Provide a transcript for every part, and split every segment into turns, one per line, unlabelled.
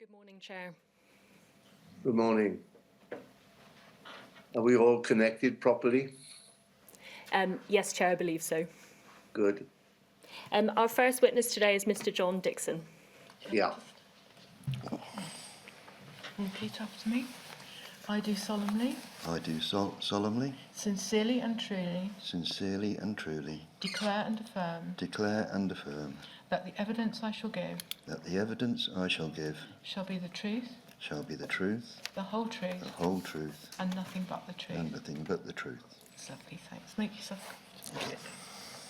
Good morning, Chair.
Good morning. Are we all connected properly?
Yes, Chair, I believe so.
Good.
Our first witness today is Mr. John Dixon.
Yeah.
Repeat after me. I do solemnly, sincerely and truly declare and affirm that the evidence I shall give shall be the truth, the whole truth, and nothing but the truth. Lovely, thanks. Make yourself comfortable.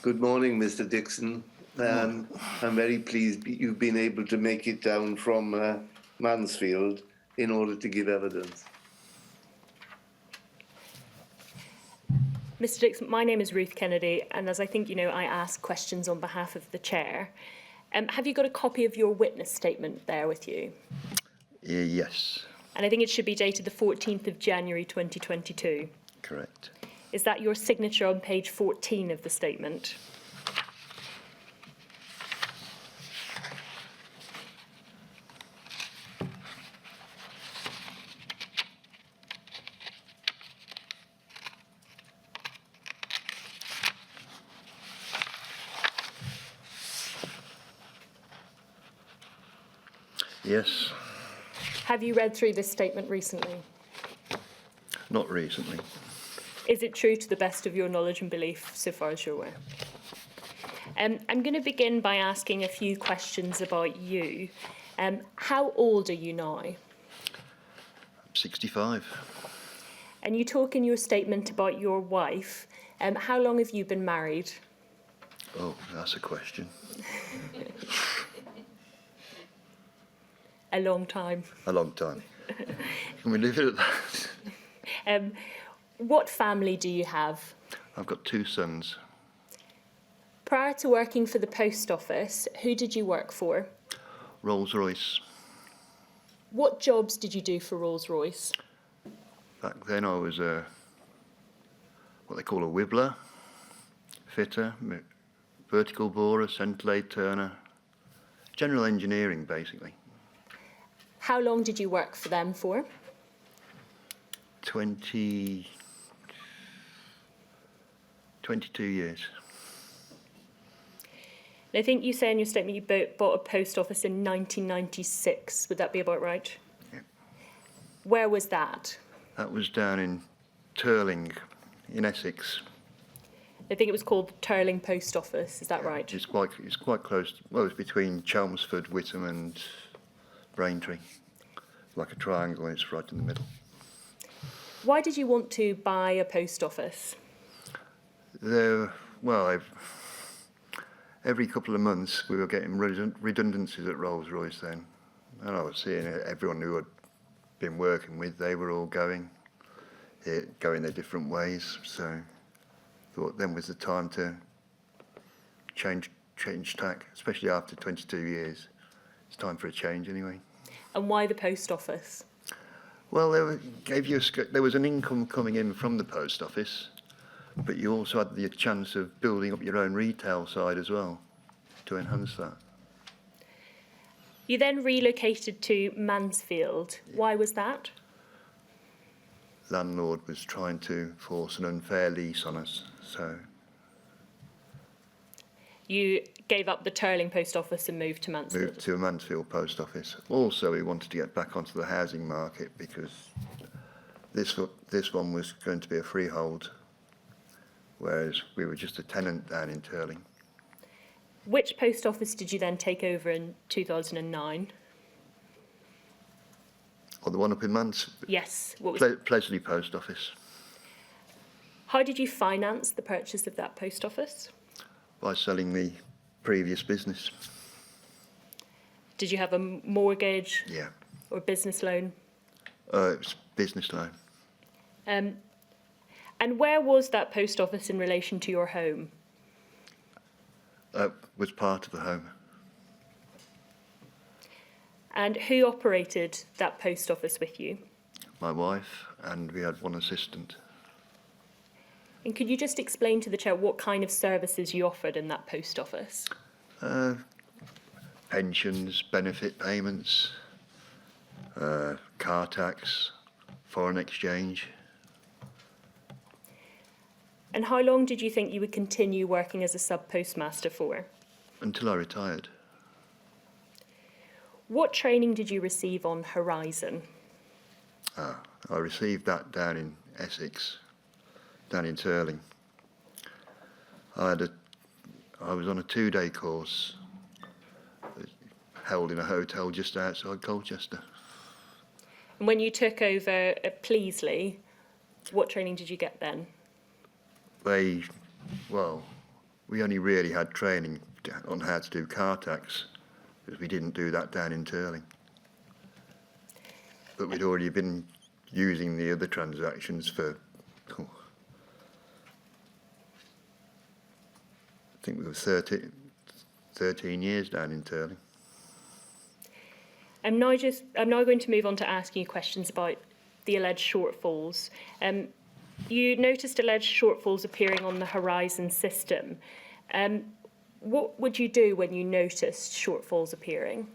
Good morning, Mr. Dixon. I'm very pleased you've been able to make it down from Mansfield in order to give evidence.
Mr. Dixon, my name is Ruth Kennedy, and as I think you know, I ask questions on behalf of the Chair. Have you got a copy of your witness statement there with you?
Yes.
And I think it should be dated the 14th of January 2022.
Correct.
Is that your signature on page 14 of the statement?
Yes.
Have you read through this statement recently?
Not recently.
Is it true to the best of your knowledge and belief, so far as you're aware? I'm going to begin by asking a few questions about you. How old are you now?
I'm 65.
And you talk in your statement about your wife. How long have you been married?
Oh, that's a question.
A long time.
A long time. Can we leave it at that?
What family do you have?
I've got 2 sons.
Prior to working for the post office, who did you work for?
Rolls-Royce.
What jobs did you do for Rolls-Royce?
Back then I was what they call a wibbler, fitter, vertical borer, centre turner, general engineering basically.
How long did you work for them for?
22 years.
And I think you say in your statement you bought a post office in 1996. Would that be about right?
Yeah.
Where was that?
That was down in Turling, in Essex.
I think it was called Turling Post Office. Is that right?
It's quite close. Well, it's between Chelmsford, Witham, and Braintree. Like a triangle, and it's right in the middle.
Why did you want to buy a post office?
Every couple of months we were getting redundancies at Rolls-Royce then, and I was seeing everyone who I'd been working with, they were all going their different ways. So I thought then was the time to change tack, especially after 22 years. It's time for a change anyway.
And why the post office?
Well, there was an income coming in from the post office, but you also had the chance of building up your own retail side as well to enhance that.
You then relocated to Mansfield. Why was that?
Landlord was trying to force an unfair lease on us, so.
You gave up the Turling post office and moved to Mansfield?
Moved to a Mansfield post office. Also, we wanted to get back onto the housing market because this one was going to be a freehold, whereas we were just a tenant down in Turling.
Which post office did you then take over in 2009?
Or the one up in Mansfield?
Yes. What was
Plesley post office.
How did you finance the purchase of that post office?
By selling the previous business.
Did you have a mortgage?
Yeah.
Or business loan?
It was business loan.
And where was that post office in relation to your home?
Was part of the home.
And who operated that post office with you?
My wife, and we had one assistant.
And could you just explain to the Chair what kind of services you offered in that post office?
Pensions, benefit payments, car tax, foreign exchange.
And how long did you think you would continue working as a sub-postmaster for?
Until I retired.
What training did you receive on Horizon?
I received that down in Essex, down in Turling. I was on a 2-day course held in a hotel just outside Colchester.
And when you took over at Pleasley, what training did you get then?
We only really had training on how to do car tax, because we didn't do that down in Turling. But we'd already been using the other transactions for, I think we were 13 years down in Turling.
I'm now going to move on to asking you questions about the alleged shortfalls. You noticed alleged shortfalls appearing on the Horizon system. What would you do when you noticed shortfalls appearing?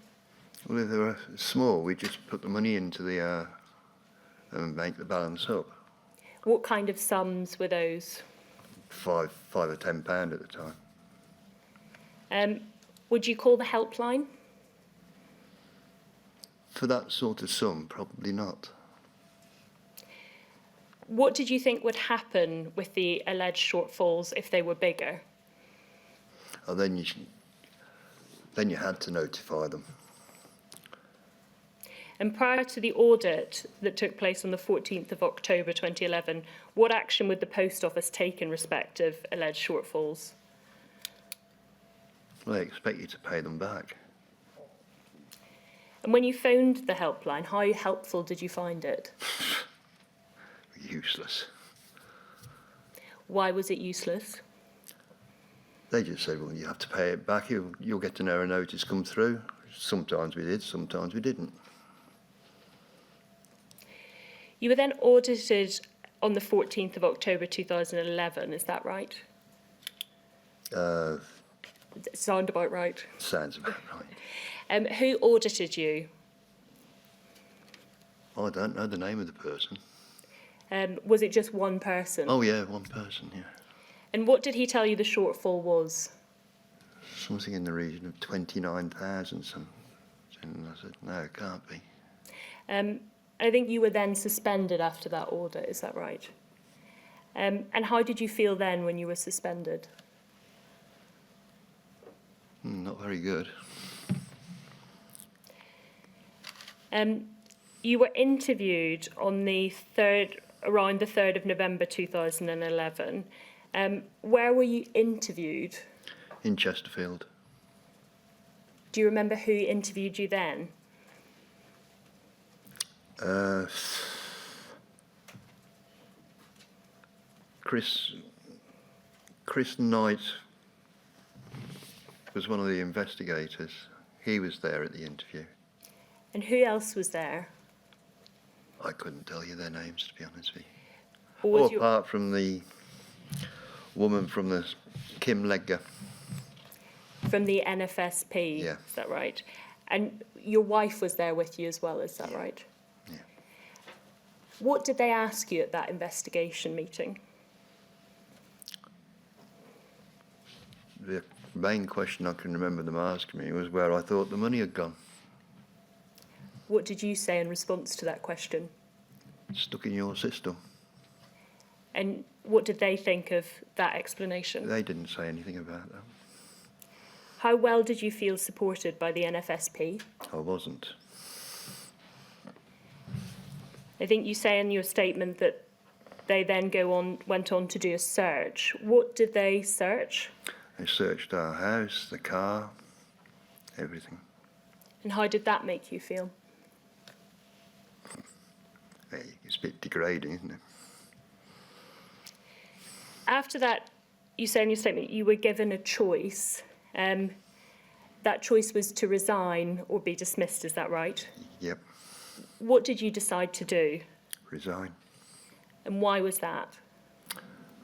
Well, if they were small, we'd just put the money into the and make the balance up.
What kind of sums were those?
£5 or £10 at the time.
Would you call the helpline?
For that sort of sum, probably not.
What did you think would happen with the alleged shortfalls if they were bigger?
Oh, then you had to notify them.
And prior to the audit that took place on the 14th of October 2011, what action would the Post Office take in respect of alleged shortfalls?
Well, they expect you to pay them back.
And when you phoned the helpline, how helpful did you find it?
Useless.
Why was it useless?
They just said, well, you have to pay it back. You'll get an error notice come through. Sometimes we did, sometimes we didn't.
You were then audited on the 14th of October 2011, is that right? Sound about right?
Sounds about right.
Who audited you?
I don't know the name of the person.
Was it just one person?
Oh, yeah, one person, yeah.
And what did he tell you the shortfall was?
Something in the region of 29,000 something. And I said, no, it can't be.
I think you were then suspended after that audit, is that right? And how did you feel then when you were suspended?
Not very good.
You were interviewed on around the 3rd of November 2011. Where were you interviewed?
In Chesterfield.
Do you remember who interviewed you then?
Chris Knight was one of the investigators. He was there at the interview.
And who else was there?
I couldn't tell you their names, to be honest with you.
Or was
apart from the woman from the Kim Ledger.
From the NFSP,
Yeah.
Is that right? And your wife was there with you as well, is that right?
Yeah.
What did they ask you at that investigation meeting?
The main question I can remember them asking me was where I thought the money had gone.
What did you say in response to that question?
Stuck in your system.
And what did they think of that explanation?
They didn't say anything about that.
How well did you feel supported by the NFSP?
I wasn't.
I think you say in your statement that they then went on to do a search. What did they search?
They searched our house, the car, everything.
And how did that make you feel?
It's a bit degrading, isn't it?
After that, you say in your statement you were given a choice. That choice was to resign or be dismissed, is that right?
Yep.
What did you decide to do?
Resign.
And why was that?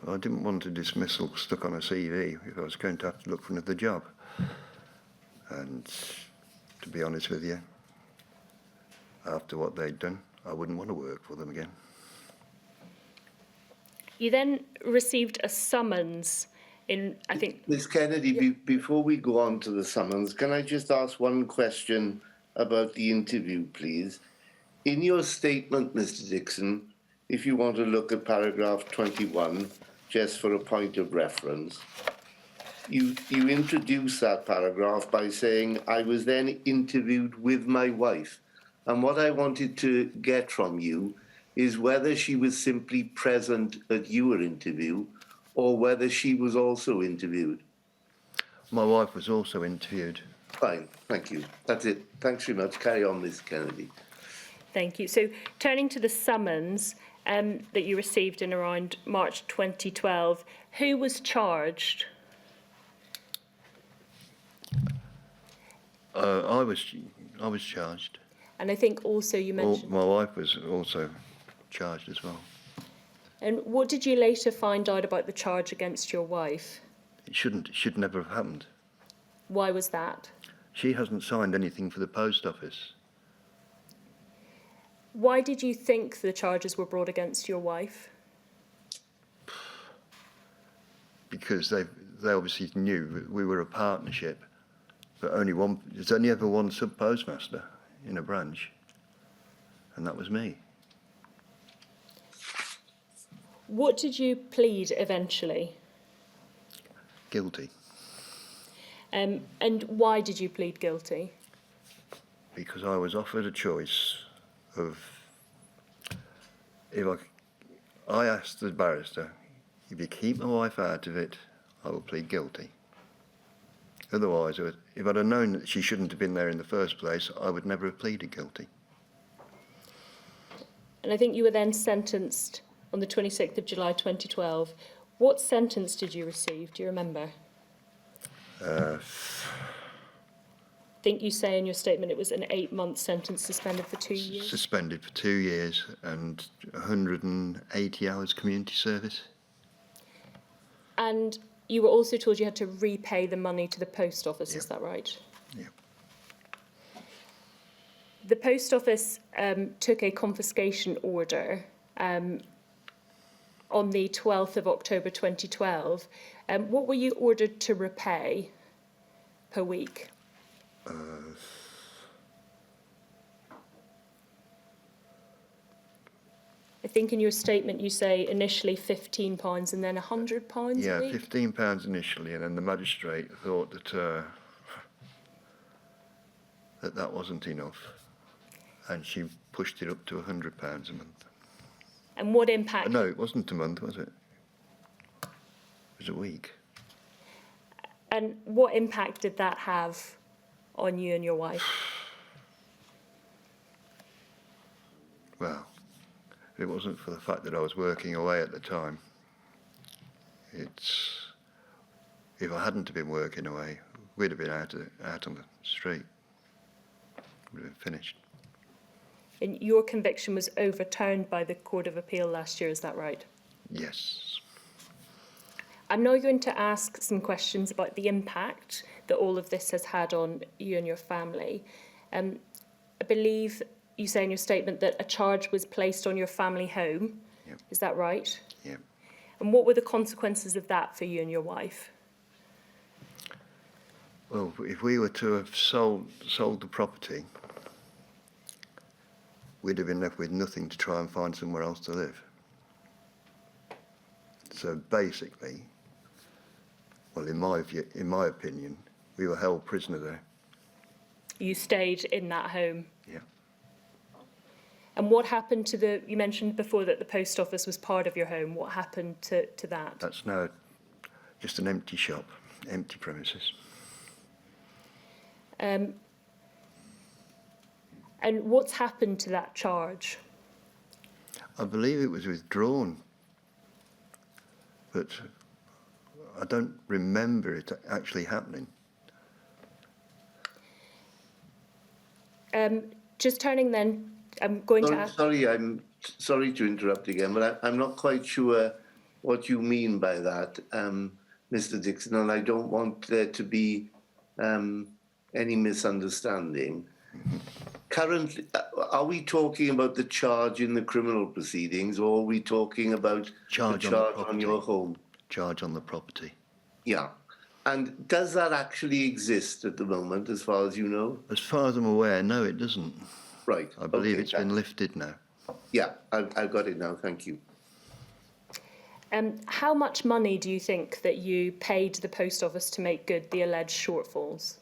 I didn't want a dismissal stuck on a CV if I was going to have to look for another job. And to be honest with you, after what they'd done, I wouldn't want to work for them again.
You then received a summons in, I think,
Ms. Kennedy, before we go on to the summons, can I just ask one question about the interview, please? In your statement, Mr. Dixon, if you want to look at paragraph 21, just for a point of reference, you introduce that paragraph by saying, I was then interviewed with my wife. And what I wanted to get from you is whether she was simply present at your interview or whether she was also interviewed.
My wife was also interviewed.
Fine, thank you. That's it. Thanks very much. Carry on, Ms. Kennedy.
thank you. So turning to the summons that you received in around March 2012, who was charged?
I was charged.
And I think also you mentioned...
My wife was also charged as well.
And what did you later find out about the charge against your wife?
It should never have happened.
Why was that?
She hasn't signed anything for the post office.
Why did you think the charges were brought against your wife?
Because they obviously knew we were a partnership, but there's only ever one Subpostmaster in a branch, and that was me.
What did you plead eventually?
Guilty.
And why did you plead guilty?
Because I was offered a choice of, I asked the barrister, if you keep my wife out of it, I will plead guilty. Otherwise, if I'd have known that she shouldn't have been there in the first place, I would never have pleaded guilty.
And I think you were then sentenced on the 26th of July 2012. What sentence did you receive? Do you remember? I think you say in your statement it was an 8-month sentence suspended for 2 years.
Suspended for 2 years and 180 hours community service.
And you were also told you had to repay the money to the post office,
Yep.
Is that right?
Yeah.
The post office took a confiscation order on the 12th of October 2012. What were you ordered to repay per week? I think in your statement you say initially £15 and then £100
Yeah,
a week?
£15 initially, and then the magistrate thought that that wasn't enough, and she pushed it up to £100 a month.
And what impact?
No, it wasn't a month, was it? It was a week.
And what impact did that have on you and your wife?
Well, if it wasn't for the fact that I was working away at the time, if I hadn't have been working away, we'd have been out on the street. We'd have been finished.
And your conviction was overturned by the Court of Appeal last year, is that right?
Yes.
I'm now going to ask some questions about the impact that all of this has had on you and your family. I believe you say in your statement that a charge was placed on your family home.
Yep.
Is that right?
Yep.
And what were the consequences of that for you and your wife?
Well, if we were to have sold the property, we'd have been left with nothing to try and find somewhere else to live. So basically, well, in my opinion, we were held prisoner there.
You stayed in that home.
Yeah.
And what happened to you mentioned before that the post office was part of your home. What happened to that?
That's now just an empty shop, empty premises.
And what's happened to that charge?
I believe it was withdrawn, but I don't remember it actually happening.
Just turning then, I'm going to ask...
Sorry, I'm sorry to interrupt again, but I'm not quite sure what you mean by that, Mr. Dixon, and I don't want there to be any misunderstanding. currently, are we talking about the charge in the criminal proceedings, or are we talking about
Charge
the
on the
charge on
property.
your home?
Charge on the property.
Yeah. And does that actually exist at the moment, as far as you know?
As far as I'm aware, no, it doesn't.
Right.
I believe
okay,
it's been lifted now.
Yeah, I've got it now. Thank you.
How much money do you think that you paid the post office to make good the alleged shortfalls?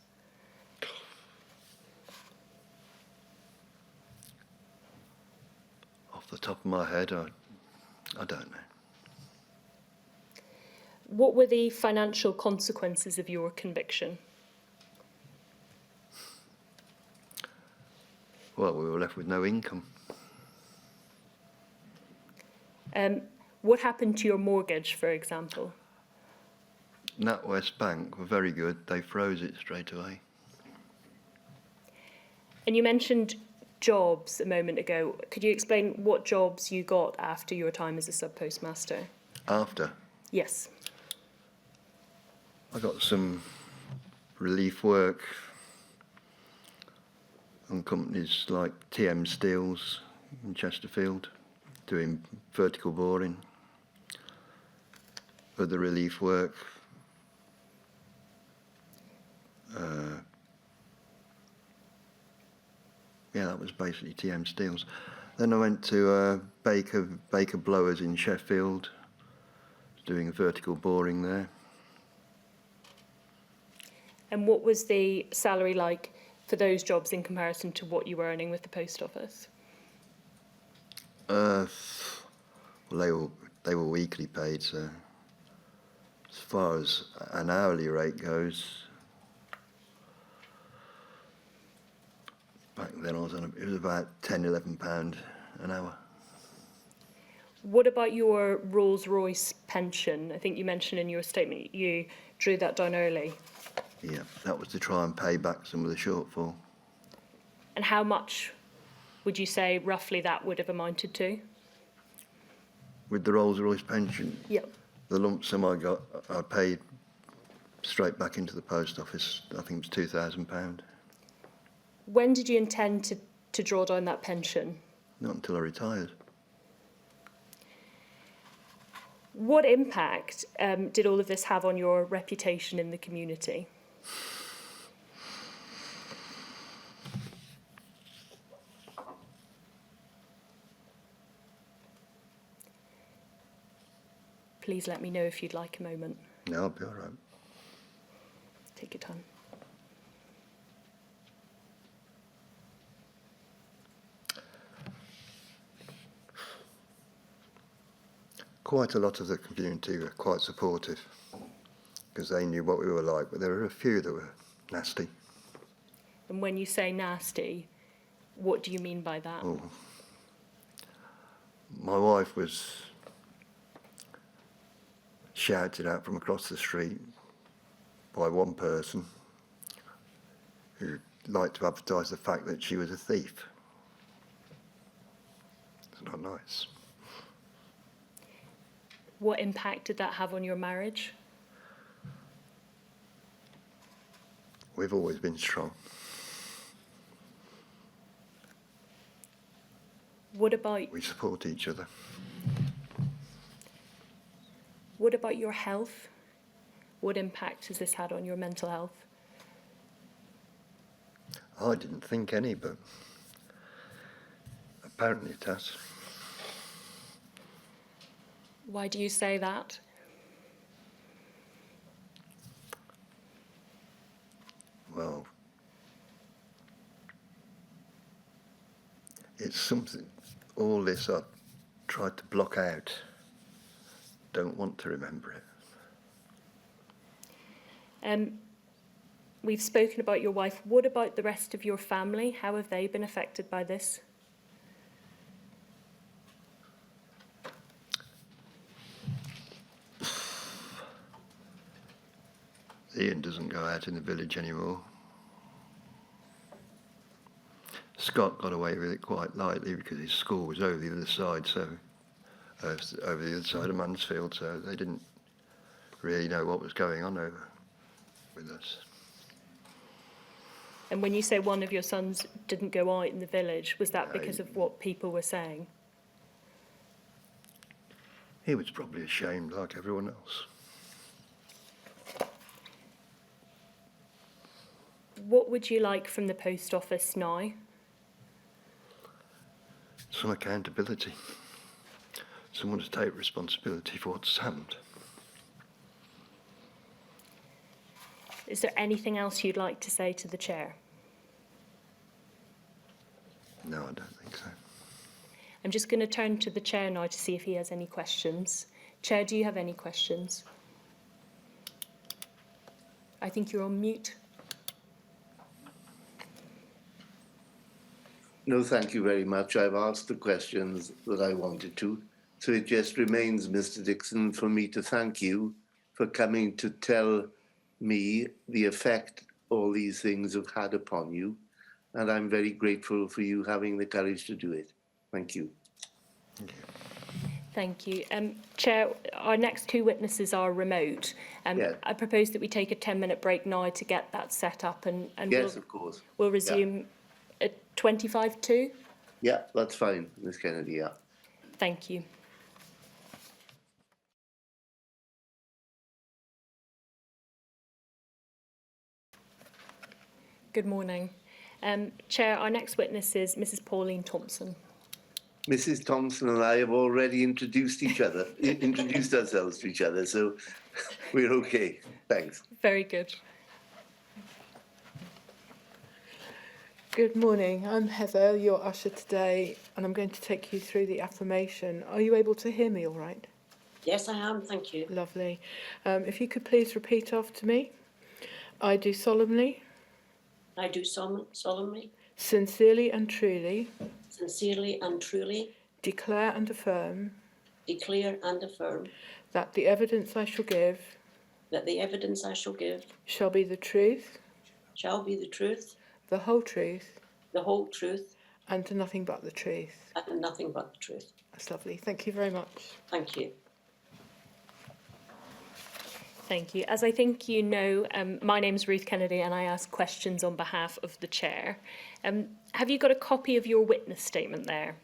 Off the top of my head, I don't know.
What were the financial consequences of your conviction?
Well, we were left with no income.
What happened to your mortgage, for example?
NatWest Bank were very good. They froze it straight away.
And you mentioned jobs a moment ago. Could you explain what jobs you got after your time as a sub-postmaster?
After,
Yes.
I got some relief work on companies like TM Steels in Chesterfield, doing vertical boring. Other relief work. Yeah, that was basically TM Steels. Then I went to Baker Blowers in Sheffield, doing vertical boring there.
And what was the salary like for those jobs in comparison to what you were earning with the post office?
Well, they were weekly paid, so as far as an hourly rate goes, back then it was about £10–11 an hour.
What about your Rolls-Royce pension? I think you mentioned in your statement you drew that down early.
Yeah, that was to try and pay back some of the shortfall.
And how much would you say roughly that would have amounted to?
With the Rolls-Royce pension,
Yep.
the lump sum I got, I paid straight back into the post office. I think it was £2,000.
When did you intend to draw down that pension?
Not until I retired.
What impact did all of this have on your reputation in the community? Please let me know if you'd like a moment.
No, I'll be all right.
Take your time.
Quite a lot of the community were quite supportive because they knew what we were like, but there were a few that were nasty.
And when you say nasty, what do you mean by that?
Oh. My wife was shouted at from across the street by one person who liked to advertise the fact that she was a thief. It's not nice.
What impact did that have on your marriage?
We've always been strong.
What about
We support each other.
your health? What impact has this had on your mental health?
I didn't think any, but apparently it has.
Why do you say that?
Well, it's something, all this I've tried to block out. Don't want to remember it.
We've spoken about your wife. What about the rest of your family? How have they been affected by this?
Ian doesn't go out in the village anymore. Scott got away with it quite lightly because his school was over the other side, so over the other side of Mansfield, so they didn't really know what was going on over with us.
And when you say one of your sons didn't go out in the village, was that because of what people were saying?
He was probably ashamed like everyone else.
What would you like from the post office now?
Some accountability. Someone to take responsibility for what's happened.
Is there anything else you'd like to say to the chair?
No, I don't think so.
I'm just going to turn to the chair now to see if he has any questions. Chair, do you have any questions? I think you're on mute.
No, thank you very much. I've asked the questions that I wanted to. So it just remains, Mr. Dixon, for me to thank you for coming to tell me the effect all these things have had upon you. And I'm very grateful for you having the courage to do it. Thank you.
Thank you. Chair, our next two witnesses are remote.
Yeah.
I propose that we take a 10-minute break now to get that set up, and
Yes, of course.
we'll resume at 25 to.
Yeah, that's fine, Ms. Kennedy, yeah.
Thank you. Good morning. Chair, our next witness is Mrs. Pauline Thompson.
Mrs. Thompson and I have already introduced ourselves to each other, so we're okay. Thanks.
Very good.
Good morning, I'm Heather, your usher today, and I'm going to take you through the affirmation. Are you able to hear me all right?
Yes, I am, thank you.
Lovely. If you could please repeat after me. I do solemnly,
I do solemnly,
sincerely and truly
sincerely and truly
declare and affirm
declare and affirm
that the evidence I shall give
that the evidence I shall give
shall be the truth,
shall be the truth,
the whole truth,
the whole truth,
and nothing but the truth.
and nothing but the truth.
That's lovely. Thank you very much.
Thank you.
Thank you. As I think you know, my name's Ruth Kennedy and I ask questions on behalf of the chair. Have you got a copy of your witness statement there?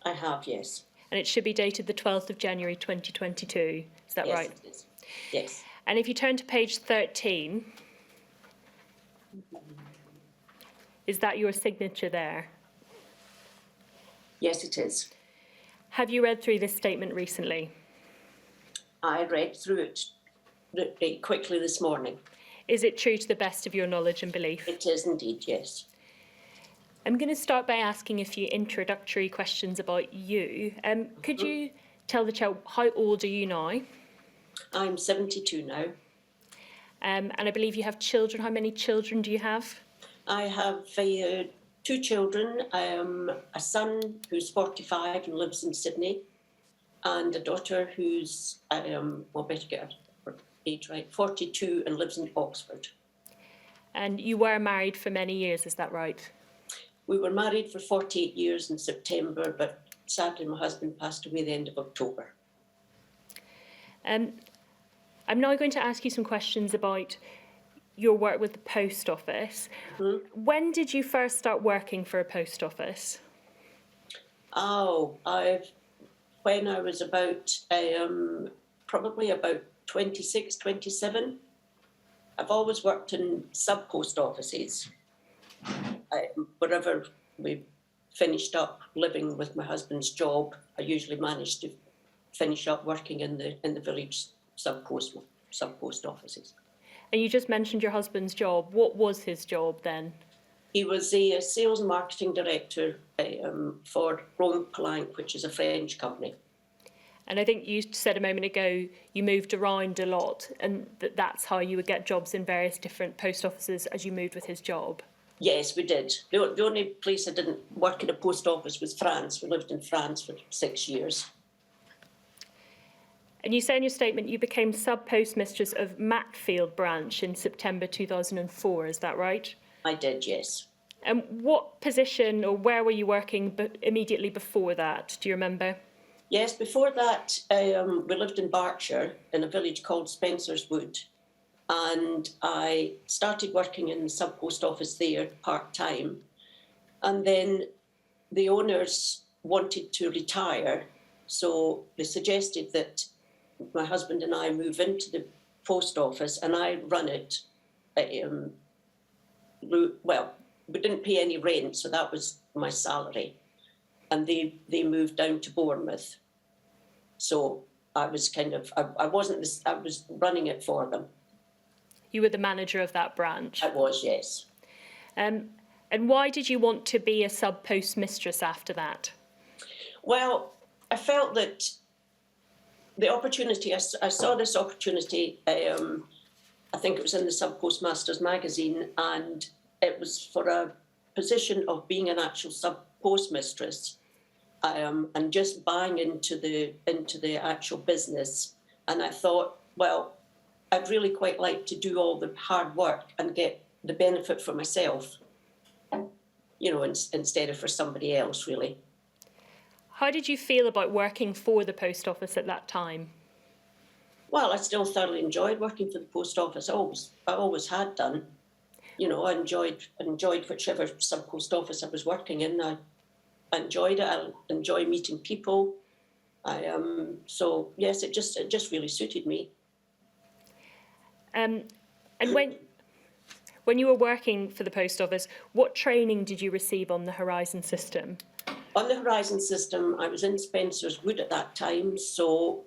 I have, yes.
And it should be dated the 12th of January 2022. Is that
Yes,
right?
it is. Yes.
And if you turn to page 13, is that your signature there?
Yes, it is.
Have you read through this statement recently?
I read through it quickly this morning.
Is it true to the best of your knowledge and belief?
It is indeed, yes.
I'm going to start by asking a few introductory questions about you. Could you tell the chair, how old are you now?
I'm 72 now.
And I believe you have children. How many children do you have? I
have two children, a son who's 45 and lives in Sydney, and a daughter who's, well, better get her age right, 42 and lives in Oxford.
And you were married for many years, is that right?
We were married for 48 years in September, but sadly my husband passed away the end of October.
I'm now going to ask you some questions about your work with the post office. Mm-hmm. When did you first start working for a post office?
When I was about, probably about 26, 27. I've always worked in sub-post offices. Wherever we finished up living with my husband's job, I usually managed to finish up working in the village sub-post offices.
And you just mentioned your husband's job. What was his job then?
He was a sales and marketing director for Rome Plank, which is a French company.
And I think you said a moment ago you moved around a lot, and that's how you would get jobs in various different post offices as you moved with his job.
Yes, we did. The only place I didn't work in a post office was France. We lived in France for 6 years.
And you say in your statement you became sub-postmistress of Matfield branch in September 2004, is that right?
I did, yes.
And what position or where were you working immediately before that? Do you remember?
Yes, before that, we lived in Berkshire in a village called Spencer's Wood. and I started working in the sub post office there part-time. And then the owners wanted to retire, so they suggested that my husband and I move into the post office and I run it. Well, we didn't pay any rent, so that was my salary. And they moved down to Bournemouth. So I was I was running it for them.
You were the manager of that branch?
I was, yes.
And why did you want to be a sub-postmistress after that?
Well, I felt that the opportunity, I saw this opportunity, I think it was in the Subpostmaster's magazine, and it was for a position of being an actual sub-postmistress, and just buying into the actual business. And I thought, well, I'd really quite like to do all the hard work and get the benefit for myself, you know, instead of for somebody else, really.
How did you feel about working for the post office at that time?
Well, I still thoroughly enjoyed working for the post office. I always had done. You know, I enjoyed whichever sub-post office I was working in. I enjoyed it. I enjoy meeting people. So yes, it just really suited me. And
when you were working for the post office, what training did you receive on the Horizon system?
On the Horizon system, I was in Spencer's Wood at that time, so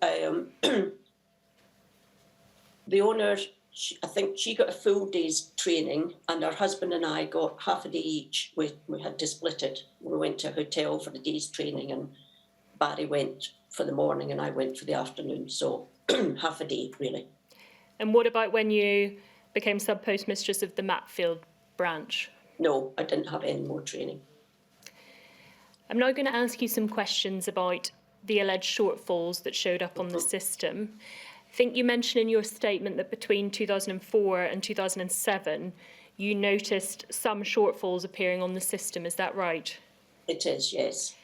the owner, I think she got a full day's training, and her husband and I got half a day each. We had to split it. We went to a hotel for the day's training, and Barry went for the morning and I went for the afternoon, so half a day, really.
And what about when you became sub-postmistress of the Matfield branch?
No, I didn't have any more training. I'm
now going to ask you some questions about the alleged shortfalls that showed up on the system. I think you mentioned in your statement that between 2004 and 2007, you noticed some shortfalls appearing on the system. Is that right?
It is, yes.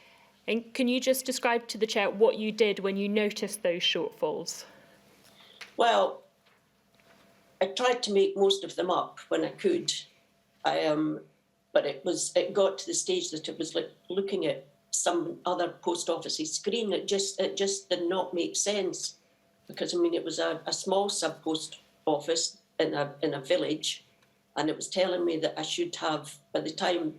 And can you just describe to the chair what you did when you noticed those shortfalls?
Well, I tried to make most of them up when I could. But it got to the stage that it was like looking at some other post office's screen. It just did not make sense, because I mean it was a small sub post office in a village, and it was telling me that I should have, by the time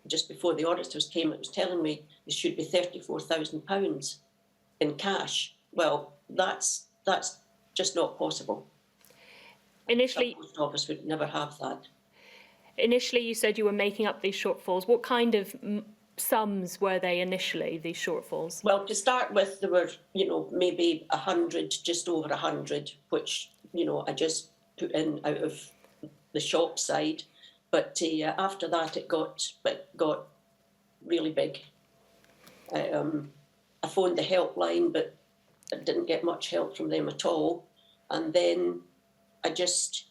just before the auditors came, it was telling me there should be £34,000 in cash. Well, that's just not possible.
Initially,
the post office would never have that.
Initially, you said you were making up these shortfalls. What kind of sums were they initially, these shortfalls?
Well, to start with, there were, maybe 100, just over 100, which, I just put in out of the shop side. But after that, it got really big. I phoned the helpline, but I didn't get much help from them at all. And then I just,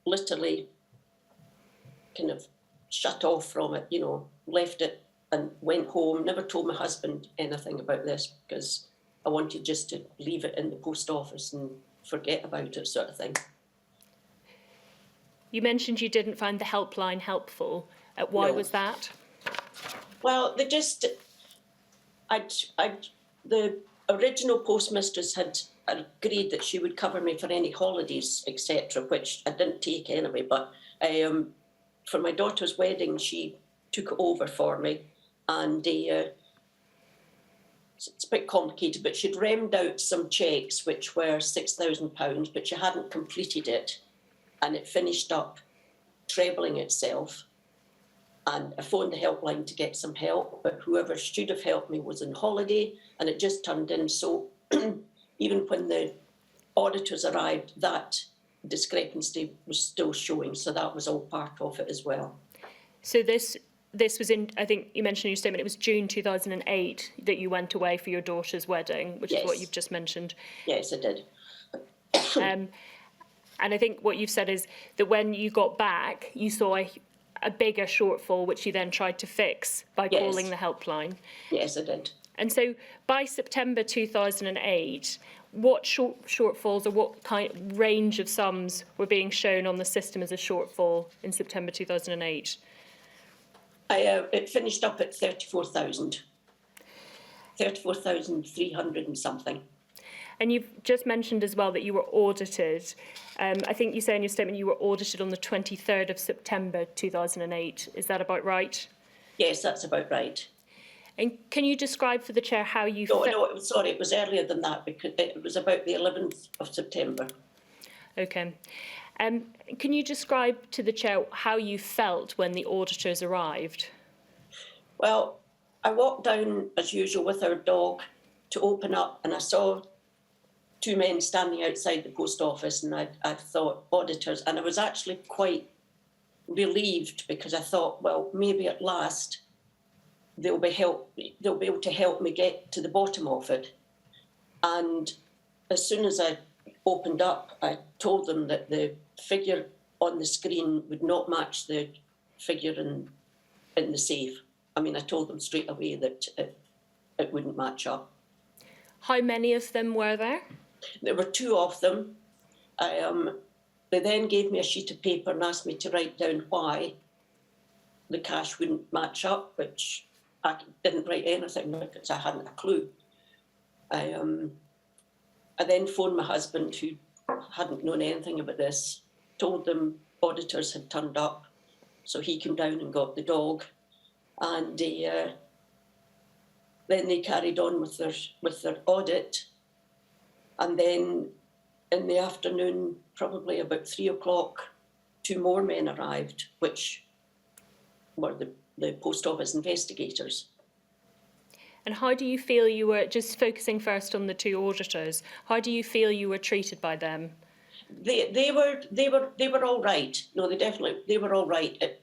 literally kind of shut off from it, left it and went home, never told my husband anything about this, because I wanted just to leave it in the post office and forget about it, sort of thing.
You mentioned you didn't find the helpline helpful. Why was that?
Well, the original postmistress had agreed that she would cover me for any holidays, etc., which I didn't take anyway, but for my daughter's wedding, she took it over for me, and it's a bit complicated, but she'd remmed out some cheques which were £6,000, but she hadn't completed it, and it finished up trebling itself. And I phoned the helpline to get some help, but whoever should have helped me was on holiday, and it just turned in. So even when the auditors arrived, that discrepancy was still showing, so that was all part of it as well.
So this was in, I think you mentioned in your statement, it was June 2008 that you went away for your daughter's wedding, which is what you've just mentioned.
Yes, I did.
And I think what you've said is that when you got back, you saw a bigger shortfall, which you then tried to fix by calling the helpline.
Yes, I did.
And so by September 2008, what shortfalls or what kind range of sums were being shown on the system as a shortfall in September 2008?
It finished up at 34,000. 34,300 and something.
And you've just mentioned as well that you were audited. I think you say in your statement you were audited on the 23rd of September 2008. Is that about right?
Yes, that's about right.
And can you describe for the Chair how you...
No, sorry, it was earlier than that because it was about the 11th of September.
OK. Can you describe to the Chair how you felt when the auditors arrived?
Well, I walked down as usual with our dog to open up and I saw two men standing outside the post office and I thought auditors, and I was actually quite relieved because I thought, well, maybe at last they'll be able to help me get to the bottom of it. And as soon as I opened up, I told them that the figure on the screen would not match the figure in the safe. I mean, I told them straight away that it wouldn't match up.
How many of them were there?
There were two of them. They then gave me a sheet of paper and asked me to write down why the cash wouldn't match up, which I didn't write anything because I hadn't a clue. I then phoned my husband, who hadn't known anything about this, told them auditors had turned up, so he came down and got the dog, and then they carried on with their audit, and then in the afternoon, probably about 3 o'clock, two more men arrived, which were the post office investigators.
And how do you feel you were, just focusing first on the two auditors, how do you feel you were treated by them?
They were all right. No, they were all right.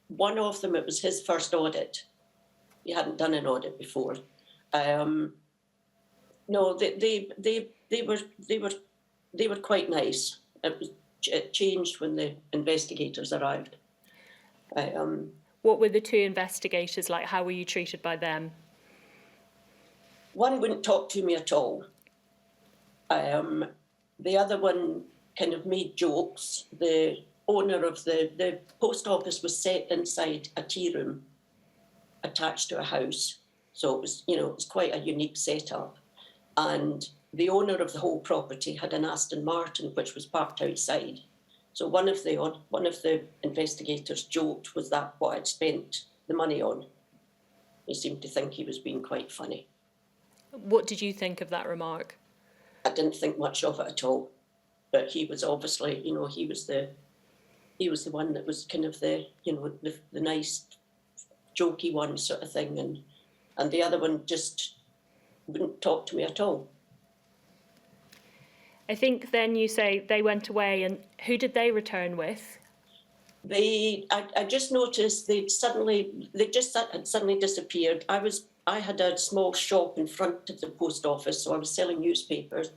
One of them, it was his first audit. He hadn't done an audit before. No, they were quite nice. It changed when the investigators arrived.
What were the two investigators like? How were you treated by them?
One wouldn't talk to me at all. The other one kind of made jokes. The owner of the post office was set inside a tea room attached to a house. So it was, it was quite a unique setup. And the owner of the whole property had an Aston Martin, which was parked outside. So one of the investigators joked, was that what I'd spent the money on? He seemed to think he was being quite funny.
What did you think of that remark?
I didn't think much of it at all. But he was obviously, he was the one that was kind of the nice, jokey one sort of thing, and the other one just wouldn't talk to me at all.
I think then you say they went away, and who did they return with?
I just noticed they had suddenly disappeared. I had a small shop in front of the post office, so I was selling newspapers.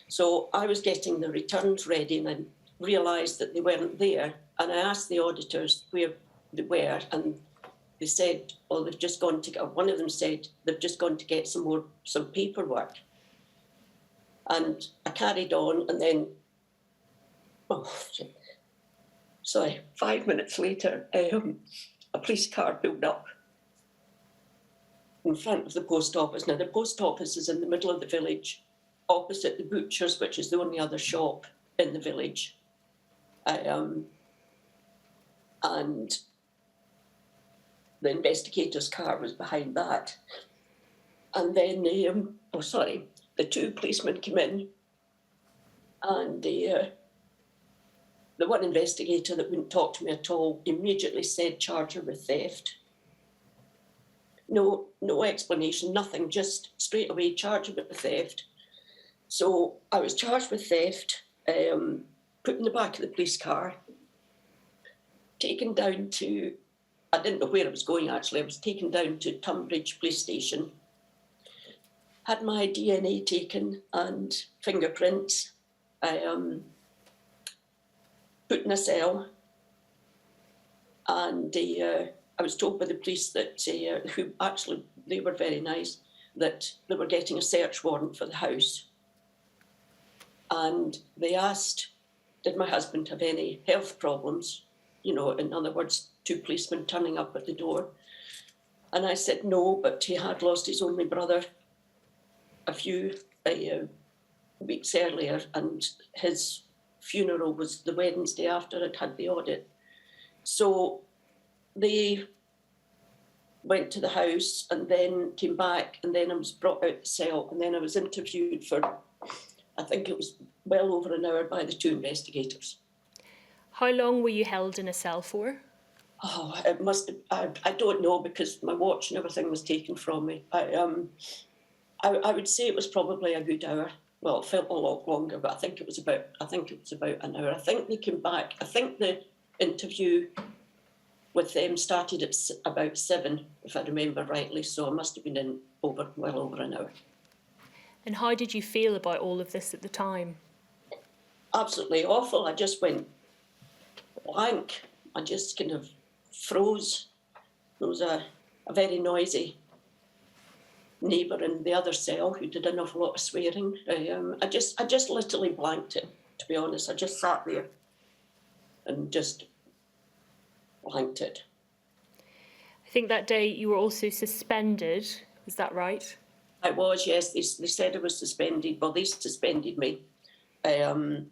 So I was getting the returns ready, and I realised that they weren't there. And I asked the auditors where they were, and they said, "Oh, they've just gone to get." One of them said they've just gone to get some paperwork. And I carried on, and then, 5 minutes later, a police car pulled up in front of the post office. Now, the post office is in the middle of the village, opposite the butcher's, which is the only other shop in the village. And the investigator's car was behind that. And then, the two policemen came in, and the one investigator that wouldn't talk to me at all immediately said, "Charge her with theft." No explanation, nothing, just straight away, charge her with theft. So I was charged with theft, put in the back of the police car, taken down to, I didn't know where I was going actually, I was taken down to Tunbridge police station, had my DNA taken and fingerprints, put in a cell, and I was told by the police that, who actually, they were very nice, that they were getting a search warrant for the house. and they asked, did my husband have any health problems? You know, in other words, 2 policemen turning up at the door. And I said no, but he had lost his only brother a few weeks earlier, and his funeral was the Wednesday after I'd had the audit. So they went to the house and then came back, and then I was brought out the cell, and then I was interviewed for, I think it was well over an hour by the 2 investigators.
How long were you held in a cell for?
Oh, it must have, I don't know, because my watch and everything was taken from me. I would say it was probably a good hour. Well, it felt a lot longer, but I think it was about an hour. I think they came back. I think the interview with them started at about 7, if I remember rightly. So I must have been in well over an hour.
And how did you feel about all of this at the time?
Absolutely awful. I just went blank. I just kind of froze. There was a very noisy neighbour in the other cell who did an awful lot of swearing. I just literally blanked it, to be honest. I just sat there and just blanked it.
I think that day you were also suspended, is that right?
I was, yes. They said I was suspended. Well, they suspended me. They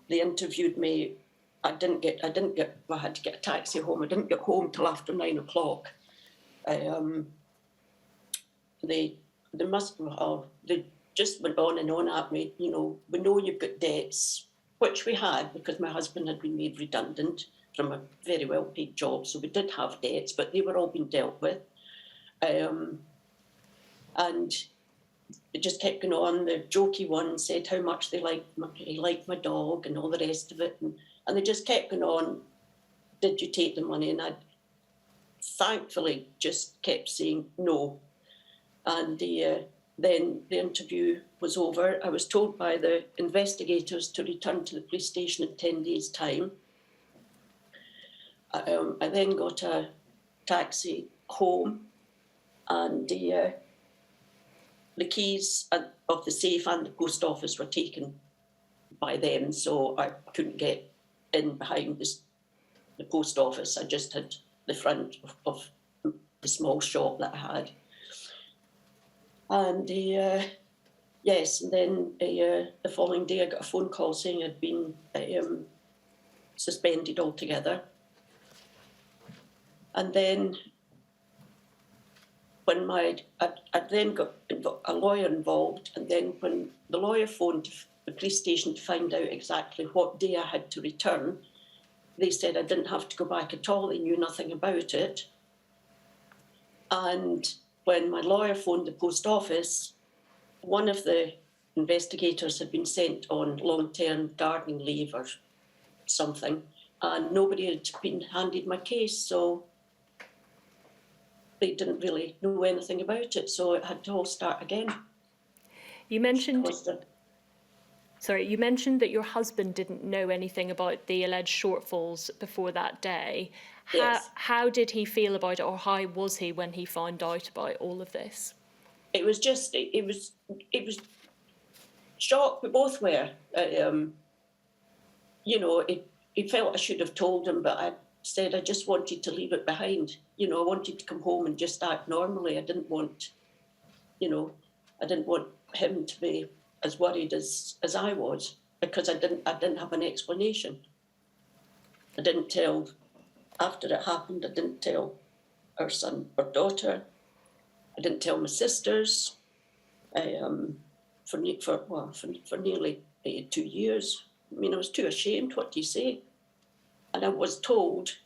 interviewed me. I had to get a taxi home. I didn't get home till after 9 o'clock. They just went on and on at me, you know, we know you've got debts, which we had because my husband had been made redundant from a very well-paid job. So we did have debts, but they were all being dealt with. And it just kept going on. The jokey one said how much he liked my dog and all the rest of it. And they just kept going on, did you take the money? And I thankfully just kept saying no. And then the interview was over. I was told by the investigators to return to the police station in 10 days' time. I then got a taxi home, and the keys of the safe and the post office were taken by them, so I couldn't get in behind the post office. I just had the front of the small shop that I had. And yes, and then the following day I got a phone call saying I'd been suspended altogether. And then when I then got a lawyer involved, and then when the lawyer phoned the police station to find out exactly what day I had to return, they said I didn't have to go back at all. They knew nothing about it. And when my lawyer phoned the post office, one of the investigators had been sent on long-term gardening leave or something, and nobody had been handed my case, so they didn't really know anything about it, so it had to all start again.
You mentioned that your husband didn't know anything about the alleged shortfalls before that day.
Yes.
How did he feel about it, or how was he when he found out about all of this?
It was shock. We both were. You know, he felt I should have told him, but I said I just wanted to leave it behind. You know, I wanted to come home and just act normally. I didn't want him to be as worried as I was, because I didn't have an explanation. I didn't tell, after it happened, I didn't tell our son or daughter. I didn't tell my sisters for nearly 2 years. I mean, I was too ashamed. What do you say? And I was told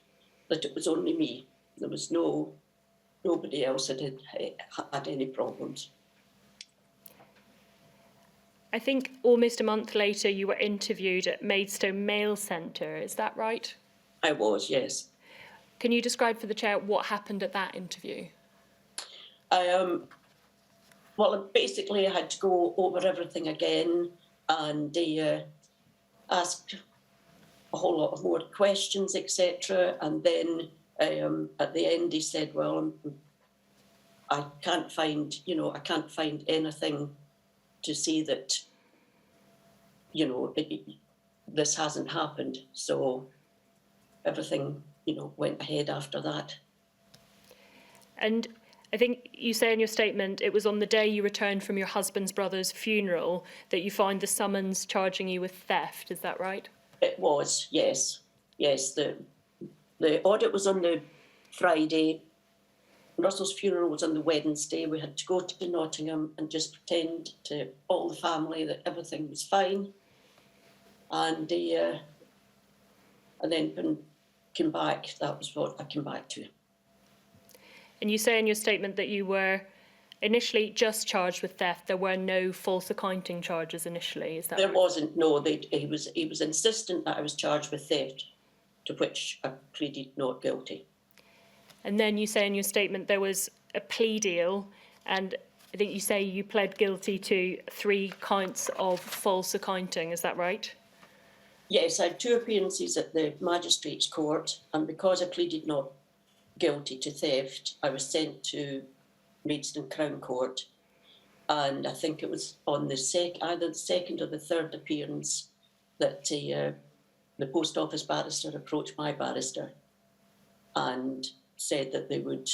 that it was only me. There was nobody else that had any problems.
I think almost a month later you were interviewed at Maidstone Mail Centre, is that right?
I was, yes.
Can you describe for the chair what happened at that interview?
Well, basically I had to go over everything again, and asked a whole lot of more questions, etc. And then at the end he said, well, I can't find anything to see that you know, this hasn't happened. So everything, you know, went ahead after that.
And I think you say in your statement it was on the day you returned from your husband's brother's funeral that you find the summons charging you with theft. Is that right?
It was, yes. Yes, the audit was on the Friday. Russell's funeral was on the Wednesday. We had to go to Nottingham and just pretend to all the family that everything was fine. And then when I came back, that was what I came back to.
And you say in your statement that you were initially just charged with theft. There were no false accounting charges initially. Is that
There
right?
wasn't, no. He was insistent that I was charged with theft, to which I pleaded not guilty.
And then you say in your statement there was a plea deal, and I think you say you pled guilty to 3 counts of false accounting. Is that right?
Yes, I had 2 appearances at the Magistrates' Court, and because I pleaded not guilty to theft, I was sent to Maidstone Crown Court, and I think it was on the either the second or the third appearance that the post office barrister approached my barrister and said that they would,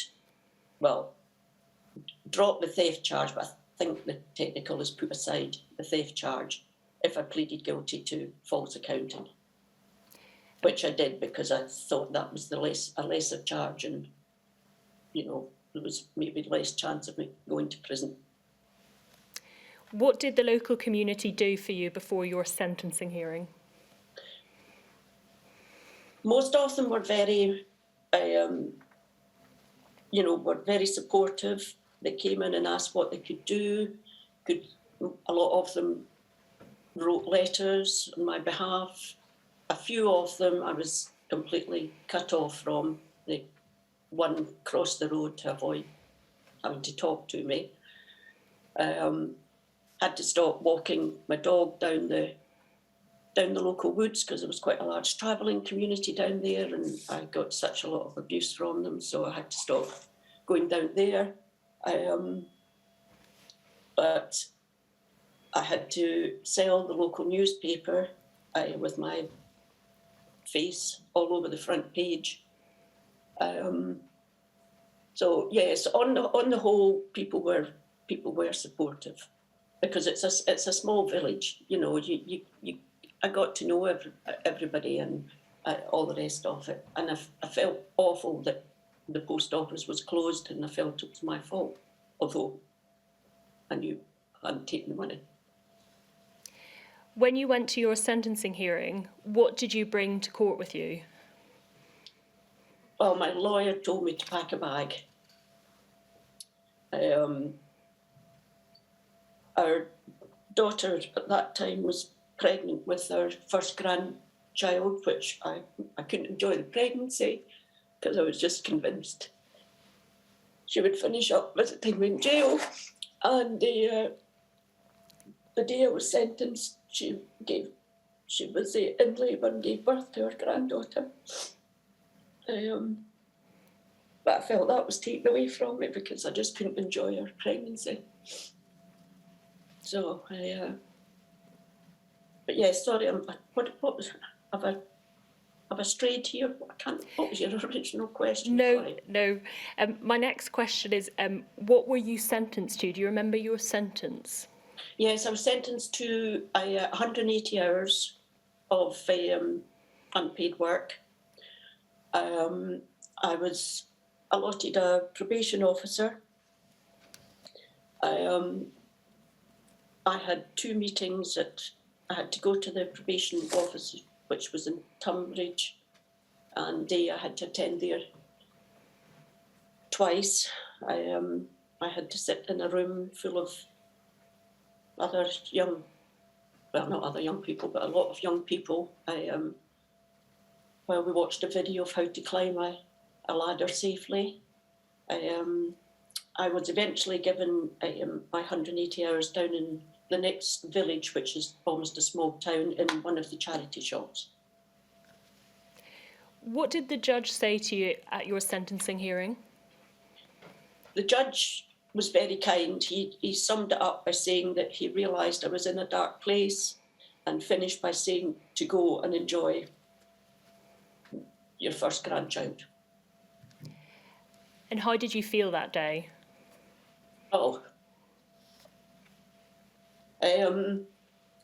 well, drop the theft charge, but I think the technical is put aside the theft charge if I pleaded guilty to false accounting, which I did because I thought that was a lesser charge, and, you know, there was maybe less chance of me going to prison.
What did the local community do for you before your sentencing hearing?
Most of them were very, you know, were very supportive. They came in and asked what they could do. A lot of them wrote letters on my behalf. A few of them I was completely cut off from. They one crossed the road to avoid having to talk to me. Had to stop walking my dog down the local woods because there was quite a large travelling community down there, and I got such a lot of abuse from them, so I had to stop going down there. But I had to sell the local newspaper with my face all over the front page. So yes, on the whole, people were supportive, because it's a small village. You know, I got to know everybody and all the rest of it, and I felt awful that the post office was closed, and I felt it was my fault, although I knew I hadn't taken the money.
When you went to your sentencing hearing, what did you bring to court with you?
Well, my lawyer told me to pack a bag. Our daughter at that time was pregnant with our first grandchild, which I couldn't enjoy the pregnancy because I was just convinced she would finish up visiting me in jail. And the day I was sentenced, she was in labour and gave birth to her granddaughter. But I felt that was taken away from me because I just couldn't enjoy her pregnancy. So but yeah, sorry, what was, have I strayed here? What was your original question?
No,
Sorry.
no. My next question is, what were you sentenced to? Do you remember your sentence?
Yes, I was sentenced to 180 hours of unpaid work. I was allotted a probation officer. I had 2 meetings that I had to go to the probation office, which was in Tunbridge, and I had to attend there twice. I had to sit in a room full of other young, well, not other young people, but a lot of young people, while we watched a video of how to climb a ladder safely. I was eventually given my 180 hours down in the next village, which is almost a small town, in one of the charity shops.
What did the judge say to you at your sentencing hearing?
The judge was very kind. He summed it up by saying that he realised I was in a dark place and finished by saying to go and enjoy your first grandchild.
And how did you feel that day?
Oh,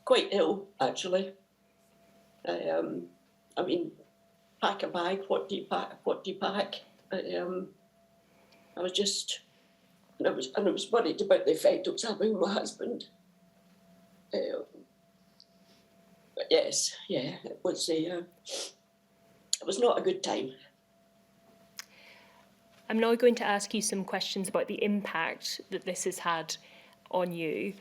quite ill, actually. I mean, pack a bag, what do you pack? What do you pack? I was just, and I was worried about the effect it was having on my husband. But yes, yeah, it was not a good time.
I'm now going to ask you some questions about the impact that this has had on you.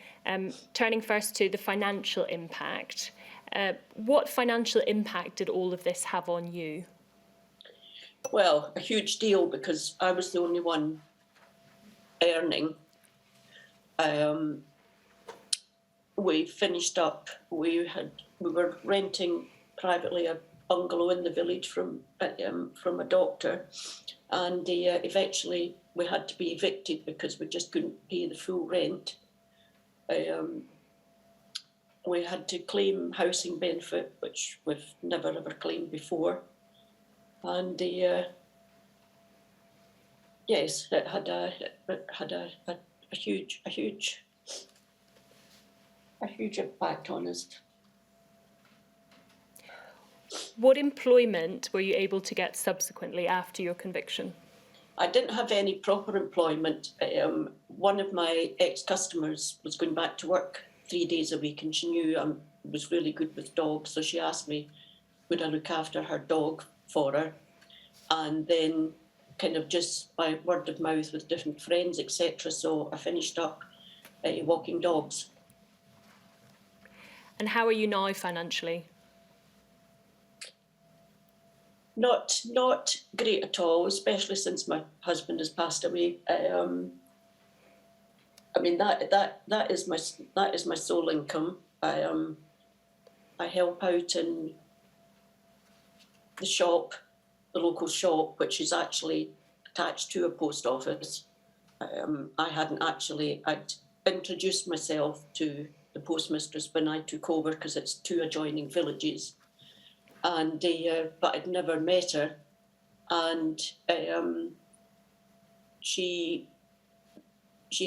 Turning first to the financial impact. What financial impact did all of this have on you?
Well, a huge deal, because I was the only one earning. We finished up. We were renting privately a bungalow in the village from a doctor, and eventually we had to be evicted because we just couldn't pay the full rent. We had to claim housing benefit, which we've never ever claimed before, and yes, it had a huge impact on us.
What employment were you able to get subsequently after your conviction?
I didn't have any proper employment. One of my ex-customers was going back to work 3 days a week, and she knew I was really good with dogs, so she asked me would I look after her dog for her, and then kind of just by word of mouth with different friends, etc. So I finished up walking dogs.
And how are you now financially?
Not great at all, especially since my husband has passed away. I mean, that is my sole income. I help out in the shop, the local shop, which is actually attached to a post office. I'd introduced myself to the postmistress when I took over, because it's 2 adjoining villages, and but I'd never met her, and she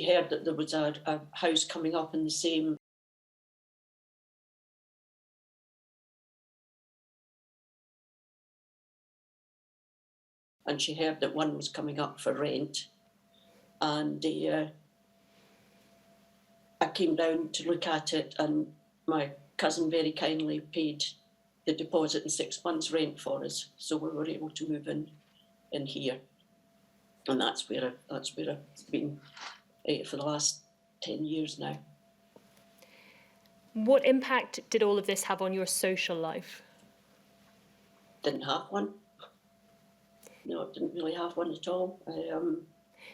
heard that there was a house coming up in the same and she heard that one was coming up for rent, and I came down to look at it, and my cousin very kindly paid the deposit and 6 months rent for us, so we were able to move in here, and that's where I've been for the last 10 years now.
What impact did all of this have on your social life?
Didn't have one. No, I didn't really have one at all.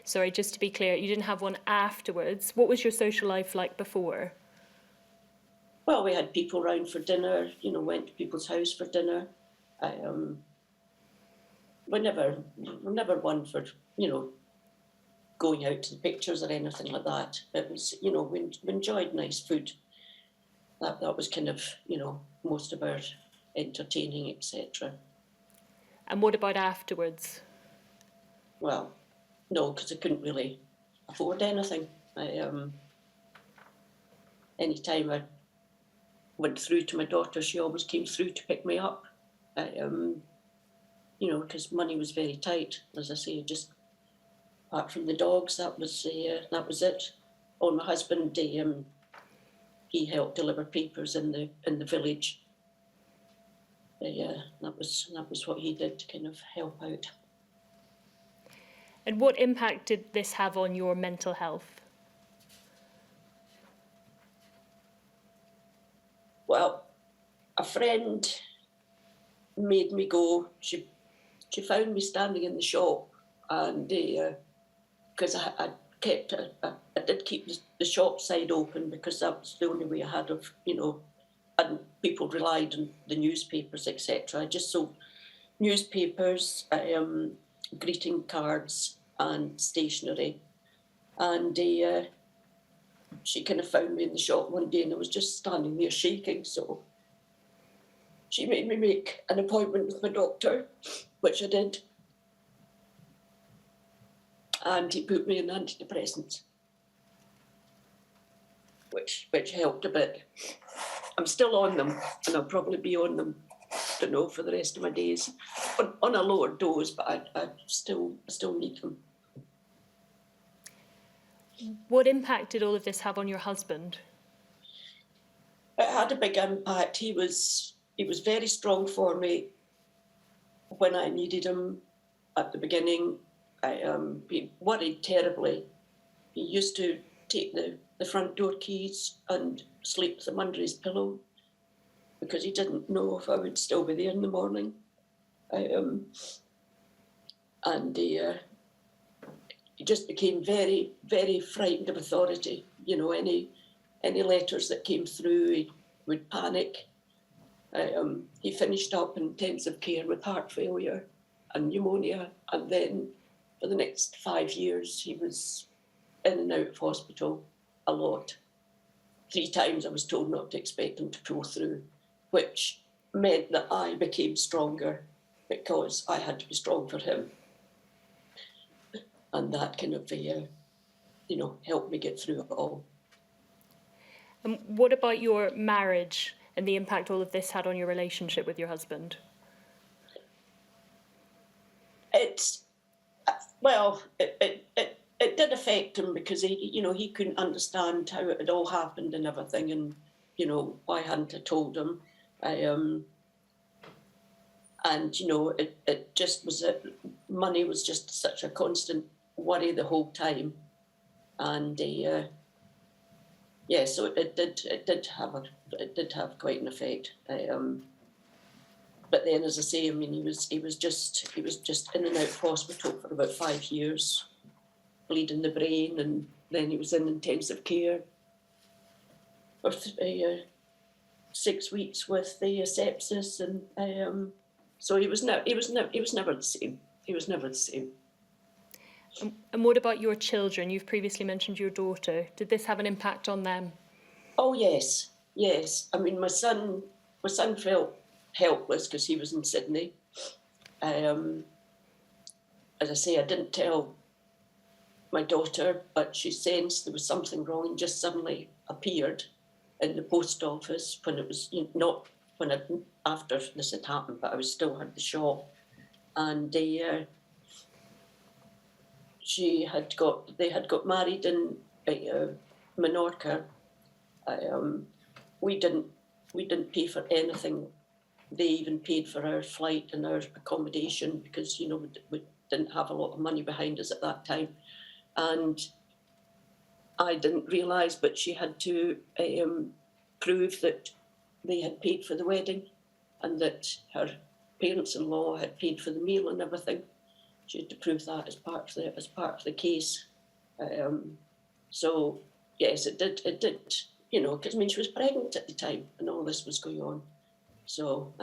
Sorry, just to be clear, you didn't have one afterwards. What was your social life like before?
Well, we had people round for dinner, went to people's house for dinner. We're never one for, going out to the pictures or anything like that. It was, we enjoyed nice food. That was kind of, most of our entertaining, etc.
And what about afterwards?
Well, no, because I couldn't really afford anything. Any time I went through to my daughter, she always came through to pick me up. Because money was very tight. As I say, just apart from the dogs, that was it. Oh, my husband, he helped deliver papers in the village. That was what he did to kind of help out.
And what impact did this have on your mental health?
Well, a friend made me go. She found me standing in the shop, and because I did keep the shop side open, because that was the only way I had of, and people relied on the newspapers, etc. I just sold newspapers, greeting cards and stationery, and she kind of found me in the shop one day, and I was just standing there shaking, so she made me make an appointment with my doctor, which I did. And he put me on antidepressants, which helped a bit. I'm still on them, and I'll probably be on them, don't know, for the rest of my days, on a lower dose, but I still need them.
What impact did all of this have on your husband?
It had a big impact. He was very strong for me when I needed him at the beginning. He worried terribly. He used to take the front door keys and sleep with them under his pillow because he didn't know if I would still be there in the morning. He just became very, very frightened of authority. You know, any letters that came through, he would panic. He finished up in intensive care with heart failure and pneumonia, and then for the next 5 years, he was in and out of hospital a lot. 3 times I was told not to expect him to pull through, which meant that I became stronger because I had to be strong for him. And that kind of, helped me get through it all.
And what about your marriage and the impact all of this had on your relationship with your husband?
It did affect him because he couldn't understand how it had all happened and everything, and why hadn't I told him? It just was money was just such a constant worry the whole time, and so it did have quite an effect. But then, as I say, I mean, he was just in and out of hospital for about 5 years, bleeding the brain, and then he was in intensive care for 6 weeks with the sepsis, and so he was never the same. He was never the same.
And what about your children? You've previously mentioned your daughter. Did this have an impact on them?
Oh yes. I mean, my son felt helpless because he was in Sydney. As I say, I didn't tell my daughter, but she sensed there was something wrong and just suddenly appeared in the post office when it was after this had happened, but I was still had the shock, and they had got married in Menorca. We didn't pay for anything. They even paid for our flight and our accommodation because we didn't have a lot of money behind us at that time, and I didn't realise, but she had to prove that they had paid for the wedding and that her parents-in-law had paid for the meal and everything. She had to prove that as part of the case. So yes, it did. Because I mean, she was pregnant at the time, and all this was going on. So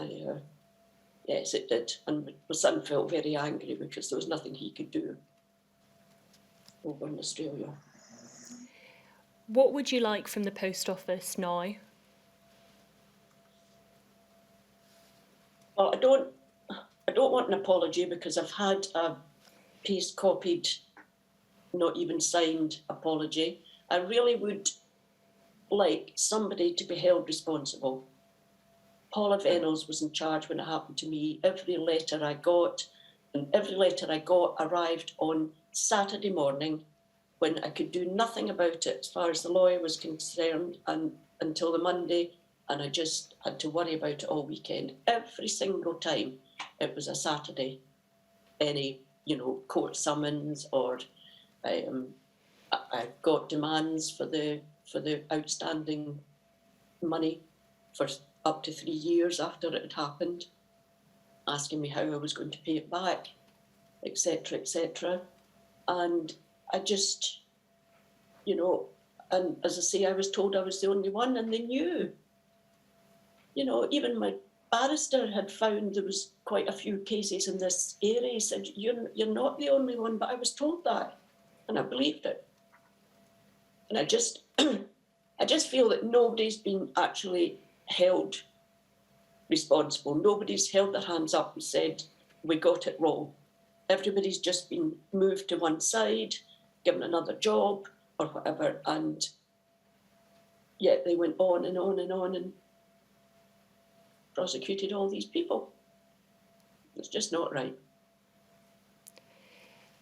yes, it did. And my son felt very angry because there was nothing he could do over in Australia.
What would you like from the post office now?
Well, I don't want an apology because I've had a paste-copied, not even signed apology. I really would like somebody to be held responsible. Paula Venables was in charge when it happened to me. Every letter I got arrived on Saturday morning when I could do nothing about it as far as the lawyer was concerned, and until the Monday, and I just had to worry about it all weekend. Every single time it was a Saturday, any court summons, or I got demands for the outstanding money for up to 3 years after it had happened, asking me how I was going to pay it back, etc., etc. And I just, and as I say, I was told I was the only one, and they knew. Even my barrister had found there was quite a few cases in this area. He said, you're not the only one, but I was told that, and I believed it. And I just feel that nobody's been actually held responsible. Nobody's held their hands up and said, we got it wrong. Everybody's just been moved to one side, given another job or whatever, and yet they went on and on and on and prosecuted all these people. It's just not right.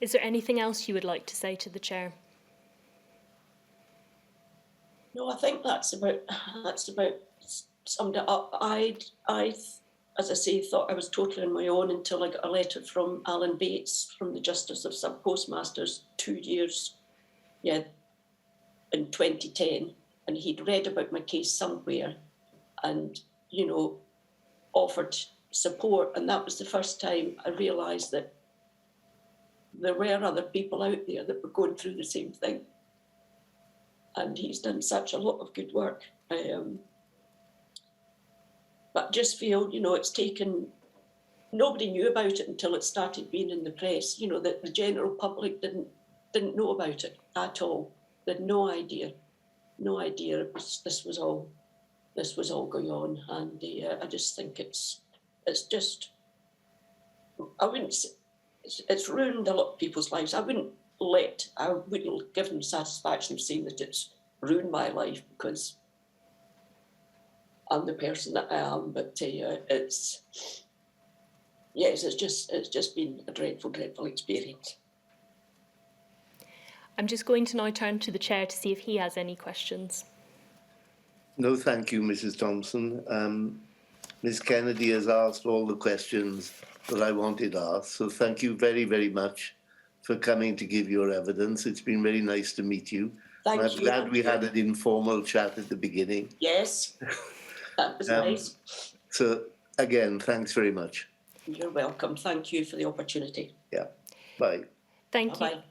Is there anything else you would like to say to the chair?
No, I think that's about summed it up. I, as I say, thought I was totally on my own until I got a letter from Alan Bates, from the Justice of Subpostmasters, 2 years, in 2010, and he'd read about my case somewhere, and offered support, and that was the first time I realised that there were other people out there that were going through the same thing. And he's done such a lot of good work. But just feel, it's taken, nobody knew about it until it started being in the press, that the general public didn't know about it at all. They had no idea. This was all going on. And I just think it's ruined a lot of people's lives. I wouldn't give them satisfaction of saying that it's ruined my life, because I'm the person that I am. But it's just been a dreadful experience.
I'm just going to now turn to the chair to see if he has any questions.
No, thank you, Mrs. Thompson. Ms. Kennedy has asked all the questions that I wanted asked, so thank you very, very much for coming to give your evidence. It's been very nice to meet you.
Thank you.
I'm glad we had an informal chat at the beginning.
Yes, that was nice.
So, again, thanks very much.
You're welcome. Thank you for the opportunity.
Yeah, bye.
Thank you.
Bye-bye.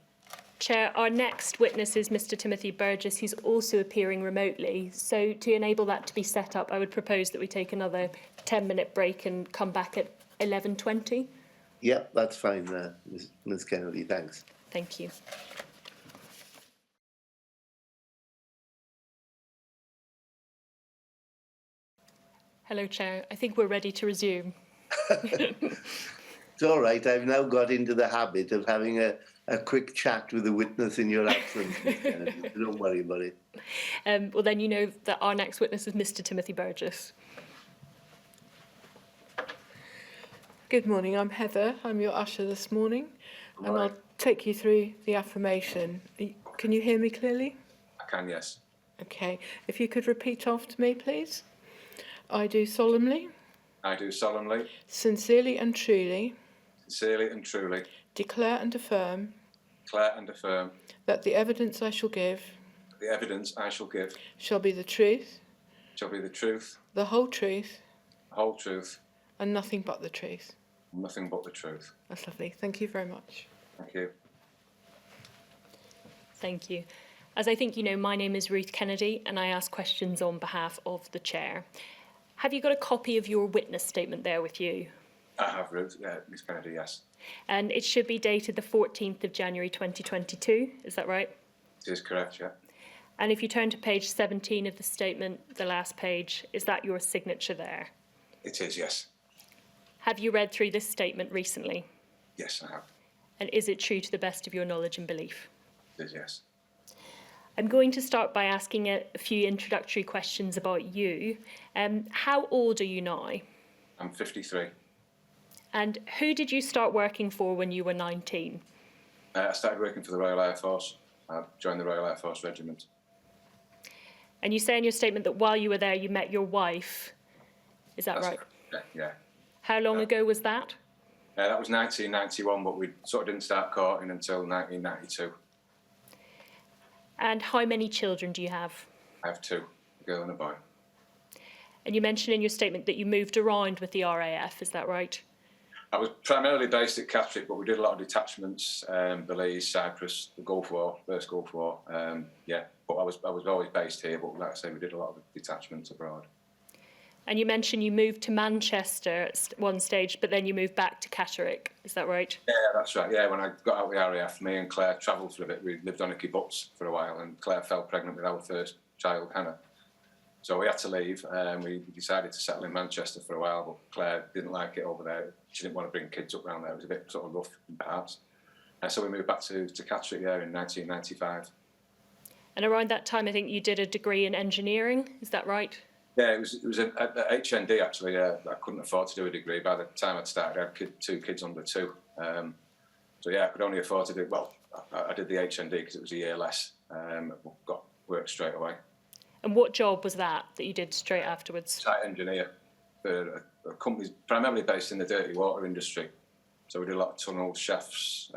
Chair, our next witness is Mr. Timothy Burgess, who's also appearing remotely. So to enable that to be set up, I would propose that we take another 10-minute break and come back at 11:20.
Yeah, that's fine, Ms. Kennedy. Thanks.
Thank you. Hello, Chair. I think we're ready to resume.
It's all right. I've now got into the habit of having a quick chat with the witness in your absence, Ms. Kennedy. So don't worry about it.
Well, then you know that our next witness is Mr. Timothy Burgess.
Good morning, I'm Heather. I'm your usher this morning, and I'll take you through the affirmation. Can you hear me clearly?
I can, yes.
Okay. If you could repeat after me, please. I do solemnly,
I do solemnly,
sincerely and truly declare and affirm that the evidence I shall give shall be the truth, the whole truth, and nothing but the truth.
nothing but the truth.
That's lovely. Thank you very much.
Thank you.
Thank you. As I think you know, my name is Ruth Kennedy, and I ask questions on behalf of the chair. Have you got a copy of your witness statement there with you?
I have, Ruth. Miss Kennedy, yes.
And it should be dated the 14th of January 2022, is that right?
It is correct, yeah.
And if you turn to page 17 of the statement, the last page, is that your signature there?
It is, yes.
Have you read through this statement recently?
Yes, I have.
And is it true to the best of your knowledge and belief?
It is, yes.
I'm going to start by asking a few introductory questions about you. How old are you now?
I'm 53.
And who did you start working for when you were 19?
I started working for the Royal Air Force. I joined the Royal Air Force Regiment.
And you say in your statement that while you were there, you met your wife. Is that right?
Yeah.
How long ago was that?
That was 1991, but we sort of didn't start courting until 1992.
And how many children do you have?
I have two, a girl and a boy.
And you mentioned in your statement that you moved around with the RAF, is that right?
I was primarily based at Catterick, but we did a lot of detachments, Belize, Cyprus, the Gulf War, first Gulf War. But I was always based here, but like I say, we did a lot of detachments abroad. And
you mentioned you moved to Manchester at one stage, but then you moved back to Catterick, is that right?
Yeah, that's right. Yeah, when I got out of the RAF, me and Claire travelled for a bit. We lived on a kibbutz for a while, and Claire fell pregnant with our first child, Hannah. So we had to leave, and we decided to settle in Manchester for a while, but Claire didn't like it over there. She didn't want to bring kids up around there. It was a bit sort of rough in parts. So we moved back to Catterick in 1995.
And around that time, I think you did a degree in engineering. Is that right?
Yeah, it was at HND actually. I couldn't afford to do a degree. By the time I'd started, I had two kids under 2. So yeah, I could only afford to do. Well, I did the HND because it was a year less. Got work straight away.
And what job was that you did straight afterwards?
Site engineer for a company primarily based in the dirty water industry. So we did a lot of tunnels, shafts,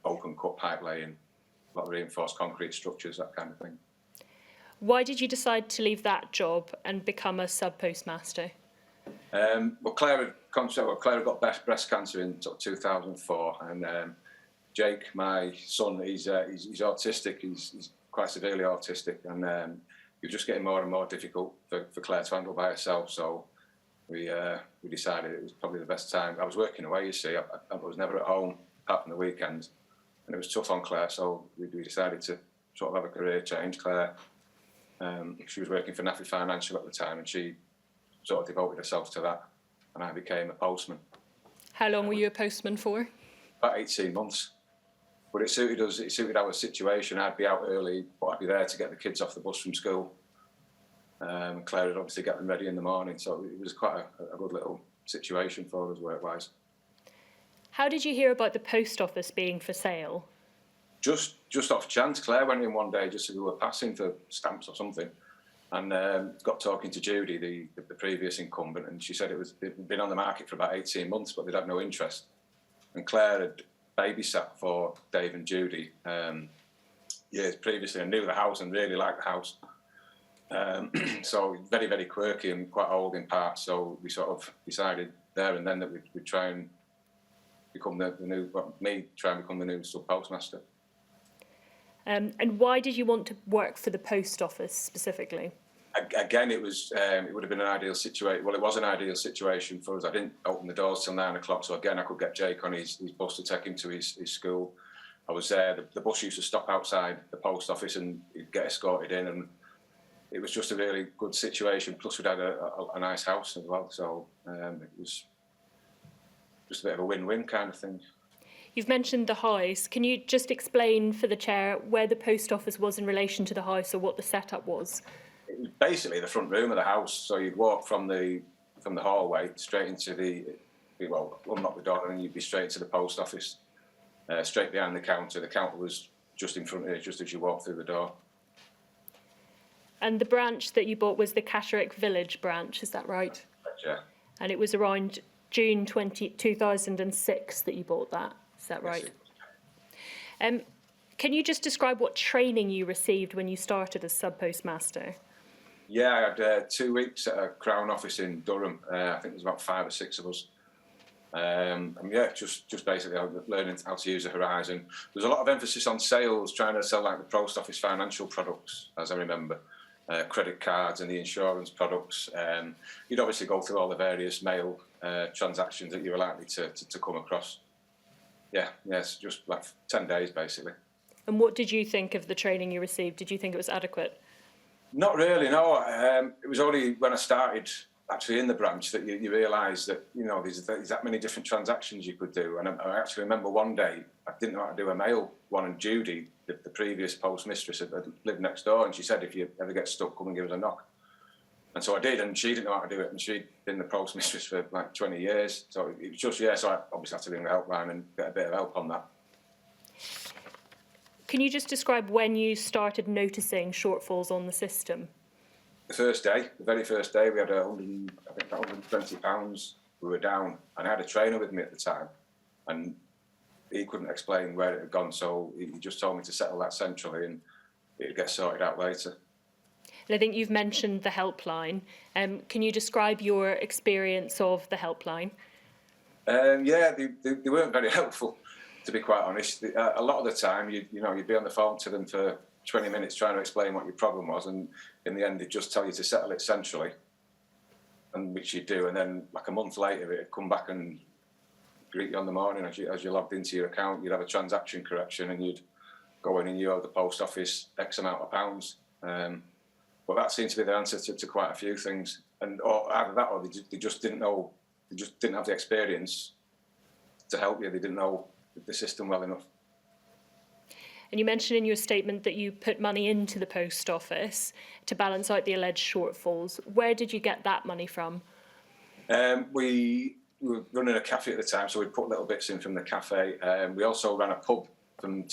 open cut pipe laying, a lot of reinforced concrete structures, that kind of thing.
Why did you decide to leave that job and become a Subpostmaster?
Well, Claire had got breast cancer in sort of 2004, and Jake, my son, he's autistic. He's quite severely autistic, and it was just getting more and more difficult for Claire to handle by herself. So we decided it was probably the best time. I was working away, you see. I was never at home apart from the weekends, and it was tough on Claire. So we decided to sort of have a career change. Claire, she was working for NAFI Financial at the time, and she sort of devoted herself to that, and I became a postman.
How long were you a postman for?
About 18 months. But it suited us, it suited our situation. I'd be out early, but I'd be there to get the kids off the bus from school. Claire would obviously get them ready in the morning, so it was quite a good little situation for us work-wise.
How did you hear about the post office being for sale?
Just off chance. Claire went in one day just as we were passing for stamps or something, and got talking to Judy, the previous incumbent, and she said it'd been on the market for about 18 months, but they'd had no interest. And Claire had babysat for Dave and Judy years previously and knew the house and really liked the house. So very, very quirky and quite old in parts. So we sort of decided there and then that we'd try and become the new Subpostmaster.
And why did you want to work for the post office specifically?
Again, it would have been an ideal situation. Well, it was an ideal situation for us. I didn't open the doors till 9 o'clock, so again, I could get Jake on his bus to take him to his school. I was there. The bus used to stop outside the post office and he'd get escorted in, and it was just a really good situation. Plus, we'd had a nice house as well, so it was just a bit of a win-win kind of thing.
You've mentioned the house. Can you just explain for the chair where the post office was in relation to the house, or what the setup was?
It was basically the front room of the house. So you'd walk from the hallway straight into unlock the door, and you'd be straight into the post office, straight behind the counter. The counter was just in front of you, just as you walk through the door.
And the branch that you bought was the Catterick Village branch, is that right?
Yeah.
And it was around June 2006 that you bought that, is that right?
Yes.
Can you just describe what training you received when you started as Subpostmaster?
Yeah, I had 2 weeks at a Crown office in Durham. I think there's about 5 or 6 of us. And yeah, just basically learning how to use the Horizon. There's a lot of emphasis on sales, trying to sell like the post office financial products, as I remember, credit cards and the insurance products. You'd obviously go through all the various mail transactions that you were likely to come across. It's just like 10 days basically.
And what did you think of the training you received? Did you think it was adequate?
Not really, no. It was only when I started actually in the branch that you realise that, there's that many different transactions you could do. And I actually remember one day, I didn't know how to do a mail one, and Judy, the previous postmistress, had lived next door, and she said, if you ever get stuck, come and give us a knock. And so I did, and she didn't know how to do it, and she'd been the postmistress for like 20 years. So it was just, so I obviously had to ring the helpline and get a bit of help on that.
Can you just describe when you started noticing shortfalls on the system?
The very first day, we had £120 we were down, and I had a trainer with me at the time, and he couldn't explain where it had gone, so he just told me to settle that centrally and it'd get sorted out later.
And I think you've mentioned the helpline. Can you describe your experience of the helpline?
They weren't very helpful, to be quite honest. A lot of the time, you'd be on the phone to them for 20 minutes trying to explain what your problem was, and in the end, they'd just tell you to settle it centrally, and which you do, and then like a month later, it'd come back and greet you on the morning as you logged into your account. You'd have a transaction correction, and you'd go in and you owe the post office X amount of pounds. But that seemed to be the answer to quite a few things. And or either that, or they just didn't know, they just didn't have the experience to help you. They didn't know the system well enough.
And you mentioned in your statement that you put money into the post office to balance out the alleged shortfalls. Where did you get that money from?
We were running a cafe at the time, so we'd put little bits in from the cafe. We also ran a pub from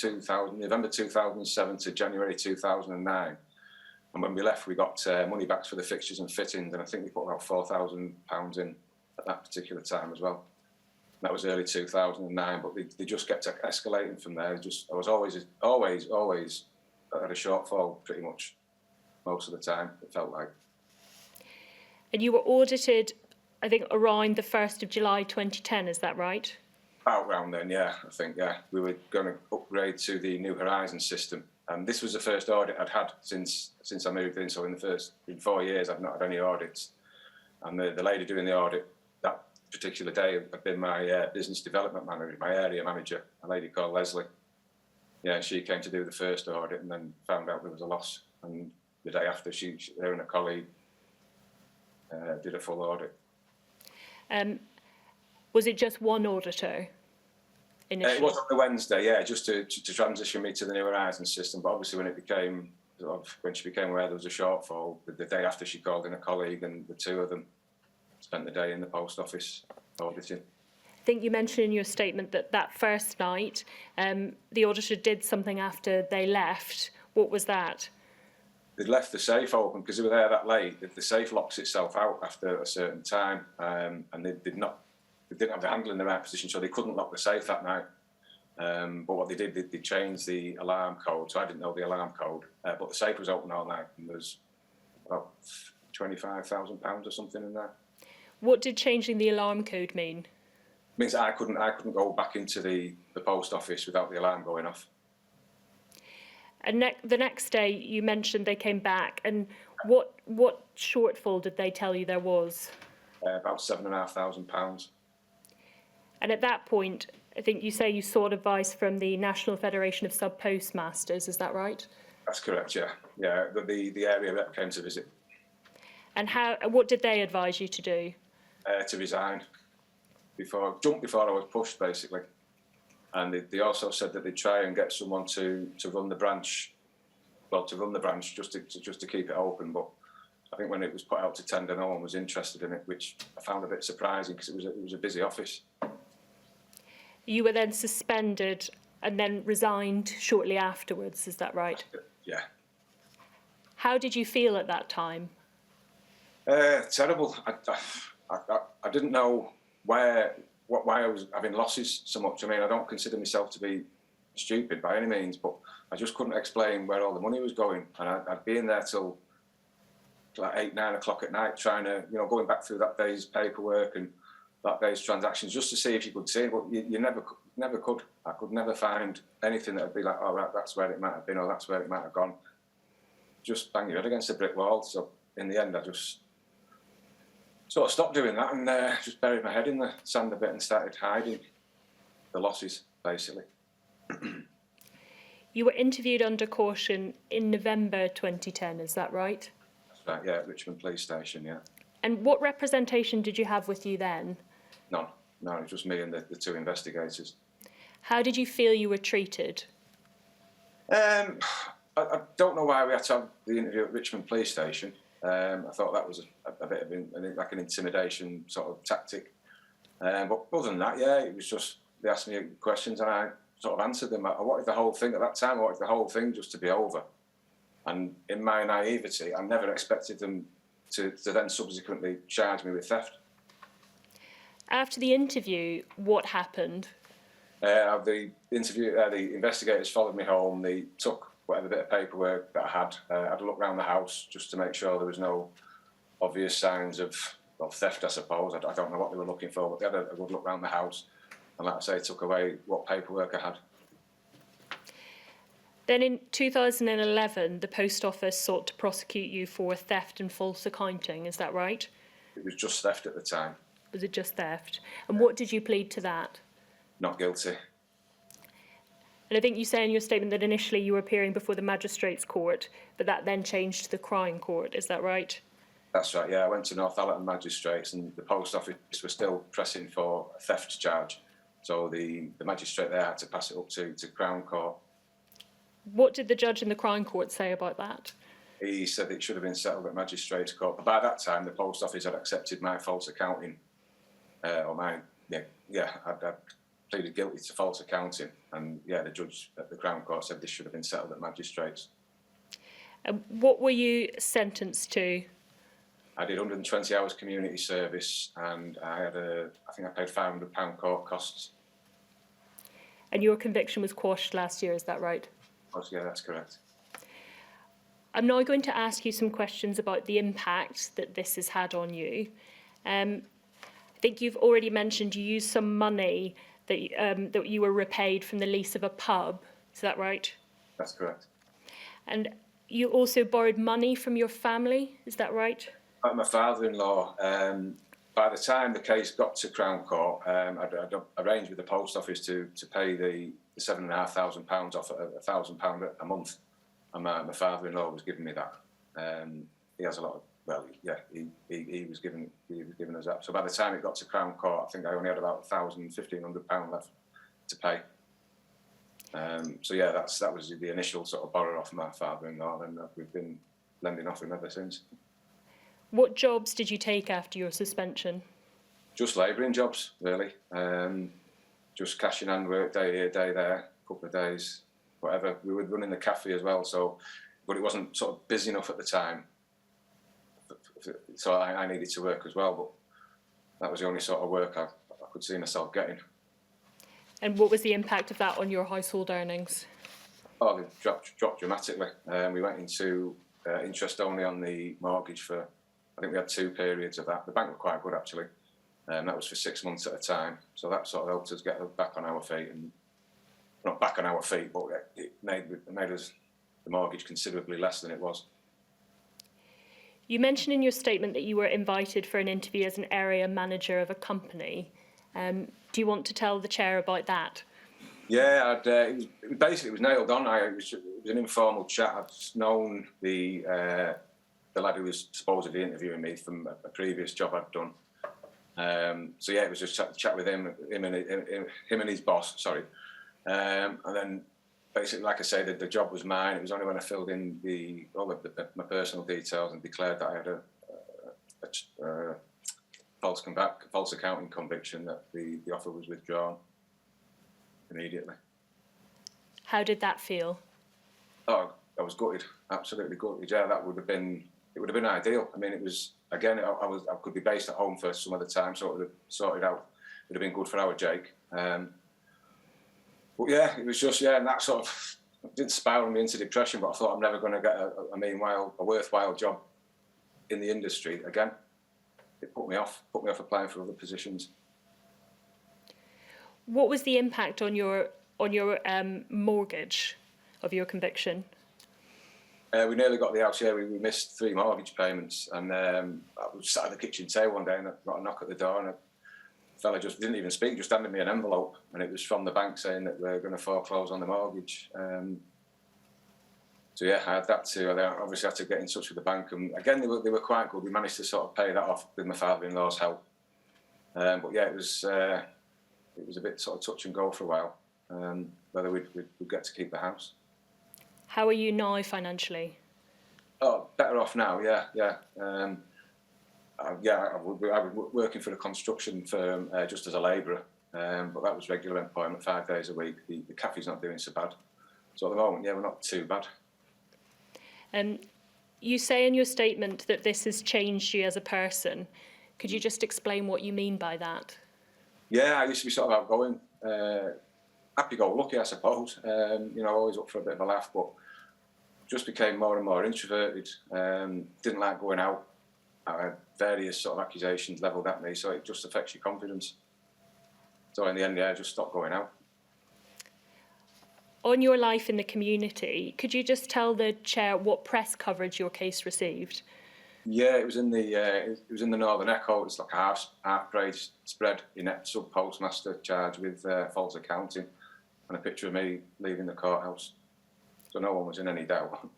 November 2007 to January 2009. And when we left, we got money back for the fixtures and fittings, and I think we put about £4,000 in at that particular time as well. That was early 2009, but they just kept escalating from there. I was always at a shortfall pretty much most of the time, it felt like.
And you were audited, I think, around the 1st of July 2010, is that right?
About round then, yeah, I think, yeah. We were going to upgrade to the New Horizons system. And this was the first audit I'd had since I moved in. So in 4 years, I've not had any audits. And the lady doing the audit that particular day had been my business development manager, my area manager, a lady called Leslie. Yeah, she came to do the first audit and then found out there was a loss. And the day after, her and a colleague did a full audit.
Was it just one auditor initially?
It was on the Wednesday, yeah, just to transition me to the New Horizons system. But obviously, when she became aware there was a shortfall, the day after she called in a colleague, and the two of them spent the day in the post office auditing.
I think you mentioned in your statement that first night, the auditor did something after they left. What was that?
They'd left the safe open because they were there that late. The safe locks itself out after a certain time, and they didn't have the handle in the right position, so they couldn't lock the safe that night. But what they did, they changed the alarm code, so I didn't know the alarm code. But the safe was open all night, and there was about £25,000 or something in there.
What did changing the alarm code mean?
It means I couldn't go back into the post office without the alarm going off.
And the next day, you mentioned they came back, and what shortfall did they tell you there was?
About £7,500.
And at that point, I think you say you sought advice from the National Federation of Subpostmasters, is that right?
That's correct, yeah. Yeah, the area rep came to visit.
And what did they advise you to do?
To resign. Jump before I was pushed, basically. And they also said that they'd try and get someone to run the branch, just to keep it open. But I think when it was put out to tender, no one was interested in it, which I found a bit surprising because it was a busy office.
You were then suspended and then resigned shortly afterwards, is that right?
Yeah.
How did you feel at that time?
Terrible. I didn't know why I was having losses so much. I mean, I don't consider myself to be stupid by any means, but I just couldn't explain where all the money was going. And I'd be in there till like 8, 9 o'clock at night trying to, going back through that day's paperwork and that day's transactions just to see if you could see it. But you never could. I could never find anything that would be like, oh, right, that's where it might have been, or that's where it might have gone. Just bang your head against a brick wall. So in the end, I just sort of stopped doing that and just buried my head in the sand a bit and started hiding the losses, basically.
You were interviewed under caution in November 2010, is that right?
That's right, yeah, at Richmond Police Station, yeah.
And what representation did you have with you then?
None. No, it was just me and the two investigators.
How did you feel you were treated?
I don't know why we had to have the interview at Richmond Police Station. I thought that was a bit of an intimidation sort of tactic. But other than that, yeah, it was just, they asked me questions and I sort of answered them. I wanted the whole thing, at that time, I wanted the whole thing just to be over. And in my naivety, I never expected them to then subsequently charge me with theft.
After the interview, what happened?
The investigators followed me home. They took whatever bit of paperwork that I had a look around the house just to make sure there was no obvious signs of theft, I suppose. I don't know what they were looking for, but they had a good look around the house. And like I say, took away what paperwork I had.
Then in 2011, the Post Office sought to prosecute you for theft and false accounting, is that right?
It was just theft at the time.
Was it just theft? And what did you plead to that?
Not guilty.
And I think you say in your statement that initially you were appearing before the Magistrates' Court, but that then changed to the Crown Court. Is that right?
That's right, yeah. I went to Northallerton Magistrates and the post office were still pressing for a theft charge. So the magistrate there had to pass it up to Crown Court.
What did the judge in the Crown Court say about that?
He said it should have been settled at Magistrates' Court. But by that time, the post office had accepted my false accounting, I'd pleaded guilty to false accounting. And yeah, the judge at the Crown Court said this should have been settled at Magistrates.
What were you sentenced to?
I did 120 hours community service and I think I paid £500 court costs.
And your conviction was quashed last year, is that right?
Yeah, that's correct.
I'm now going to ask you some questions about the impact that this has had on you. I think you've already mentioned you used some money that you were repaid from the lease of a pub. Is that right?
That's correct.
And you also borrowed money from your family. Is that right?
My father-in-law, by the time the case got to Crown Court, I'd arranged with the post office to pay the £7,500 off at £1,000 a month. And my father-in-law was giving me that. He has a lot of, he was giving us that. So by the time it got to Crown Court, I think I only had about £1,500 left to pay. That was the initial sort of borrow off my father-in-law, and we've been lending off him ever since.
What jobs did you take after your suspension?
Just labouring jobs, really. Just cash in hand work, day here, day there, a couple of days, whatever. We were running the cafe as well, but it wasn't sort of busy enough at the time. So I needed to work as well, but that was the only sort of work I could see myself getting. And
what was the impact of that on your household earnings?
Oh, they dropped dramatically. We went into interest only on the mortgage for, I think we had 2 periods of that. The bank were quite good, actually. That was for 6 months at a time. So that sort of helped us get back on our feet. And not back on our feet, but it made us the mortgage considerably less than it was.
You mentioned in your statement that you were invited for an interview as an area manager of a company. Do you want to tell the chair about that?
Yeah, it was nailed on. It was an informal chat. I'd known the lad who was supposedly interviewing me from a previous job I'd done. It was just chat with him and his boss. Sorry, and then basically, like I say, the job was mine. It was only when I filled in all my personal details and declared that I had a false accounting conviction that the offer was withdrawn immediately.
How did that feel?
Oh, I was gutted, absolutely gutted. Yeah, it would have been ideal. I mean, it was, again, I could be based at home for some of the time, so it would have sorted out. It would have been good for our Jake. But yeah, it was just, and that sort of didn't spiral me into depression, but I thought I'm never going to get a worthwhile job in the industry again. It put me off applying for other positions.
What was the impact on your mortgage of your conviction?
We nearly got the house. Yeah, we missed 3 mortgage payments, and I was sat at the kitchen table one day and I got a knock at the door, and a fella just didn't even speak, just handed me an envelope, and it was from the bank saying that we're going to foreclose on the mortgage. I had that too. I obviously had to get in touch with the bank, and again they were quite good. We managed to sort of pay that off with my father-in-law's help. It was a bit sort of touch and go for a while, whether we'd get to keep the house.
How are you now financially?
Oh, better off now. Yeah. I was working for a construction firm just as a labourer, but that was regular employment, 5 days a week. The cafe's not doing so bad. So at the moment, we're not too bad.
You say in your statement that this has changed you as a person. Could you just explain what you mean by that?
Yeah, I used to be sort of outgoing, happy-go-lucky, I suppose. Always up for a bit of a laugh, but just became more and more introverted. Didn't like going out. I had various sort of accusations levelled at me, so it just affects your confidence. So in the end, I just stopped going out.
On your life in the community, could you just tell the chair what press coverage your case received?
Yeah, it was in the Northern Echo. It's like a half-page spread in Subpostmaster charged with false accounting, and a picture of me leaving the courthouse. So no one was in any doubt.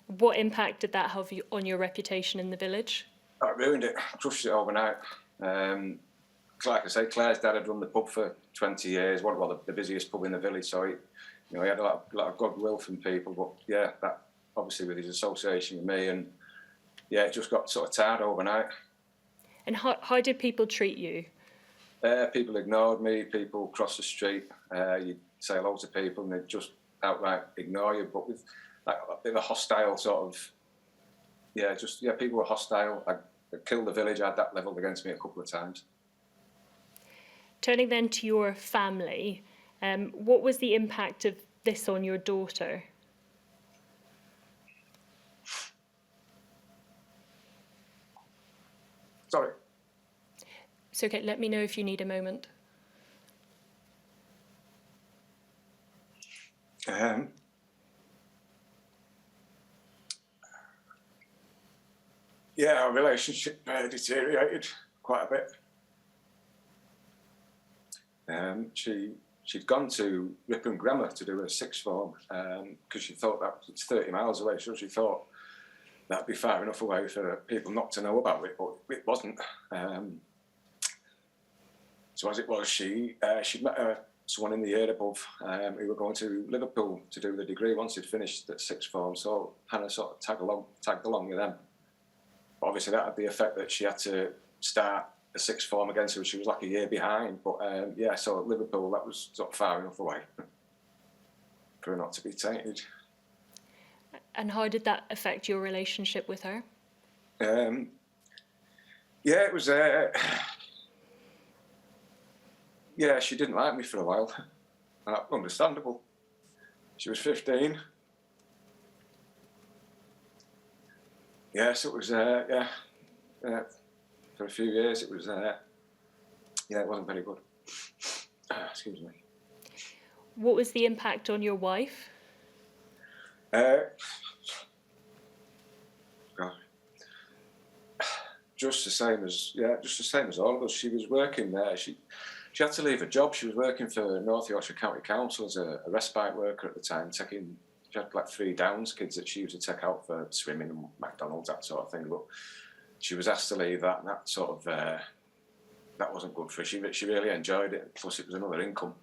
What impact did that have on your reputation in the village?
I ruined it, crushed it overnight. Like I say, Claire's dad had run the pub for 20 years, the busiest pub in the village, so he had a lot of goodwill from people, but yeah, that obviously with his association with me, and yeah, it just got sort of tarred overnight.
And how did people treat you?
People ignored me, people crossed the street, you'd say hello to people and they'd just outright ignore you, but with like a bit of a hostile sort of, people were hostile. I killed the village, I had that levelled against me a couple of times.
Turning then to your family, what was the impact of this on your daughter?
Sorry.
It's okay, let me know if you need a moment.
Our relationship deteriorated quite a bit. She'd gone to Ripon Grammar to do her sixth form because she thought that it's 30 miles away, so she thought that'd be far enough away for people not to know about it, but it wasn't. So as it was, she'd met someone in the year above who were going to Liverpool to do the degree once he'd finished at sixth form, so Hannah sort of tagged along with them. But obviously that had the effect that she had to start the sixth form again, so she was like a year behind. But so at Liverpool, that was sort of far enough away for her not to be tainted.
And how did that affect your relationship with her?
It was... she didn't like me for a while. Understandable. She was 15. So it was, for a few years it was, it wasn't very good. Excuse me.
What was the impact on your wife?
Just the same as all of us. She was working there. She had to leave her job. She was working for North Yorkshire County Council as a respite worker at the time, she had like 3 Downs kids that she used to take out for swimming and McDonald's, that sort of thing. But she was asked to leave that, and that sort of, that wasn't good for her. She really enjoyed it, plus it was another income.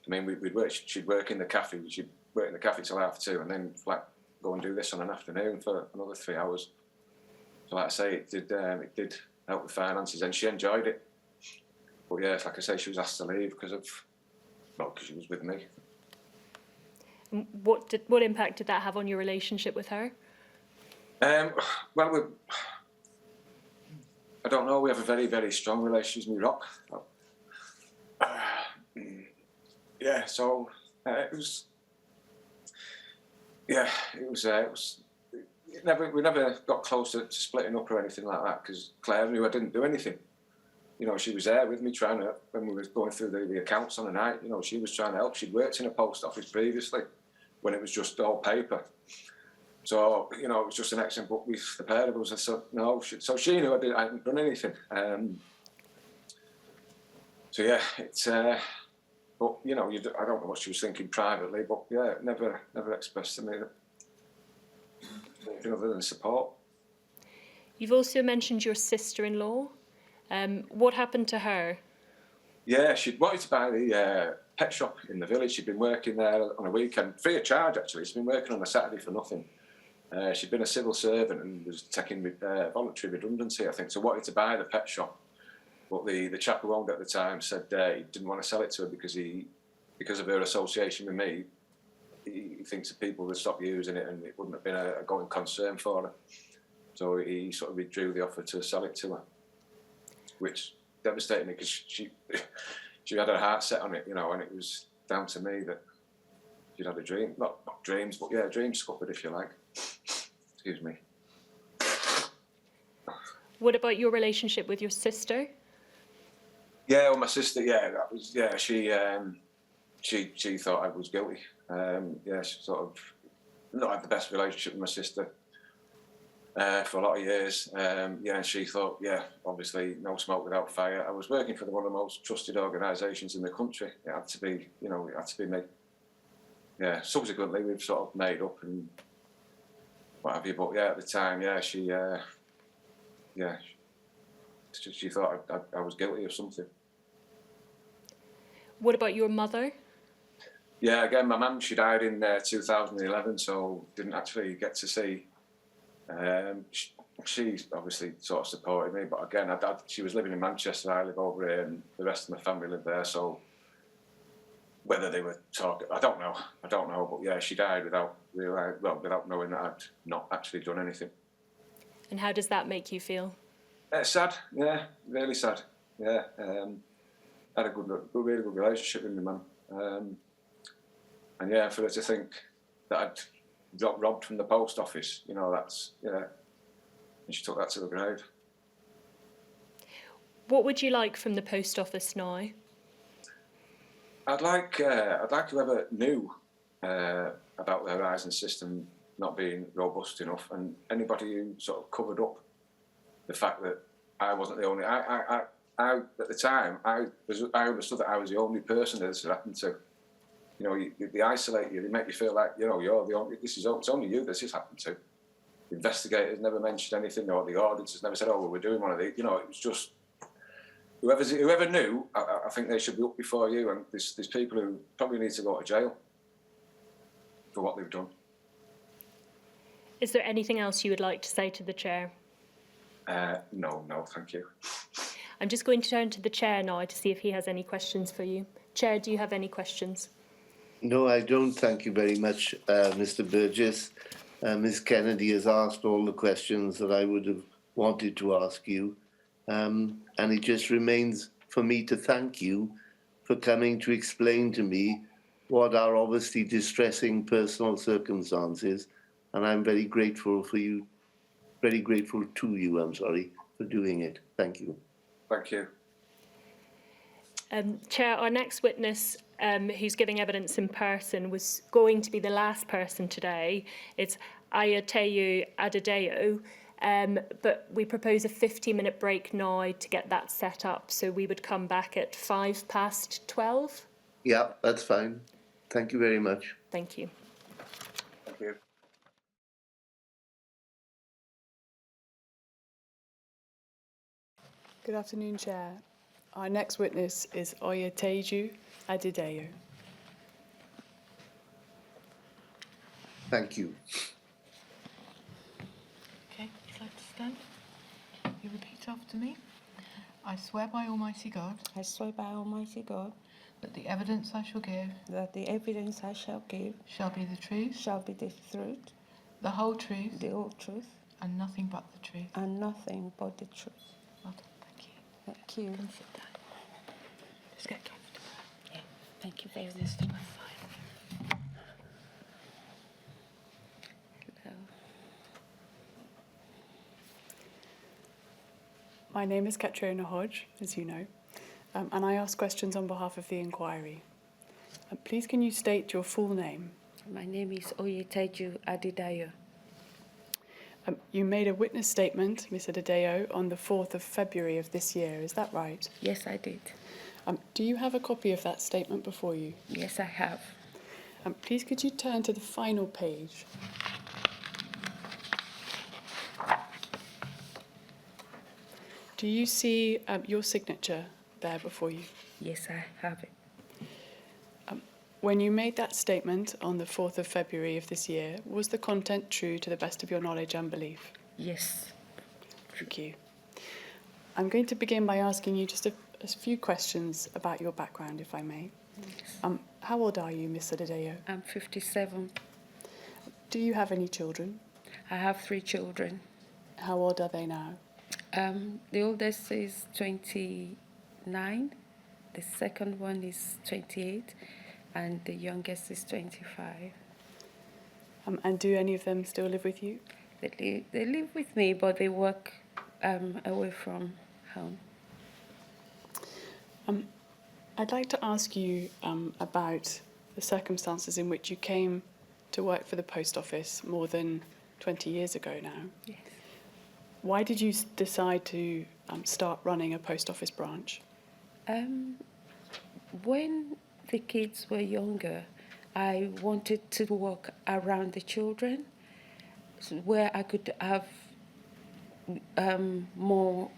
I mean, she'd work in the cafe, she'd work in the cafe till 2:30, and then like go and do this on an afternoon for another 3 hours. So like I say, it did help with finances, and she enjoyed it. But yeah, like I say, she was asked to leave because she was with me.
What impact did that have on your relationship with her?
I don't know. We have a very, very strong relationship with Rock. So it was. We never got closer to splitting up or anything like that because Claire knew I didn't do anything. She was there with me when we were going through the accounts on the night. She was trying to help. She'd worked in a post office previously when it was just all paper. So, it was just an excellent book with the pair of us. So she knew I hadn't done anything. It's... but, I don't know what she was thinking privately, but, never expressed to me anything other than support.
You've also mentioned your sister-in-law. What happened to her?
Yeah, she'd wanted to buy the pet shop in the village. She'd been working there on a weekend, free of charge actually. She'd been working on a Saturday for nothing. She'd been a civil servant and was taking voluntary redundancy, I think, so wanted to buy the pet shop. But the chap who owned it at the time said he didn't want to sell it to her because of her association with me. He thinks that people would stop using it and it wouldn't have been a going concern for her. So he sort of withdrew the offer to sell it to her, which devastated me because she had her heart set on it, and it was down to me that she'd had a dream. Not dreams, but dreams scuppered, if you like. Excuse me.
What about your relationship with your sister?
Yeah, well, my sister, that was, she thought I was guilty. She sort of not had the best relationship with my sister. for a lot of years. Yeah, and she thought, yeah, obviously no smoke without fire. I was working for one of the most trusted organisations in the country. It had to be, you know, it had to be me. Yeah, subsequently we've sort of made up and what have you, but yeah, at the time, yeah, she thought I was guilty of something.
What about your mother?
Yeah, again, my mum, she died in 2011, so didn't actually get to see. She obviously sort of supported me, but again, she was living in Manchester, I live over here, and the rest of my family lived there, so whether they were talking, I don't know, but yeah, she died without knowing that I'd not actually done anything.
And how does that make you feel?
Sad, yeah, really sad, yeah. Had a really good relationship with my mum. And yeah, for her to think that I'd got robbed from the post office, you know, that's, yeah. And she took that to the grave.
What would you like from the post office now?
I'd like whoever knew about the Horizon system not being robust enough, and anybody who sort of covered up the fact that I wasn't the only. I at the time I understood that I was the only person that this had happened to. You know, they isolate you. They make you feel like, you know, you're the only. It's only you this has happened to. The investigators never mentioned anything, or the auditors never said, "Oh, well, we're doing one of these." You know, it was just whoever knew. I think they should be up before you. And there's people who probably need to go to jail for what they've done.
Is there anything else you would like to say to the chair?
No, thank you.
I'm just going to turn to the chair now to see if he has any questions for you. Chair, do you have any questions?
No, I don't. Thank you very much, Mr. Burgess. Ms. Kennedy has asked all the questions that I would have wanted to ask you. And it just remains for me to thank you for coming to explain to me what are obviously distressing personal circumstances. And I'm very grateful to you, for doing it. Thank you.
Thank you.
Chair, our next witness who's giving evidence in person was going to be the last person today. It's Ayoteyu Adedayo, but we propose a 15-minute break now to get that set up, so we would come back at 12:05.
Yeah, that's fine. Thank you very much.
Thank you.
Thank you.
Good afternoon, Chair. Our next witness is Ayoteyu Adedayo.
Thank you.
Okay, would you like to stand? You repeat after me. I swear by Almighty God
I swear by Almighty God
that the evidence I shall give
that the evidence I shall give
shall be the truth,
shall be the truth,
the whole truth,
the whole truth,
and nothing but the truth.
and nothing but the truth.
Well done, thank you.
Thank you.
Come sit down. Just get comfortable.
Yeah, thank you very much.
This thing is fine.
Hello.
My name is Katrina Hodge, as you know, and I ask questions on behalf of the inquiry. Please can you state your full name?
My name is Ayoteyu Adedayo.
You made a witness statement, Ms. Adedayo, on the 4th of February of this year, is that right?
Yes, I did.
Do you have a copy of that statement before you?
Yes, I have.
Please could you turn to the final page? Do you see your signature there before you?
Yes, I have it.
When you made that statement on the 4th of February of this year, was the content true to the best of your knowledge and belief?
Yes.
Thank you. I'm going to begin by asking you just a few questions about your background, if I may.
Yes.
How old are you, Miss Adedayo?
I'm 57.
Do you have any children?
I have 3 children.
How old are they now?
The oldest is 29. The second one is 28. And the youngest is 25.
And do any of them still live with you?
They live with me, but they work away from home.
I'd like to ask you about the circumstances in which you came to work for the post office more than 20 years ago now.
Yes.
Why did you decide to start running a post office branch?
When the kids were younger, I wanted to work around the children, where I could have more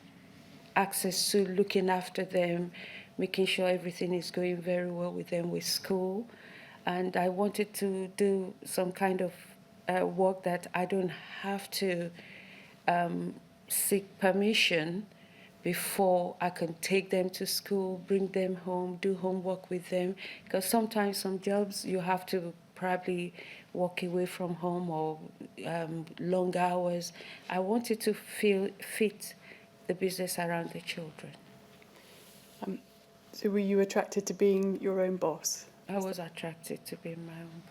access to looking after them, making sure everything is going very well with them with school. And I wanted to do some kind of work that I don't have to seek permission before I can take them to school, bring them home, do homework with them. Because sometimes some jobs you have to probably walk away from home or long hours. I wanted to fit the business around the children.
So were you attracted to being your own boss?
I was attracted to being my own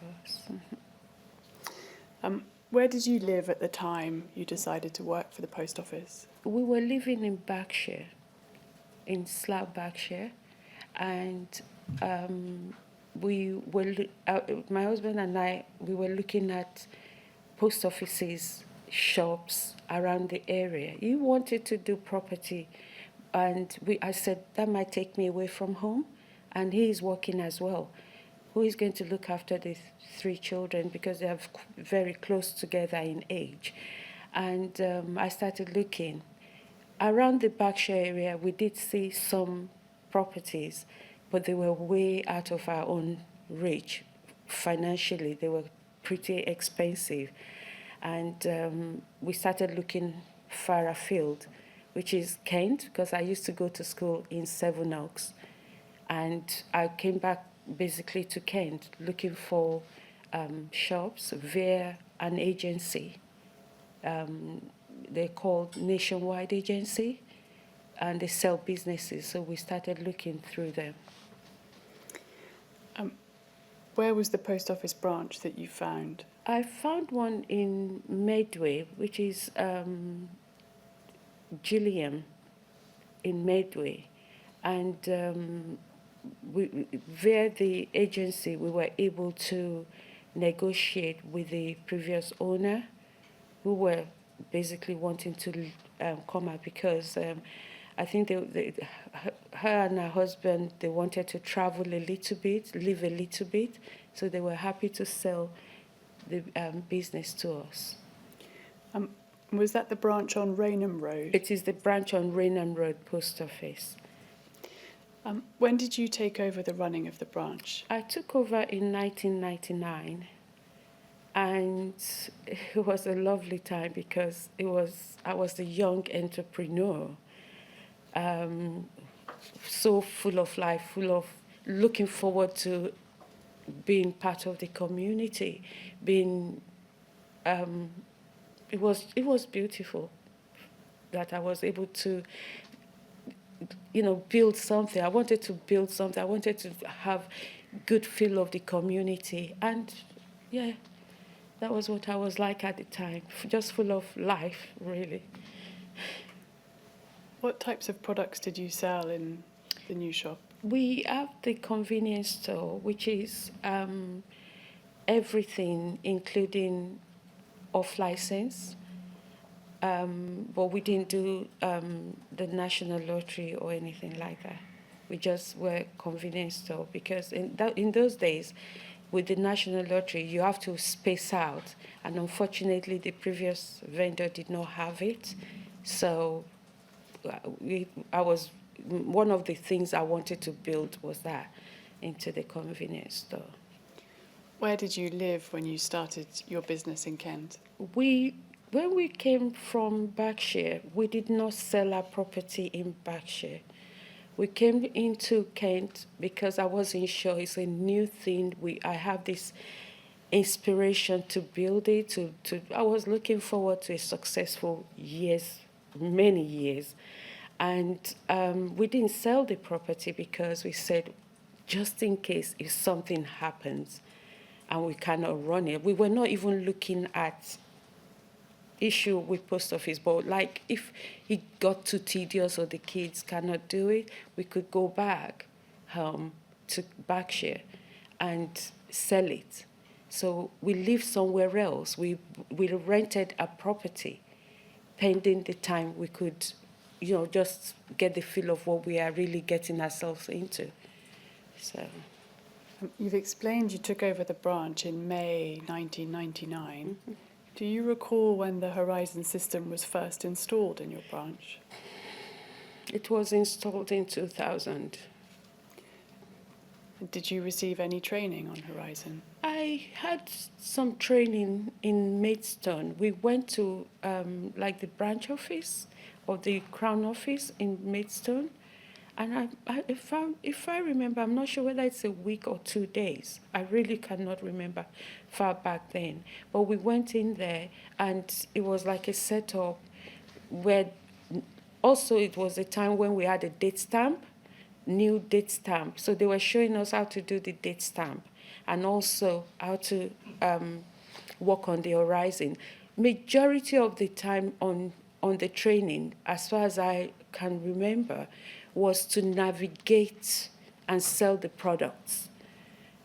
boss.
Where did you live at the time you decided to work for the post office?
We were living in Berkshire, in Slough, Berkshire, and my husband and I, we were looking at post offices, shops around the area. He wanted to do property, and I said that might take me away from home, and he is working as well. Who is going to look after the 3 children, because they are very close together in age? And I started looking. Around the Berkshire area, we did see some properties, but they were way out of our own reach. Financially, they were pretty expensive. And we started looking far afield, which is Kent, because I used to go to school in Sevenoaks. And I came back basically to Kent looking for shops via an agency. They're called Nationwide Agency, and they sell businesses. So we started looking through them.
Where was the post office branch that you found?
I found one in Medway, which is Gilliam in Medway. And via the agency, we were able to negotiate with the previous owner, who were basically wanting to come out because I think her and her husband, they wanted to travel a little bit, live a little bit, so they were happy to sell the business to us.
Was that the branch on Rainham Road?
It is the branch on Rainham Road Post Office.
When did you take over the running of the branch?
I took over in 1999, and it was a lovely time because I was a young entrepreneur, so full of life, full of looking forward to being part of the community, it was beautiful that I was able to build something. I wanted to build something. I wanted to have good feel of the community. And yeah, that was what I was like at the time, just full of life, really.
What types of products did you sell in the new shop?
We have the convenience store, which is everything, including off license. But we didn't do the National Lottery or anything like that. We just were convenience store because in those days, with the National Lottery, you have to space out. And unfortunately, the previous vendor did not have it. So one of the things I wanted to build was that into the convenience store.
Where did you live when you started your business in Kent?
When we came from Berkshire, we did not sell our property in Berkshire. We came into Kent because I wasn't sure. It's a new thing. I have this inspiration to build it. I was looking forward to a successful many years. And we didn't sell the property because we said, just in case if something happens and we cannot run it. We were not even looking at issue with post office, but like if it got too tedious or the kids cannot do it, we could go back to Berkshire and sell it. So we lived somewhere else. We rented a property pending the time we could, just get the feel of what we are really getting ourselves into. So.
You've explained you took over the branch in May 1999. Do you recall when the Horizon system was first installed in your branch?
It was installed in 2000.
Did you receive any training on Horizon?
I had some training in Maidstone. We went to the branch office or the Crown office in Maidstone. And if I remember, I'm not sure whether it's a week or 2 days. I really cannot remember far back then. But we went in there, and it was like a setup where also it was a time when we had a date stamp, new date stamp. So they were showing us how to do the date stamp and also how to work on the Horizon. Majority of the time on the training, as far as I can remember, was to navigate and sell the products.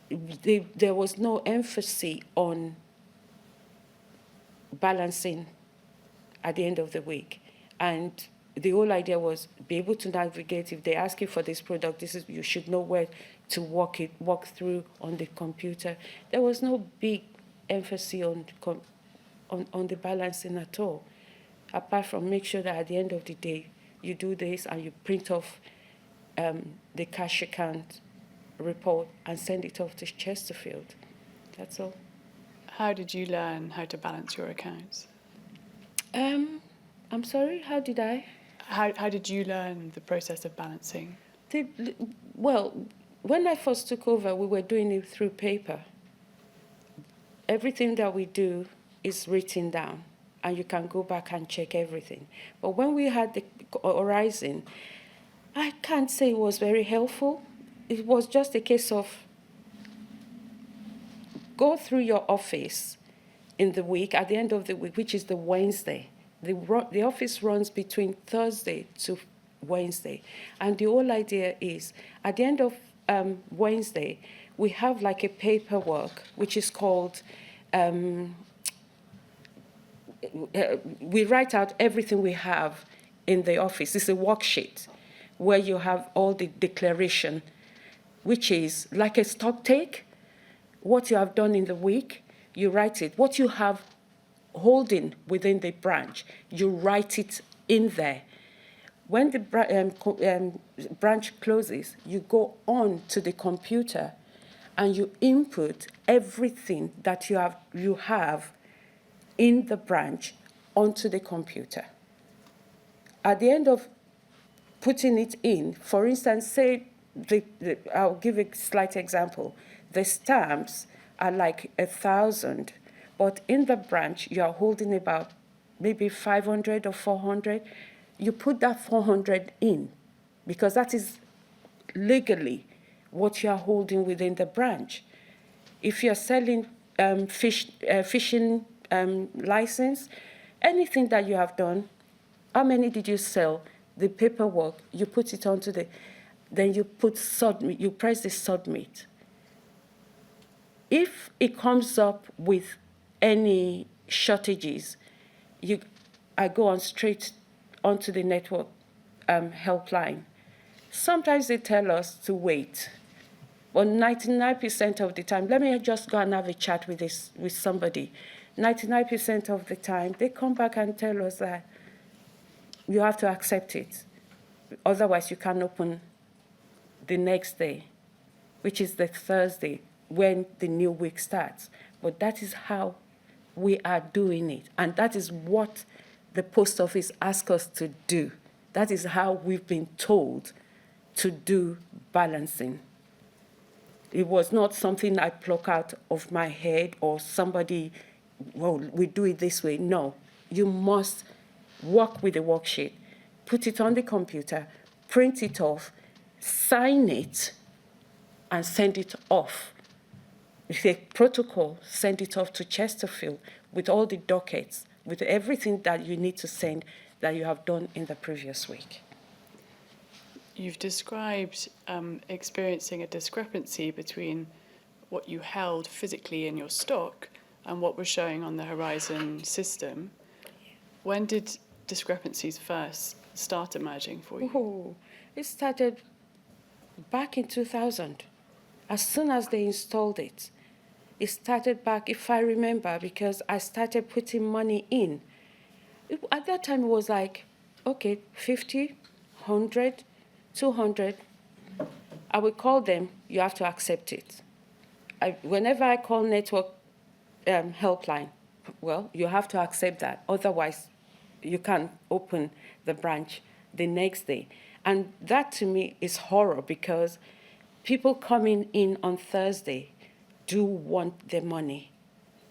There was no emphasis on balancing at the end of the week. And the whole idea was be able to navigate. If they ask you for this product, you should know where to walk through on the computer. There was no big emphasis on the balancing at all, apart from make sure that at the end of the day, you do this and you print off the cash account report and send it off to Chesterfield. That's all.
How did you learn how to balance your accounts?
I'm sorry, how did I?
How did you learn the process of balancing?
Well, when I first took over, we were doing it through paper. Everything that we do is written down, and you can go back and check everything. But when we had the Horizon, I can't say it was very helpful. It was just a case of go through your office in the week, at the end of the week, which is the Wednesday. The office runs between Thursday to Wednesday. And the whole idea is, at the end of Wednesday, we have like a paperwork, which is called, we write out everything we have in the office. It's a worksheet where you have all the declaration, which is like a stock take. What you have done in the week, you write it. What you have holding within the branch, you write it in there. When the branch closes, you go on to the computer and you input everything that you have in the branch onto the computer. At the end of putting it in, for instance, say, I'll give a slight example. The stamps are like 1,000, but in the branch, you are holding about maybe 500 or 400. You put that 400 in, because that is legally what you are holding within the branch. If you're selling fishing license, anything that you have done, how many did you sell? The paperwork, you put it onto then you put submit, you press the submit. If it comes up with any shortages, I go on straight onto the network helpline. Sometimes they tell us to wait, but 99% of the time, let me just go and have a chat with somebody. 99% of the time, they come back and tell us that you have to accept it. Otherwise, you can't open the next day, which is the Thursday when the new week starts. But that is how we are doing it. And that is what the post office asks us to do. That is how we've been told to do balancing. It was not something I pluck out of my head or somebody, well, we do it this way. No, you must work with the worksheet, put it on the computer, print it off, sign it, and send it off. With a protocol, send it off to Chesterfield with all the dockets, with everything that you need to send that you have done in the previous week.
You've described experiencing a discrepancy between what you held physically in your stock and what was showing on the Horizon system. When did discrepancies first start emerging for you?
Oh, it started back in 2000. As soon as they installed it, it started back, if I remember, because I started putting money in. At that time, it was like, okay, 50, 100, 200. I would call them, you have to accept it. Whenever I call network helpline, well, you have to accept that. Otherwise, you can't open the branch the next day. And that to me is horror, because people coming in on Thursday do want their money.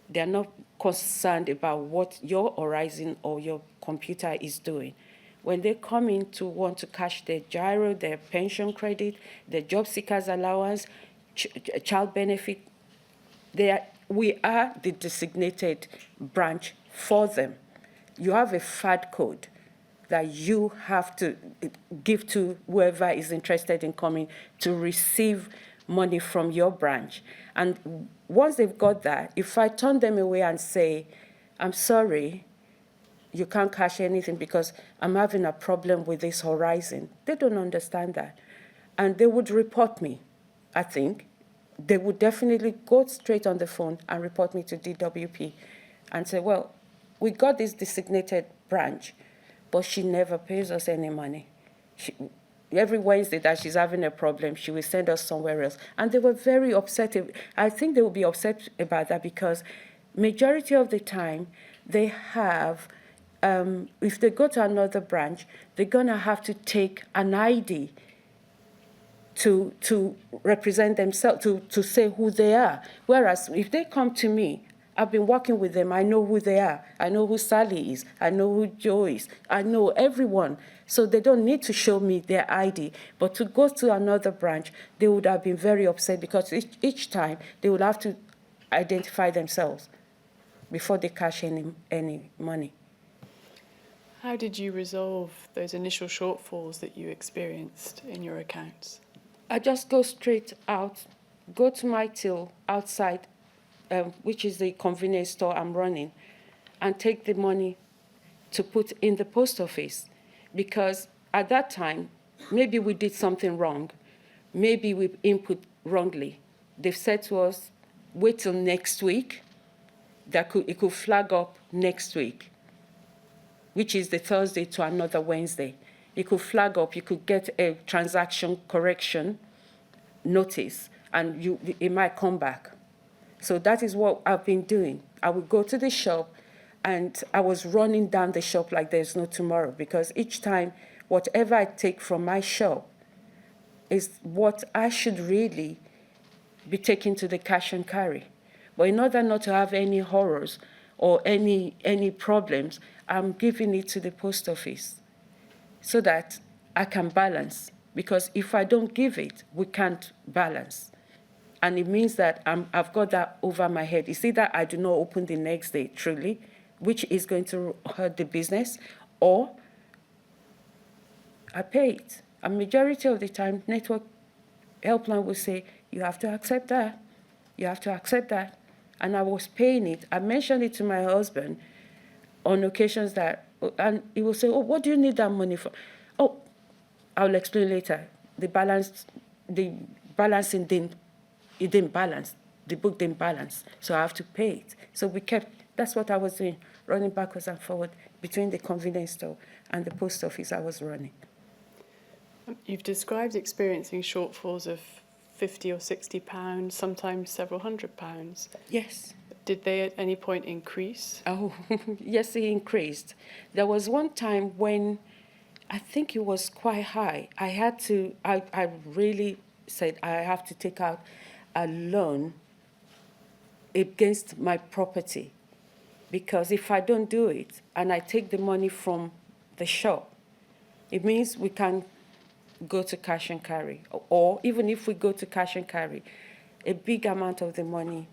They're not concerned about what your Horizon or your computer is doing. When they come in to want to cash their gyro, their pension credit, their job seekers allowance, child benefit, we are the designated branch for them. You have a FAD code that you have to give to whoever is interested in coming to receive money from your branch. And once they've got that, if I turn them away and say, I'm sorry, you can't cash anything because I'm having a problem with this Horizon, they don't understand that. And they would report me, I think. They would definitely go straight on the phone and report me to DWP and say, well, we got this designated branch, but she never pays us any money. Every Wednesday that she's having a problem, she will send us somewhere else. And they were very upset. I think they will be upset about that because majority of the time they have, if they go to another branch, they're going to have to take an ID to represent themselves, to say who they are. Whereas if they come to me, I've been working with them, I know who they are. I know who Sally is. I know who Joe is. I know everyone. So they don't need to show me their ID. But to go to another branch, they would have been very upset because each time they would have to identify themselves before they cash any money.
How did you resolve those initial shortfalls that you experienced in your accounts?
I just go straight out, go to my till outside, which is the convenience store I'm running, and take the money to put in the post office. Because at that time, maybe we did something wrong. Maybe we input wrongly. They've said to us, wait till next week. It could flag up next week, which is the Thursday to another Wednesday. It could flag up, you could get a transaction correction notice, and it might come back. So that is what I've been doing. I would go to the shop, and I was running down the shop like there's no tomorrow, because each time, whatever I take from my shop is what I should really be taking to the cash and carry. But in order not to have any horrors or any problems, I'm giving it to the post office so that I can balance. Because if I don't give it, we can't balance. And it means that I've got that over my head. It's either I do not open the next day, truly, which is going to hurt the business, or I pay it. A majority of the time, network helpline will say, you have to accept that. You have to accept that. And I was paying it. I mentioned it to my husband on occasions that, and he will say, oh, what do you need that money for? Oh, I'll explain later. The balancing didn't balance. The book didn't balance, so I have to pay it. So that's what I was doing, running backwards and forward between the convenience store and the post office I was running.
You've described experiencing shortfalls of £50 or £60, sometimes several £100.
Yes.
Did they at any point increase?
Oh, yes, they increased. There was one time when I think it was quite high. I really said I have to take out a loan against my property, because if I don't do it and I take the money from the shop, it means we can go to cash and carry. Or even if we go to cash and carry, a big amount of the money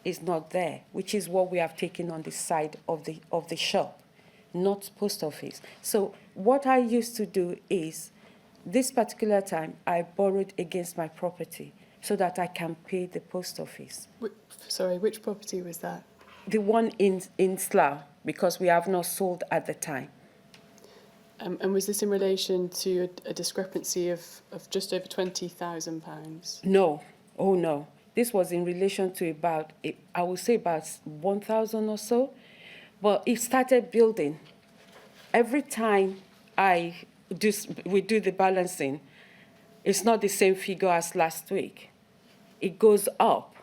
is not there, which is what we have taken on the side of the shop, not post office. So what I used to do is, this particular time, I borrowed against my property so that I can pay the post office.
Sorry, which property was that?
The one in Slough, because we have not sold at the time.
And was this in relation to a discrepancy of just over £20,000?
No, oh no. This was in relation to about, I would say about 1,000 or so. But it started building. Every time we do the balancing, it's not the same figure as last week. It goes up.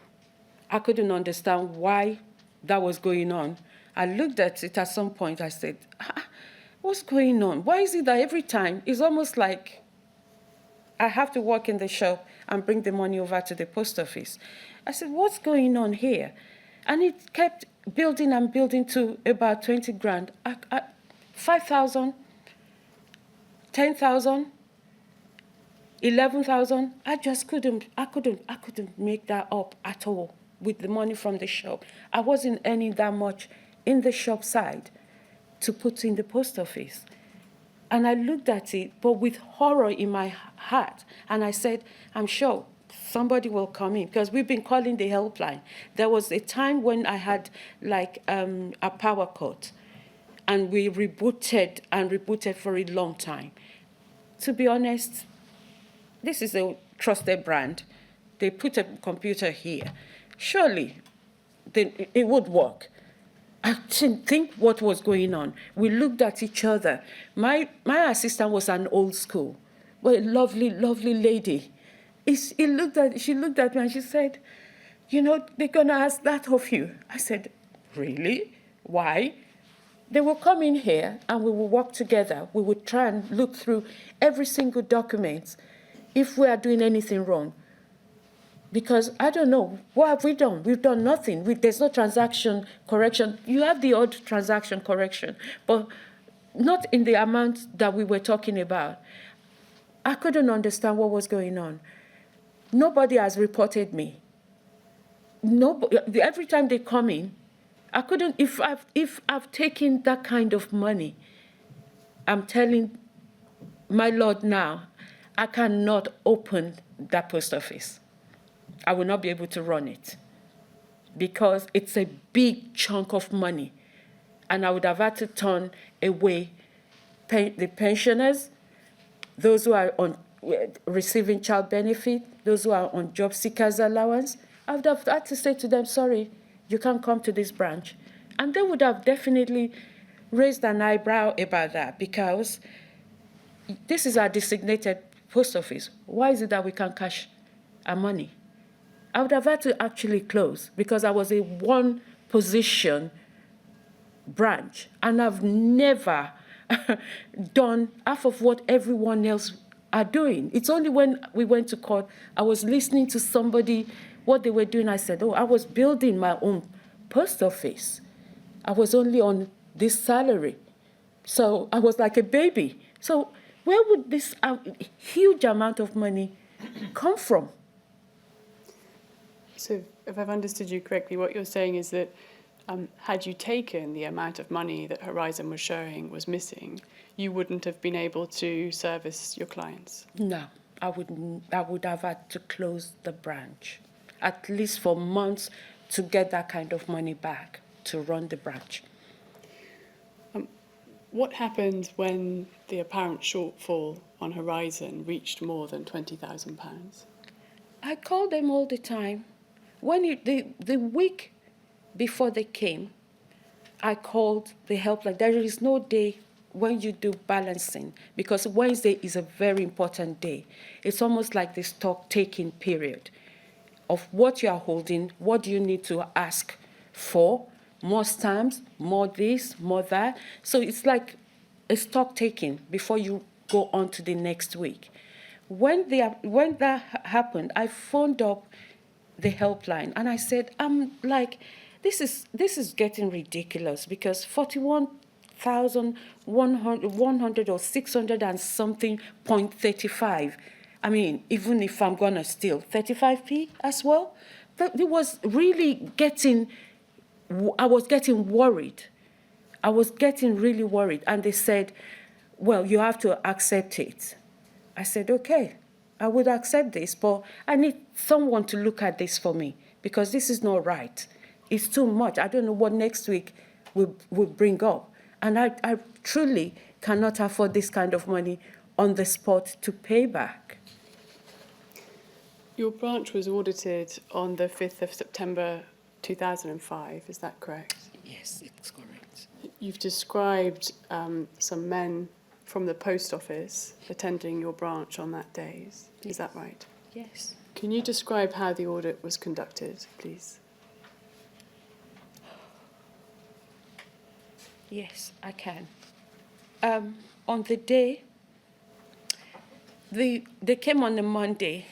I couldn't understand why that was going on. I looked at it at some point. I said, what's going on? Why is it that every time it's almost like I have to work in the shop and bring the money over to the post office? I said, what's going on here? And it kept building and building to about 20 grand. 5,000, 10,000, 11,000. I just couldn't make that up at all with the money from the shop. I wasn't earning that much in the shop side to put in the post office. And I looked at it, but with horror in my heart. And I said, I'm sure somebody will come in, because we've been calling the helpline. There was a time when I had like a power cut, and we rebooted for a long time. To be honest, this is a trusted brand. They put a computer here. Surely it would work. I didn't think what was going on. We looked at each other. My assistant was an old school, but a lovely, lovely lady. She looked at me and she said, they're going to ask that of you. I said, really? Why? They will come in here and we will work together. We will try and look through every single document if we are doing anything wrong. Because I don't know, what have we done? We've done nothing. There's no transaction correction. You have the odd transaction correction, but not in the amount that we were talking about. I couldn't understand what was going on. Nobody has reported me. Nobody, every time they come in, I couldn't, if I've taken that kind of money, I'm telling my Lord now, I cannot open that post office. I will not be able to run it because it's a big chunk of money. And I would have had to turn away the pensioners, those who are on receiving child benefit, those who are on job seekers allowance. I would have had to say to them, sorry, you can't come to this branch. And they would have definitely raised an eyebrow about that, because this is our designated post office. Why is it that we can't cash our money? I would have had to actually close because I was a one-position branch, and I've never done half of what everyone else are doing. It's only when we went to court, I was listening to somebody, what they were doing. I said, I was building my own post office. I was only on this salary. So I was like a baby. So where would this huge amount of money come from?
So if I've understood you correctly, what you're saying is that had you taken the amount of money that Horizon was showing was missing, you wouldn't have been able to service your clients?
No, I wouldn't. I would have had to close the branch, at least for months, to get that kind of money back to run the branch.
What happened when the apparent shortfall on Horizon reached more than £20,000?
I called them all the time. When the week before they came, I called the helpline. There is no day when you do balancing, because Wednesday is a very important day. It's almost like the stock taking period of what you are holding, what do you need to ask for, more stamps, more this, more that. So it's like a stock taking before you go on to the next week. When that happened, I phoned up the helpline and I said, this is getting ridiculous, because 41,100 or 600 and something 0.35. I mean, even if I'm gonna steal 35p as well, but it was really I was getting worried. I was getting really worried. And they said, well, you have to accept it. I said, okay, I would accept this, but I need someone to look at this for me, because this is not right. It's too much. I don't know what next week will bring up. And I truly cannot afford this kind of money on the spot to pay back.
Your branch was audited on the 5th of September 2005, is that correct?
Yes, it's correct.
You've described some men from the post office attending your branch on that day. Is that right?
Yes.
Can you describe how the audit was conducted, please?
Yes, I can. On the day, they came on a Monday.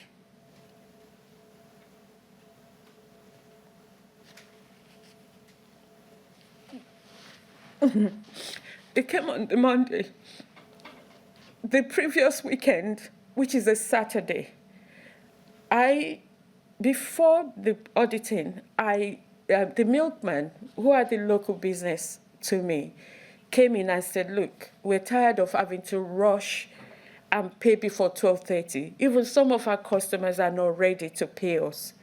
They came on the Monday. The previous weekend, which is a Saturday, before the auditing, the milkman, who had the local business to me, came in and said, look, we're tired of having to rush and pay before 12:30. Even some of our customers are not ready to pay us.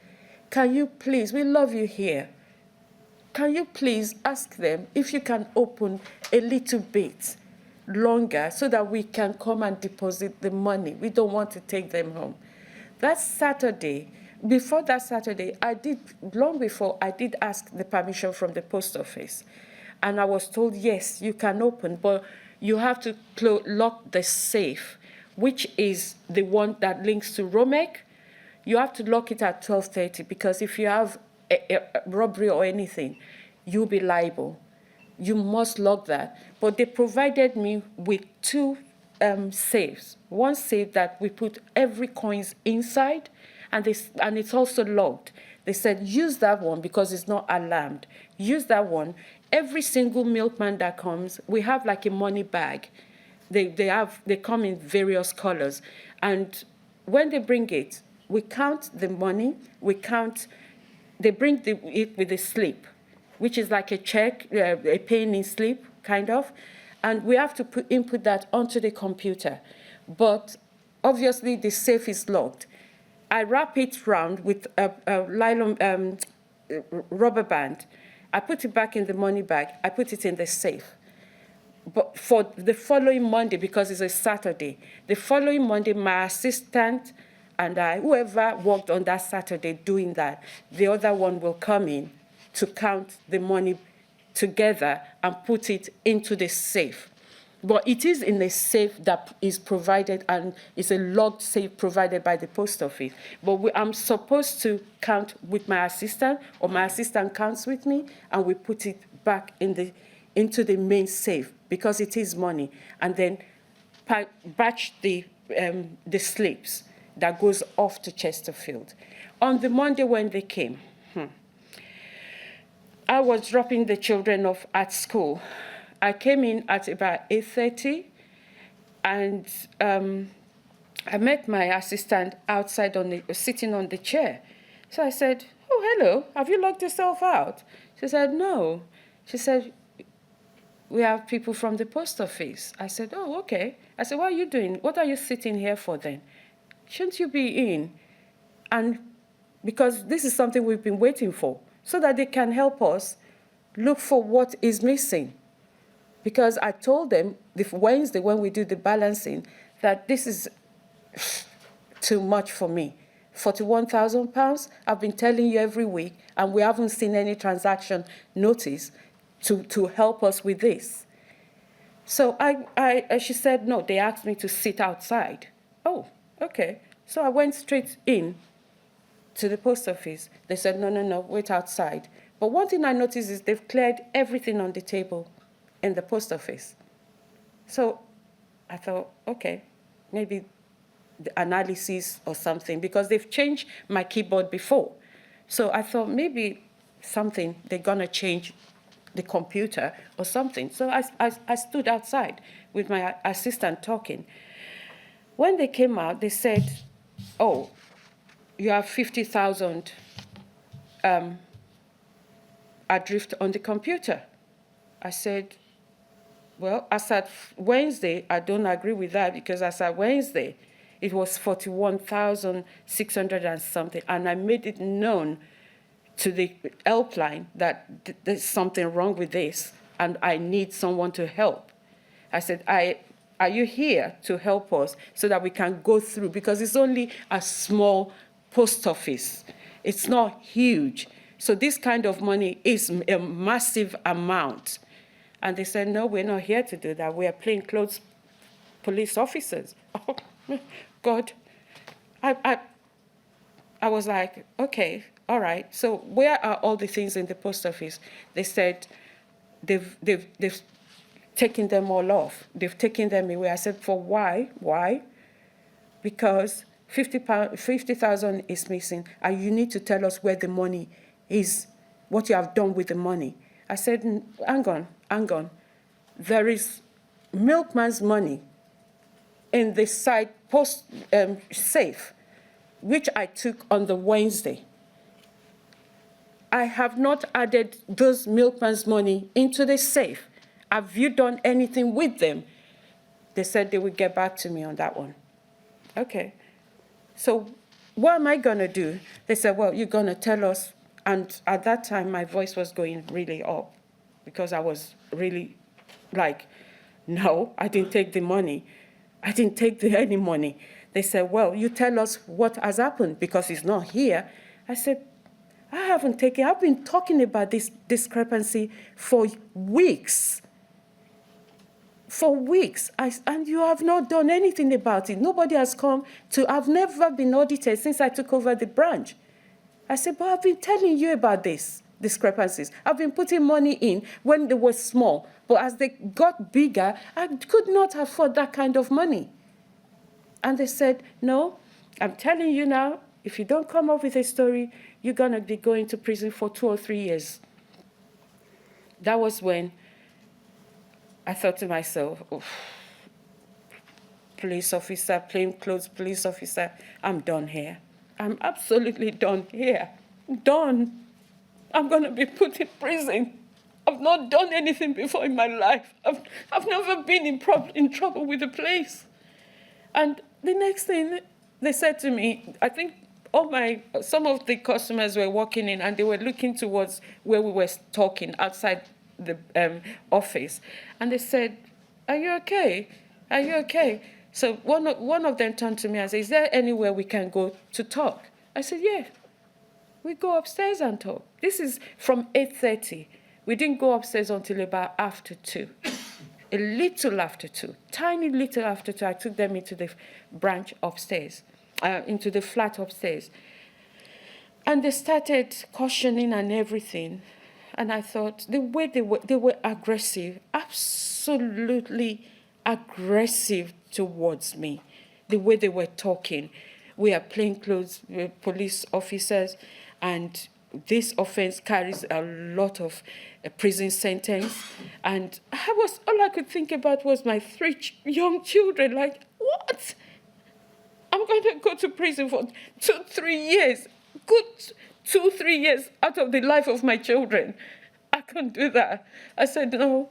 Can you please, we love you here. Can you please ask them if you can open a little bit longer so that we can come and deposit the money? We don't want to take them home. That Saturday, before that Saturday, long before, I did ask the permission from the post office. And I was told, yes, you can open, but you have to lock the safe, which is the one that links to Romek. You have to lock it at 12:30 because if you have a robbery or anything, you'll be liable. You must lock that. But they provided me with two safes. One safe that we put every coins inside, and it's also locked. They said, use that one because it's not alarmed. Use that one. Every single milkman that comes, we have like a money bag. They come in various colors. And when they bring it, we count the money, they bring it with a slip, which is like a check, a paying slip, kind of. And we have to input that onto the computer. But obviously, the safe is locked. I wrap it round with a nylon rubber band. I put it back in the money bag. I put it in the safe. But for the following Monday, because it's a Saturday, the following Monday, my assistant and whoever worked on that Saturday doing that, the other one will come in to count the money together and put it into the safe. But it is in a safe that is provided, and it's a locked safe provided by the post office. But I'm supposed to count with my assistant, or my assistant counts with me, and we put it back into the main safe because it is money, and then batch the slips that goes off to Chesterfield. On the Monday when they came, I was dropping the children off at school. I came in at about 8:30, and I met my assistant outside sitting on the chair. So I said, oh, hello, have you locked yourself out? She said, no. She said, we have people from the post office. I said, oh, okay. I said, what are you doing? What are you sitting here for then? Shouldn't you be in? And because this is something we've been waiting for, so that they can help us look for what is missing. Because I told them Wednesday when we do the balancing that this is too much for me. £41,000, I've been telling you every week, and we haven't seen any transaction notice to help us with this. So she said, no, they asked me to sit outside. Oh, okay. So I went straight in to the post office. They said, no, wait outside. But one thing I noticed is they've cleared everything on the table in the post office. So I thought, okay, maybe the analysis or something, because they've changed my keyboard before. So I thought maybe something, they're going to change the computer or something. So I stood outside with my assistant talking. When they came out, they said, oh, you have 50,000 adrift on the computer. I said, well, as at Wednesday, I don't agree with that, because as at Wednesday, it was 41,600 and something, and I made it known to the helpline that there's something wrong with this. and I need someone to help. I said, are you here to help us so that we can go through? Because it's only a small post office. It's not huge. So this kind of money is a massive amount. And they said, no, we're not here to do that. We are plainclothes police officers. Oh, God. I was like, okay, all right. So where are all the things in the post office? They said they've taken them all off. They've taken them away. I said, for why? Why? Because 50,000 is missing, and you need to tell us where the money is, what you have done with the money. I said, hang on. There is milkman's money in the side post safe, which I took on the Wednesday. I have not added those milkman's money into the safe. Have you done anything with them? They said they would get back to me on that one. Okay. So what am I going to do? They said, well, you're going to tell us. And at that time, my voice was going really up because I was really like, no, I didn't take the money. I didn't take any money. They said, well, you tell us what has happened because it's not here. I said, I haven't taken, I've been talking about this discrepancy for weeks. For weeks, and you have not done anything about it. Nobody has come to, I've never been audited since I took over the branch. I said, but I've been telling you about these discrepancies. I've been putting money in when they were small, but as they got bigger, I could not afford that kind of money. And they said, no, I'm telling you now, if you don't come up with a story, you're going to be going to prison for 2 or 3 years. That was when I thought to myself, oh, police officer, plainclothes police officer, I'm done here. I'm absolutely done here. Done. I'm going to be put in prison. I've not done anything before in my life. I've never been in trouble with the police. And the next thing they said to me, I think some of the customers were walking in and they were looking towards where we were talking outside the office. And they said, are you okay? Are you okay? So one of them turned to me and said, is there anywhere we can go to talk? I said, yeah. We go upstairs and talk. This is from 8:30. We didn't go upstairs until about after 2. A little after 2. Tiny little after 2. I took them into the branch upstairs, into the flat upstairs. And they started cautioning and everything. And I thought, the way they were aggressive, absolutely aggressive towards me. The way they were talking. We are plainclothes police officers, and this offense carries a lot of prison sentence. And all I could think about was my 3 young children. Like, what? I'm going to go to prison for 2-3 years. Good 2-3 years out of the life of my children. I can't do that. I said, no.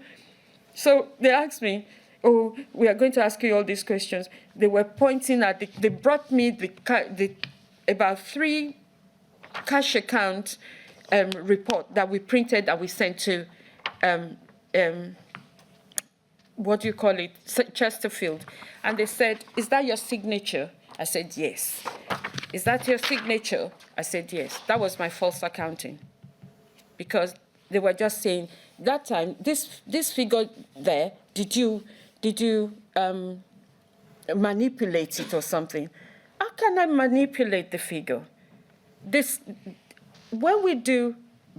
So they asked me, oh, we are going to ask you all these questions. They were pointing at, they brought me about 3 cash account report that we printed and we sent to, Chesterfield. And they said, is that your signature? I said, yes. Is that your signature? I said, yes. That was my false accounting. Because they were just saying, that time, this figure there, did you manipulate it or something? How can I manipulate the figure? When we do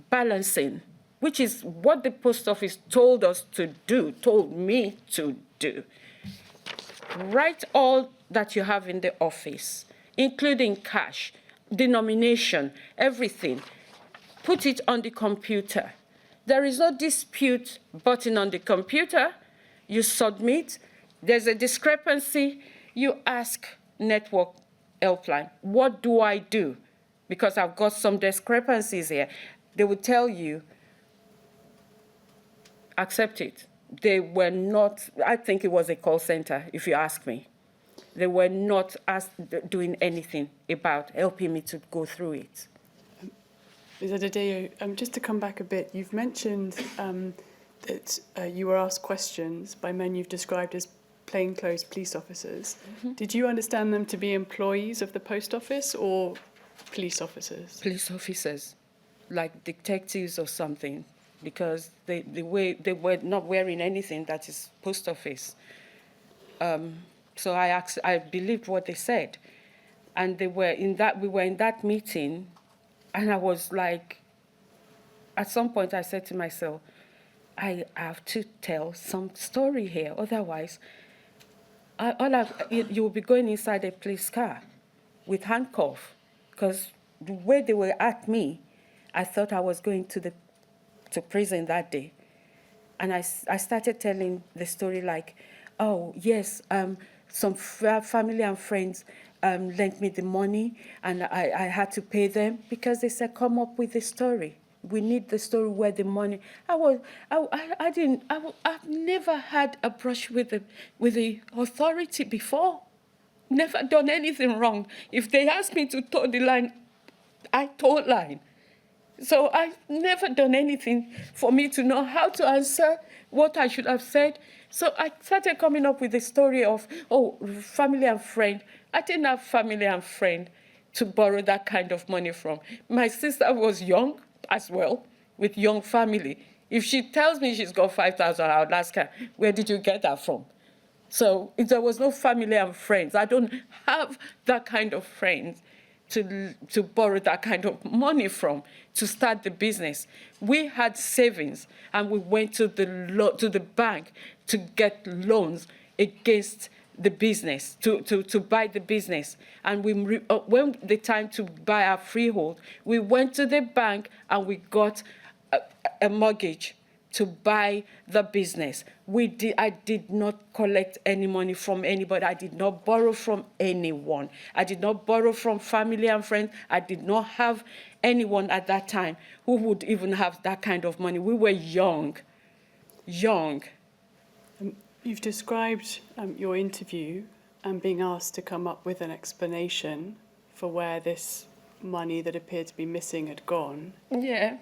balancing, which is what the post office told me to do, write all that you have in the office, including cash, denomination, everything. Put it on the computer. There is no dispute button on the computer. You submit. There's a discrepancy. You ask network helpline, what do I do? Because I've got some discrepancies here. They will tell you, accept it. They were not, I think it was a call center, if you ask me. They were not doing anything about helping me to go through it.
Ms. Adedeo, just to come back a bit, you've mentioned that you were asked questions by men you've described as plainclothes police officers. Did you understand them to be employees of the post office or police officers?
Police officers, like detectives or something, because they were not wearing anything that is post office. So I believed what they said, and we were in that meeting, and I was like, at some point I said to myself, I have to tell some story here, otherwise, you will be going inside a police car with handcuffs, because the way they were at me, I thought I was going to prison that day. And I started telling the story like, oh, yes, some family and friends lent me the money, and I had to pay them because they said, come up with the story. We need the story where the money. I've never had a brush with the authority before. Never done anything wrong. If they asked me to toe the line, I told line. So I've never done anything for me to know how to answer what I should have said. So I started coming up with the story of, oh, family and friend. I didn't have family and friend to borrow that kind of money from. My sister was young as well, with young family. If she tells me she's got 5,000, I would ask her, where did you get that from? So there was no family and friends. I don't have that kind of friends to borrow that kind of money from to start the business. We had savings, and we went to the bank to get loans against the business, to buy the business. And when the time to buy our freehold, we went to the bank and we got a mortgage to buy the business. I did not collect any money from anybody. I did not borrow from anyone. I did not borrow from family and friends. I did not have anyone at that time who would even have that kind of money. We were young.
You've described your interview and being asked to come up with an explanation for where this money that appeared to be missing had gone.
Yeah.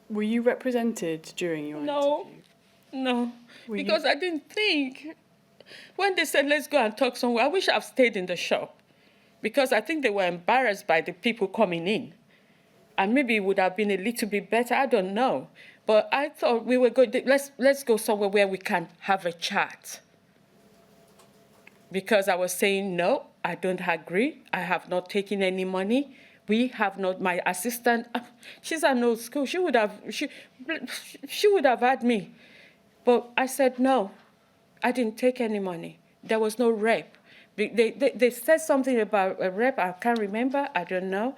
Were you represented during your interview?
No, because I didn't think. When they said, let's go and talk somewhere, I wish I'd stayed in the shop, because I think they were embarrassed by the people coming in. And maybe it would have been a little bit better, I don't know. But I thought we were going to, let's go somewhere where we can have a chat. Because I was saying, no, I don't agree. I have not taken any money. We have not. My assistant, she's at no school. She would have had me. But I said, no, I didn't take any money. There was no rep. They said something about a rep. I can't remember. I don't know.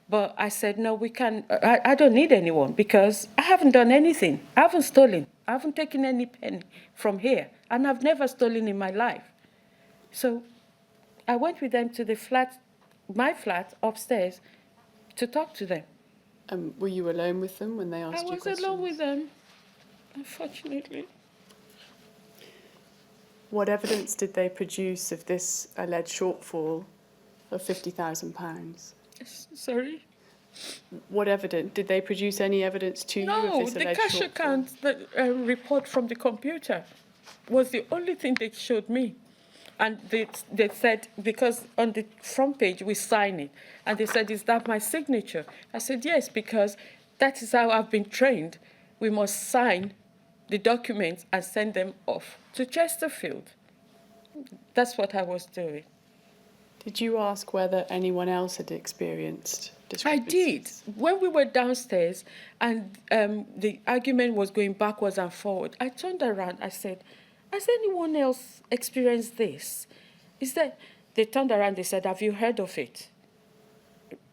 But I said, no, we can. I don't need anyone because I haven't done anything. I haven't stolen. I haven't taken any penny from here. And I've never stolen in my life. So I went with them to the flat, my flat upstairs, to talk to them.
Were you alone with them when they asked you questions?
I was alone with them, unfortunately.
What evidence did they produce of this alleged shortfall of £50,000?
Sorry?
What evidence? Did they produce any evidence to you of this alleged shortfall? No, the
cash account, the report from the computer was the only thing they showed me. And they said, because on the front page we sign it, and they said, is that my signature? I said, yes, because that is how I've been trained. We must sign the documents and send them off to Chesterfield. That's what I was doing.
Did you ask whether anyone else had experienced discrepancies?
I did. When we were downstairs and the argument was going backwards and forward, I turned around, I said, has anyone else experienced this? They turned around, they said, have you heard of it?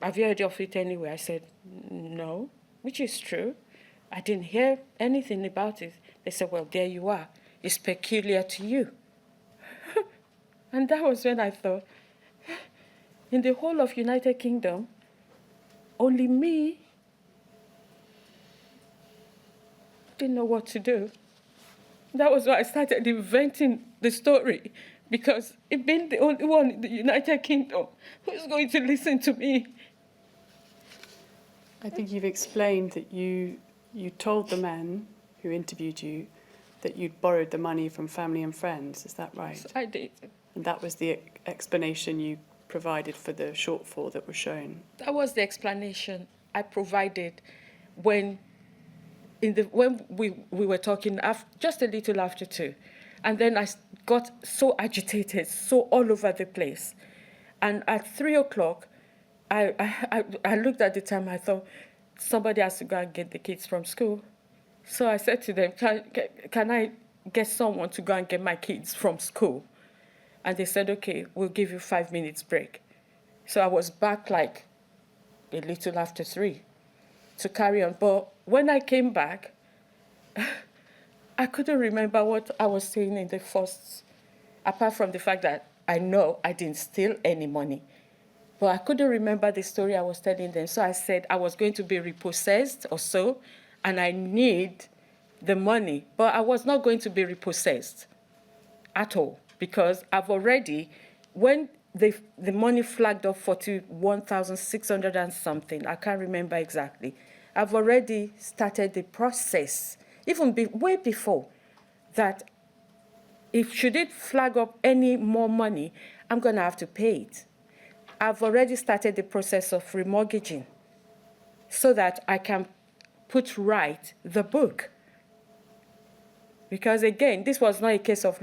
Have you heard of it anywhere? I said, no, which is true. I didn't hear anything about it. They said, well, there you are. It's peculiar to you. And that was when I thought, in the whole of United Kingdom, only me didn't know what to do. That was why I started inventing the story, because it being the only one in the United Kingdom who's going to listen to me.
I think you've explained that you told the men who interviewed you that you'd borrowed the money from family and friends. Is that right?
I did.
And that was the explanation you provided for the shortfall that was shown.
That was the explanation I provided when we were talking just a little after 2. And then I got so agitated, so all over the place. And at 3 o'clock, I looked at the time, I thought, somebody has to go and get the kids from school. So I said to them, can I get someone to go and get my kids from school? And they said, okay, we'll give you 5 minutes break. So I was back like a little after 3 to carry on. But when I came back, I couldn't remember what I was saying in the first, apart from the fact that I know I didn't steal any money. But I couldn't remember the story I was telling them. So I said I was going to be repossessed or so, and I need the money. But I was not going to be repossessed at all, because I've already, when the money flagged up 41,600 and something, I can't remember exactly, I've already started the process, even way before that. If should it flag up any more money, I'm going to have to pay it. I've already started the process of remortgaging so that I can put right the book. Because again, this was not a case of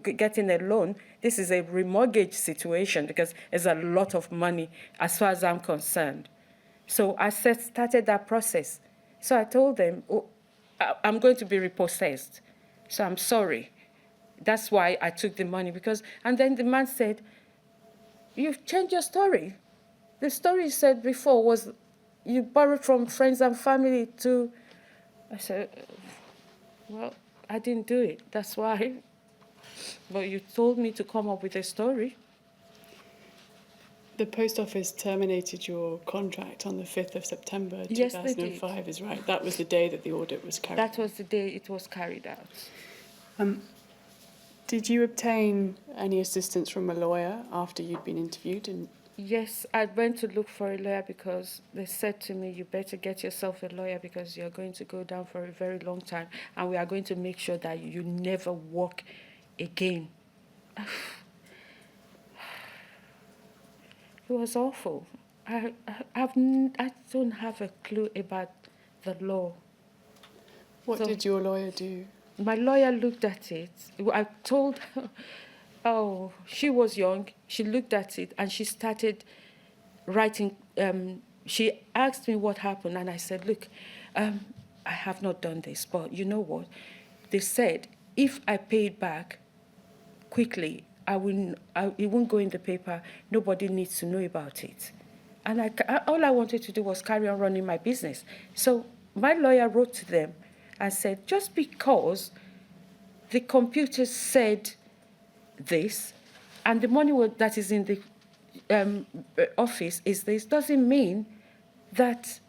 getting a loan. This is a remortgage situation because there's a lot of money as far as I'm concerned. So I started that process. So I told them, oh, I'm going to be repossessed. So I'm sorry. That's why I took the money. And then the man said, you've changed your story. The story you said before was you borrowed from friends and family to... I said, well, I didn't do it. That's why. But you told me to come up with a story.
The post office terminated your contract on the 5th of September 2005,
Yes, they did.
Is right? That was the day that the audit was carried out.
That was the day it was carried out.
Did you obtain any assistance from a lawyer after you'd been interviewed? And
Yes, I went to look for a lawyer because they said to me, you better get yourself a lawyer because you're going to go down for a very long time and we are going to make sure that you never walk again. It was awful. I don't have a clue about the law.
what did your lawyer do?
My lawyer looked at it. I told her, oh, she was young. She looked at it and she started writing. She asked me what happened and I said, look, I have not done this, but you know what? They said, if I pay it back quickly, it won't go in the paper. Nobody needs to know about it. And all I wanted to do was carry on running my business. So my lawyer wrote to them and said, just because the computer said this and the money that is in the office is this, doesn't mean that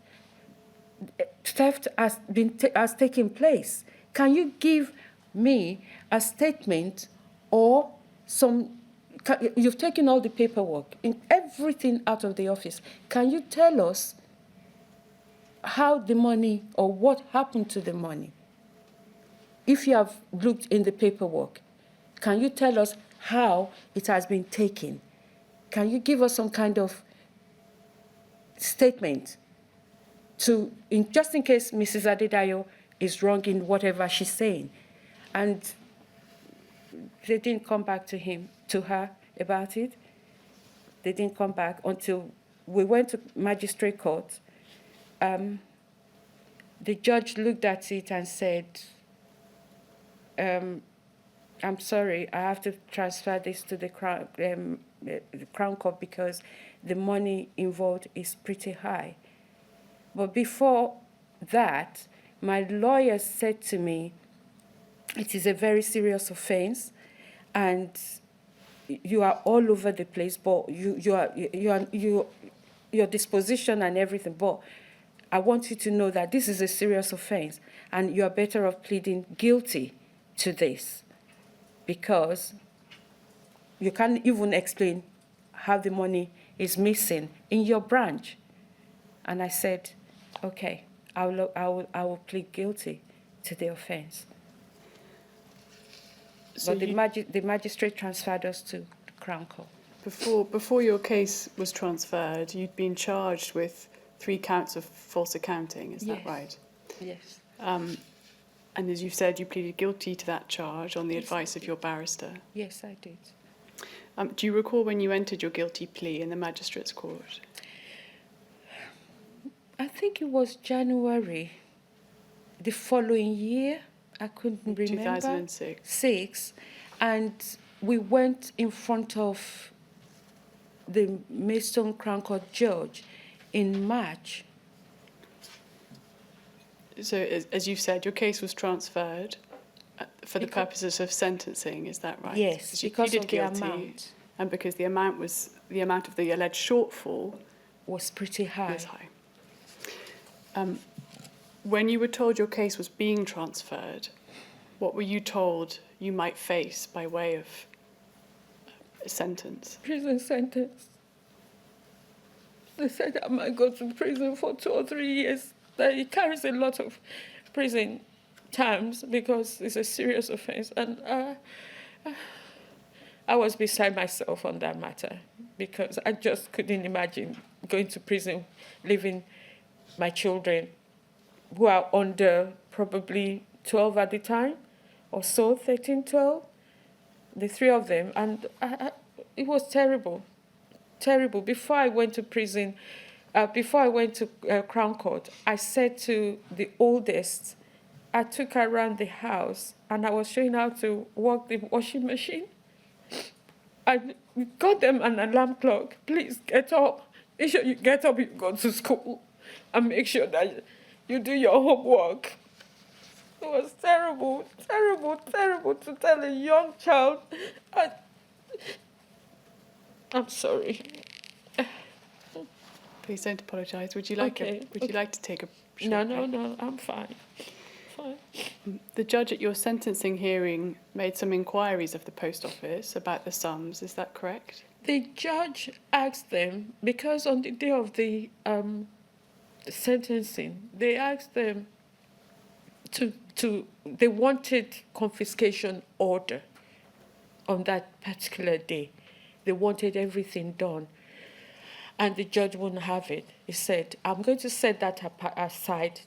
theft has taken place. Can you give me a statement or you've taken all the paperwork, in everything out of the office. Can you tell us how the money or what happened to the money? If you have looked in the paperwork, can you tell us how it has been taken? Can you give us some kind of statement just in case Mrs. Adedayo is wrong in whatever she's saying? And they didn't come back to her about it. They didn't come back until we went to magistrate court. The judge looked at it and said, I'm sorry, I have to transfer this to the Crown Court because the money involved is pretty high. But before that, my lawyer said to me, it is a very serious offense, and you are all over the place, but your disposition and everything, but I want you to know that this is a serious offense, and you are better off pleading guilty to this, because you can't even explain how the money is missing in your branch. And I said, okay, I will plead guilty to the offence.
So
But the magistrate transferred us to Crown Court.
before your case was transferred, you'd been charged with 3 counts of false accounting, is that
Yes.
right?
Yes.
And as you've said, you pleaded guilty to that charge on the
Yes,
advice
I
of your barrister.
Yes, I did.
Do you recall when you entered your guilty plea in the magistrate's court?
I think it was January the following year. I couldn't remember.
2006.
6, and we went in front of the Maidstone Crown Court judge in March.
So as you've said, your case was transferred for the purposes of sentencing, is that right?
Yes,
You
because
pleaded
of the
guilty,
amount.
and because the amount of the alleged shortfall
Was pretty high.
was high. When you were told your case was being transferred, what were you told you might face by way of a sentence?
Prison sentence. They said I might go to prison for 2 or 3 years. That it carries a lot of prison terms because it's a serious offence. And I was beside myself on that matter because I just couldn't imagine going to prison, leaving my children who are under probably 12 at the time or so, 13, 12, the 3 of them. And it was terrible. Terrible. Before I went to prison, before I went to Crown Court, I said to the oldest, I took her around the house and I was showing how to work the washing machine. I got them an alarm clock. Please get up. Make sure you get up, you go to school, and make sure that you do your homework. It was terrible, terrible, terrible to tell a young child. I'm sorry.
Please don't apologise. Would you like to take a short break?
No, I'm fine.
The judge at your sentencing hearing made some inquiries of the post office about the sums. Is that correct?
The judge asked them, because on the day of the sentencing, they asked them they wanted confiscation order on that particular day. They wanted everything done. And the judge wouldn't have it. He said, I'm going to set that aside,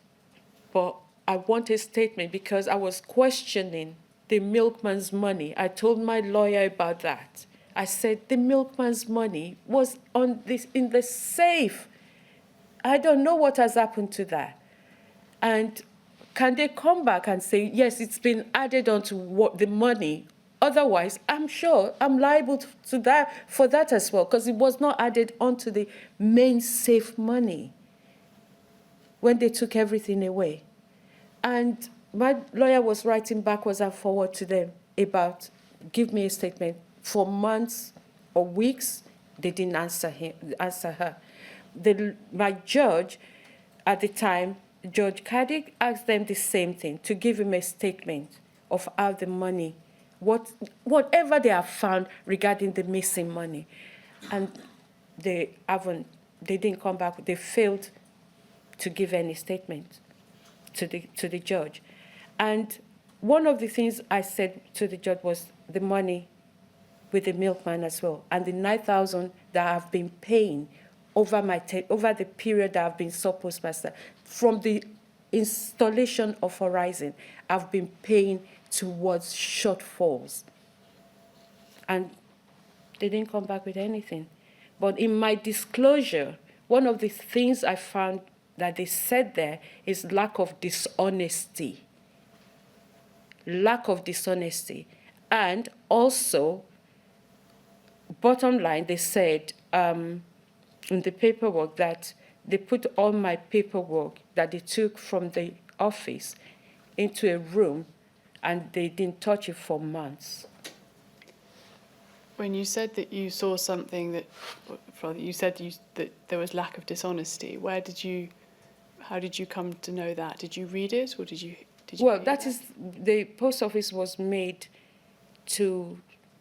but I want a statement because I was questioning the milkman's money. I told my lawyer about that. I said the milkman's money was in the safe. I don't know what has happened to that. And can they come back and say, yes, it's been added onto the money? Otherwise, I'm sure I'm liable to that for that as well, because it was not added onto the main safe money when they took everything away. And my lawyer was writing backwards and forward to them about, give me a statement. For months or weeks, they didn't answer her. My judge at the time, Judge Caddick, asked them the same thing, to give him a statement of how the money, whatever they have found regarding the missing money. And they didn't come back. They failed to give any statement to the judge. And one of the things I said to the judge was the money with the milkman as well, and the 9,000 that I've been paying over the period that I've been Subpostmaster. From the installation of Horizon, I've been paying towards Shortfalls. And they didn't come back with anything. But in my disclosure, one of the things I found that they said there is lack of dishonesty. Lack of dishonesty. And also, bottom line, they said in the paperwork that they put all my paperwork that they took from the office into a room and they didn't touch it for months.
When you said that you saw something that there was lack of dishonesty, how did you come to know that? Did you read it, or did you
Well, the post office was made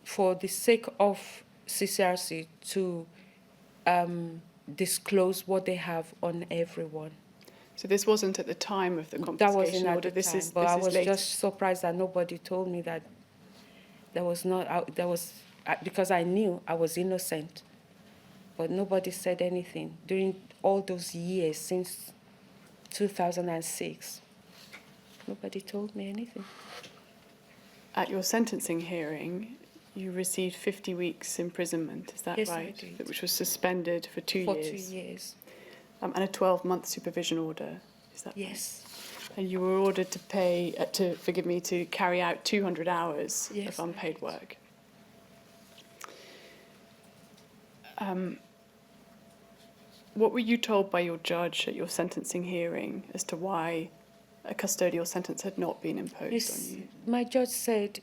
for the sake of CCRC to disclose what they have on everyone.
So this wasn't at the time of the
That wasn't
confiscation
at
order.
the
This
time,
is
but
this
I
is
was
later.
just surprised that nobody told me that there was not, there was, because I knew I was innocent, but nobody said anything during all those years since 2006. Nobody told me anything.
At your sentencing hearing, you received 50 weeks imprisonment. Is that
Yes, I
right?
did.
Which was suspended for 2
For
years.
2 years.
And a 12-month supervision order. Is that right?
Yes.
And you were ordered to pay, to carry out 200 hours
Yes,
of
I
unpaid
did.
work. What were you told by your judge at your sentencing hearing as to why a custodial sentence had not been imposed on you?
My judge said,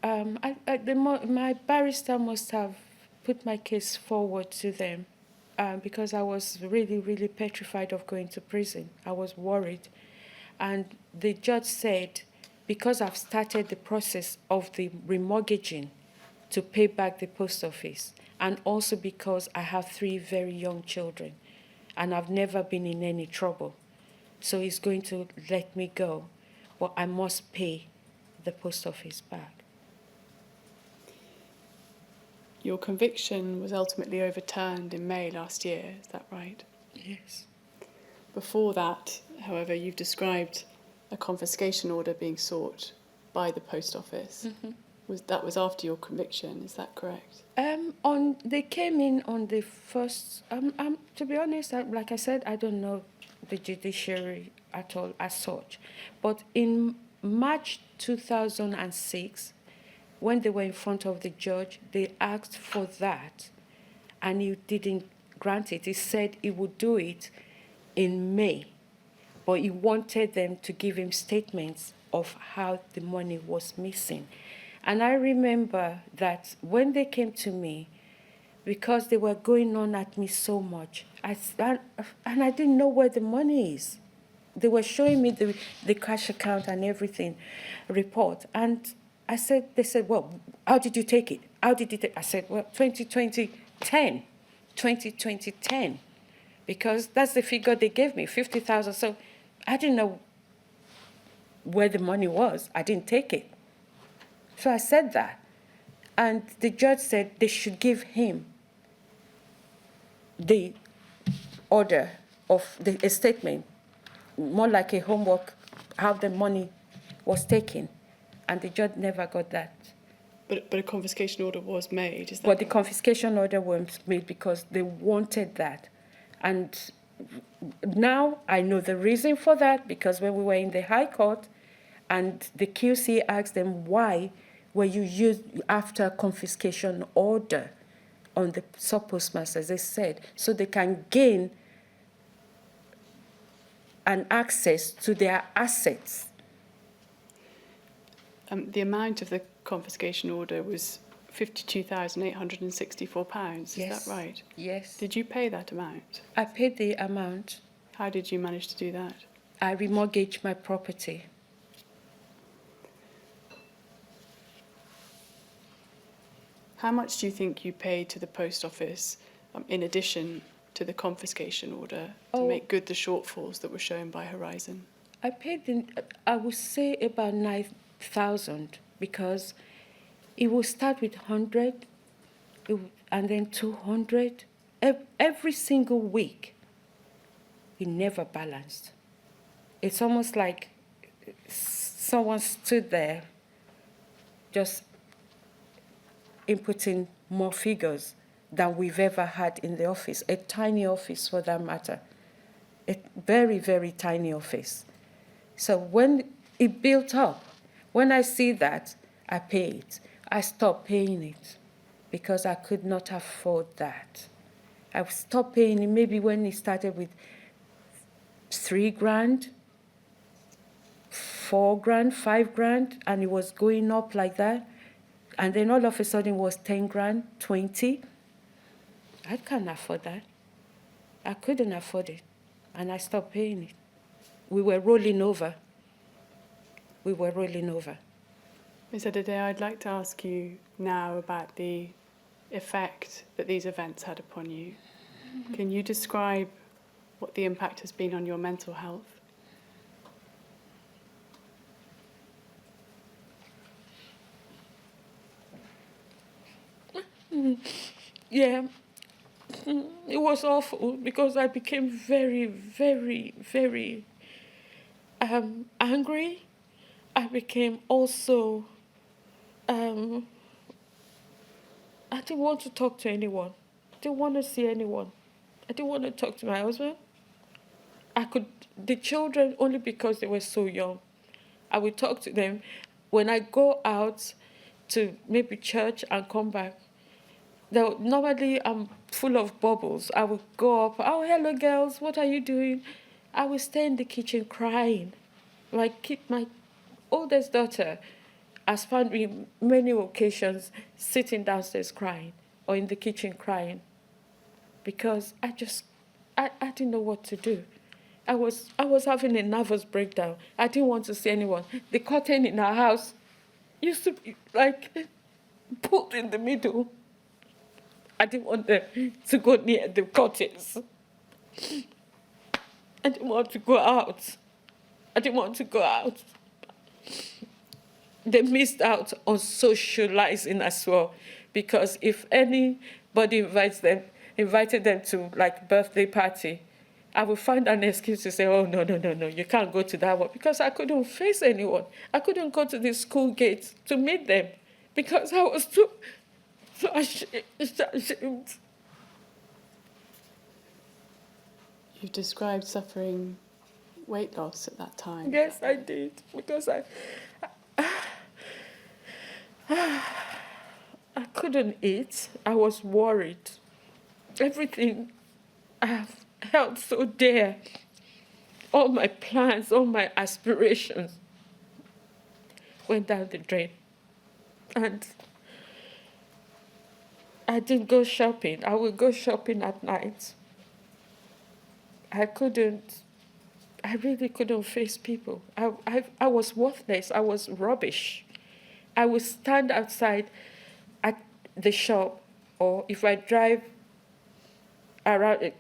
my barrister must have put my case forward to them because I was really, really petrified of going to prison. I was worried. And the judge said, because I've started the process of the remortgaging to pay back the post office, and also because I have 3 very young children, and I've never been in any trouble. So he's going to let me go, but I must pay the post office back.
Your conviction was ultimately overturned in May last year, is that right?
Yes.
Before that, however, you've described a confiscation order being sought by the post office. That was after your conviction, is that correct?
They came in on the first. To be honest, like I said, I don't know the judiciary at all as such. But in March 2006, when they were in front of the judge, they asked for that, and he didn't grant it. He said he would do it in May, but he wanted them to give him statements of how the money was missing. And I remember that when they came to me, because they were going on at me so much, and I didn't know where the money is. They were showing me the cash account and everything report. And they said, well, how did you take it? How did you take it? I said, well, 2010, because that's the figure they gave me, 50,000. So I didn't know where the money was. I didn't take it. So I said that. And the judge said they should give him the order of a statement, more like a homework, how the money was taken. And the judge never got that.
But a confiscation order was made, is that
But the confiscation order was made because they wanted that. And now I know the reason for that, because when we were in the High Court and the QC asked them, why were you used after confiscation order on the Subpostmasters? They said, so they can gain an access to their assets.
The amount of the confiscation order was £52,864, is that right?
Yes.
Did you pay that amount?
I paid the amount.
How did you manage to do that?
I remortgaged my property.
How much do you think you paid to the post office in addition to the confiscation order to make good the shortfalls that were shown by Horizon?
I paid, I would say about 9,000, because it will start with 100 and then 200. Every single week, it never balanced. It's almost like someone stood there just inputting more figures than we've ever had in the office, a tiny office for that matter, a very, very tiny office. So when it built up, when I see that, I pay it. I stopped paying it because I could not afford that. I stopped paying it maybe when it started with 3 grand, 4 grand, 5 grand, and it was going up like that. And then all of a sudden it was 10 grand, 20. I can't afford that. I couldn't afford it. And I stopped paying it. We were rolling over.
Ms. Edede, I'd like to ask you now about the effect that these events had upon you. Can you describe what the impact has been on your mental health?
Yeah, it was awful because I became very, very, very angry. I became also, I didn't want to talk to anyone. I didn't want to see anyone. I didn't want to talk to my husband. The children, only because they were so young. I would talk to them. When I go out to maybe church and come back, normally I'm full of bubbles. I would go up, oh, hello girls, what are you doing? I would stay in the kitchen crying. My oldest daughter has found me many occasions sitting downstairs crying or in the kitchen crying because I didn't know what to do. I was having a nervous breakdown. I didn't want to see anyone. The curtain in our house used to be like pulled in the middle. I didn't want them to go near the curtains. I didn't want to go out. I didn't want to go out. They missed out on socializing as well, because if anybody invited them to like birthday party, I would find an excuse to say, oh, no, you can't go to that one, because I couldn't face anyone. I couldn't go to the school gate to meet them because I was so ashamed.
You described suffering weight loss at that time.
Yes, I did, because I couldn't eat. I was worried. Everything I have held so dear, all my plans, all my aspirations went down the drain. And I didn't go shopping. I would go shopping at night. I really couldn't face people. I was worthless. I was rubbish. I would stand outside at the shop, or if I drive around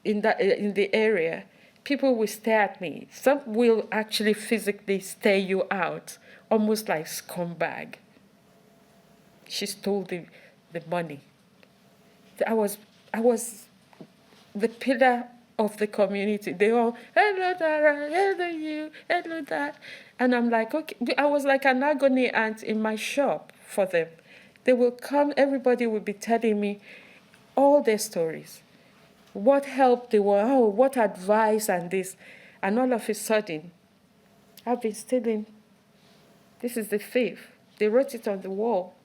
in the area, people will stare at me. Some will actually physically stare you out, almost like scumbag. She stole the money. I was the pillar of the community. They all, hello Dara, hello you, hello that. And I'm like, okay, I was like an agony aunt in my shop for them. They will come, everybody will be telling me all their stories. What help they were, what advice and this. And all of a sudden, I've been stealing. This is the thief. They wrote it on the wall.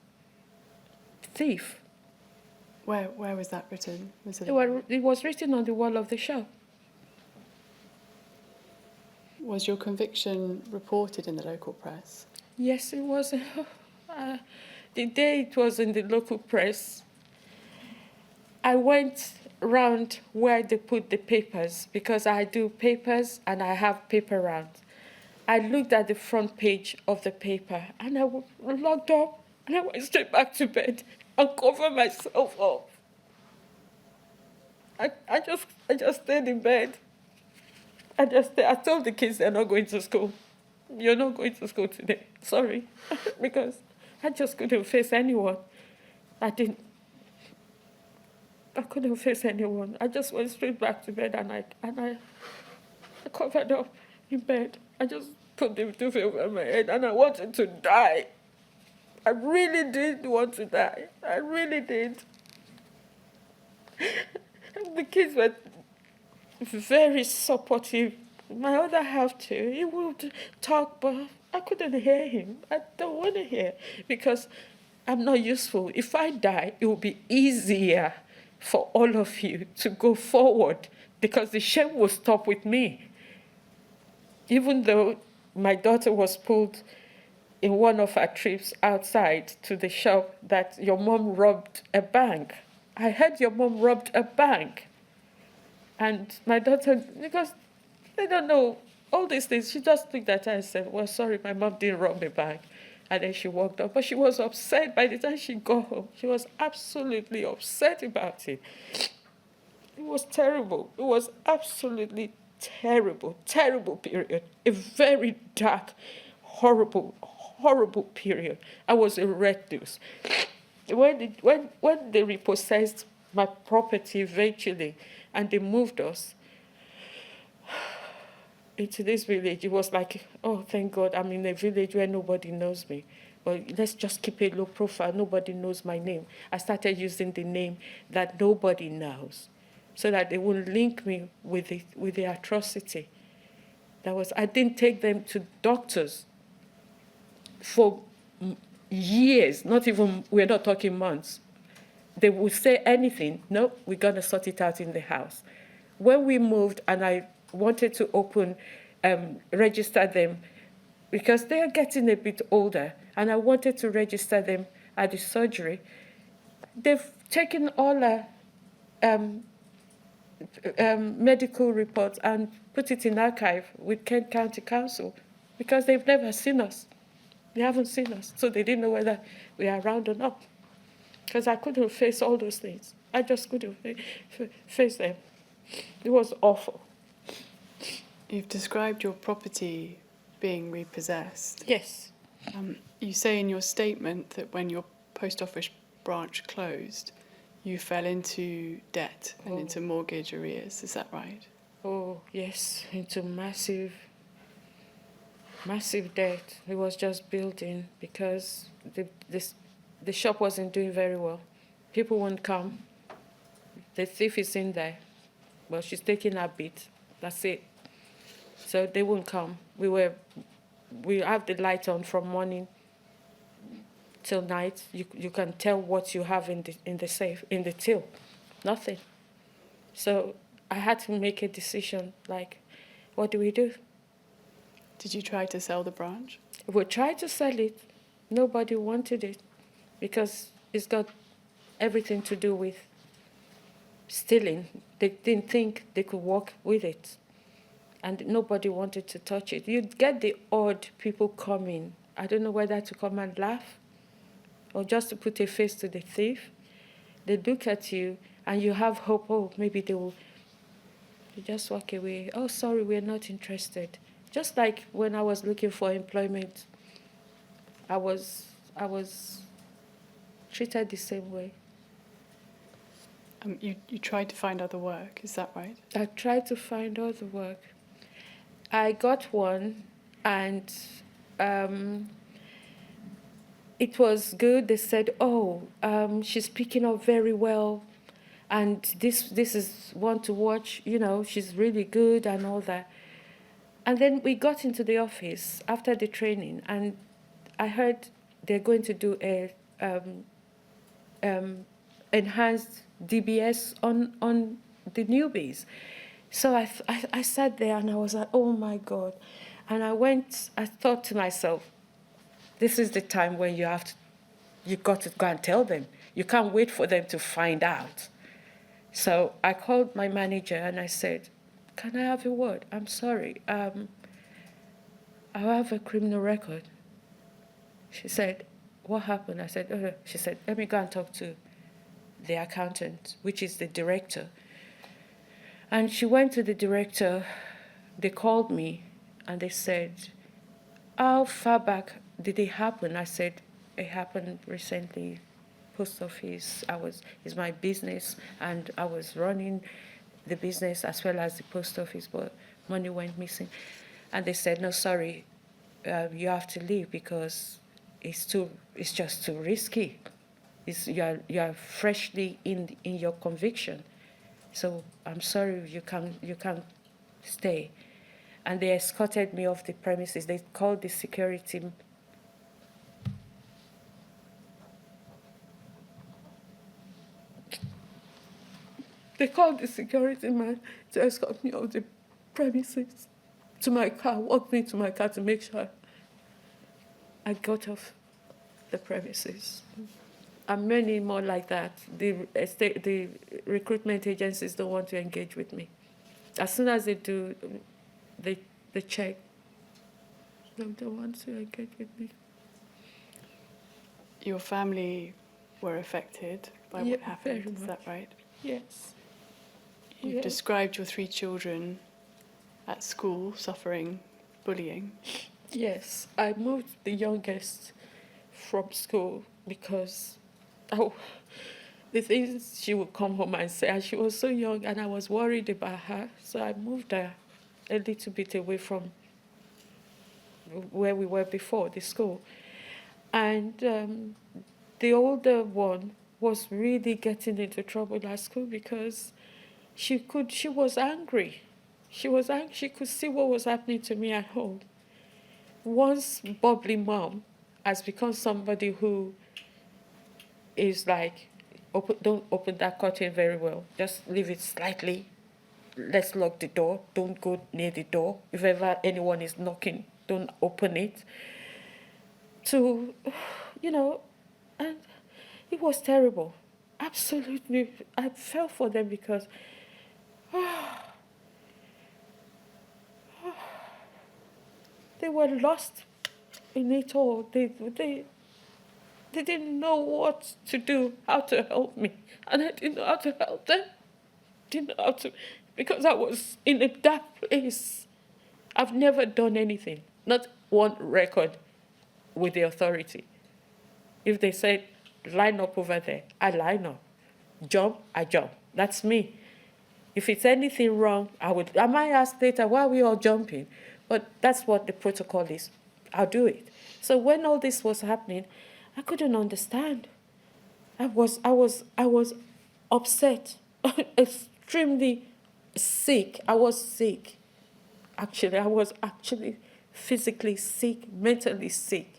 Thief.
Where was that written?
It was written on the wall of the shop.
Was your conviction reported in the local press?
Yes, it was. The day it was in the local press, I went round where they put the papers, because I do papers and I have paper rounds. I looked at the front page of the paper and I locked up and I went straight back to bed and covered myself up. I just stayed in bed. I told the kids they're not going to school. You're not going to school today. Sorry. Because I just couldn't face anyone. I couldn't face anyone. I just went straight back to bed and I covered up in bed. I just put the duvet over my head and I wanted to die. I really did want to die. I really did. The kids were very supportive. My other half too. He would talk, but I couldn't hear him. I don't want to hear, because I'm not useful. If I die, it will be easier for all of you to go forward, because the shame will stop with me. Even though my daughter was pulled in one of our trips outside to the shop that your mom robbed a bank. I heard your mom robbed a bank. And my daughter, because they don't know all these things, she just looked at her and said, well, sorry, my mom didn't rob a bank. And then she walked off. But she was upset by the time she got home. She was absolutely upset about it. It was terrible. It was absolutely terrible, terrible period. A very dark, horrible, horrible period. I was a recluse. When they repossessed my property eventually, and they moved us into this village, it was like, oh, thank God, I'm in a village where nobody knows me. Well, let's just keep a low profile. Nobody knows my name. I started using the name that nobody knows, so that they won't link me with the atrocity. I didn't take them to doctors for years, we're not talking months. They would say anything, no, we're gonna sort it out in the house. When we moved and I wanted to register them, because they are getting a bit older, and I wanted to register them at the surgery, they've taken all our medical reports and put it in archive with Kent County Council, because they've never seen us. They haven't seen us, so they didn't know whether we are around or not. Because I couldn't face all those things. I just couldn't face them. It was awful.
You've described your property being repossessed.
Yes.
You say in your statement that when your post office branch closed, you fell into debt and into mortgage arrears. Is that right?
Oh, yes, into massive debt. It was just building because the shop wasn't doing very well. People won't come. The thief is in there. Well, she's taking her bit. That's it. So they won't come. We have the light on from morning till night. You can tell what you have in the safe, in the till. Nothing. So I had to make a decision, like, what do we do?
Did you try to sell the branch?
We tried to sell it. Nobody wanted it because it's got everything to do with stealing. They didn't think they could work with it. And nobody wanted to touch it. You'd get the odd people coming. I don't know whether to come and laugh or just to put a face to the thief. They look at you and you have hope, oh, maybe they will. You just walk away. Oh, sorry, we're not interested. Just like when I was looking for employment, I was treated the same way.
You tried to find other work, is that right?
I tried to find other work. I got one, and it was good. They said, oh, she's picking up very well, and this is one to watch, she's really good and all that. And then we got into the office after the training, and I heard they're going to do a enhanced DBS on the newbies. So I sat there and I was like, oh my God. And I thought to myself, this is the time when you've got to go and tell them. You can't wait for them to find out. So I called my manager and I said, can I have a word? I'm sorry. I have a criminal record. She said, what happened? I said, oh. She said, let me go and talk to the accountant, which is the director. And she went to the director. They called me and they said, how far back did it happen? I said, it happened recently. Post office, it's my business, and I was running the business as well as the post office, but money went missing. And they said, no, sorry, you have to leave because it's just too risky. You are freshly in your conviction. So I'm sorry, you can't stay. And they escorted me off the premises. They called the security. They called the security man to escort me off the premises to my car, walked me to my car to make sure I got off the premises. And many more like that. The recruitment agencies don't want to engage with me. As soon as they do, they check. They don't want to engage with me.
Your family were affected by what happened, is that right?
Yes.
You've described your 3 children at school suffering bullying.
Yes, I moved the youngest from school because the things she would come home and say, and she was so young, and I was worried about her, so I moved her a little bit away from where we were before, the school. And the older one was really getting into trouble at school because she was angry. She was angry. She could see what was happening to me at home. Once bubbly mom has become somebody who is like, don't open that curtain very well. Just leave it slightly. Let's lock the door. Don't go near the door. If ever anyone is knocking, don't open it. To, and it was terrible. Absolutely. I felt for them because they were lost in it all. They didn't know what to do, how to help me. And I didn't know how to help them. Didn't know how to, because I was in a dark place. I've never done anything, not one record with the authority. If they said, line up over there, I line up. Jump, I jump. That's me. If it's anything wrong, I might ask later, why are we all jumping? But that's what the protocol is. I'll do it. So when all this was happening, I couldn't understand. I was upset, extremely sick. I was sick. Actually, I was actually physically sick, mentally sick.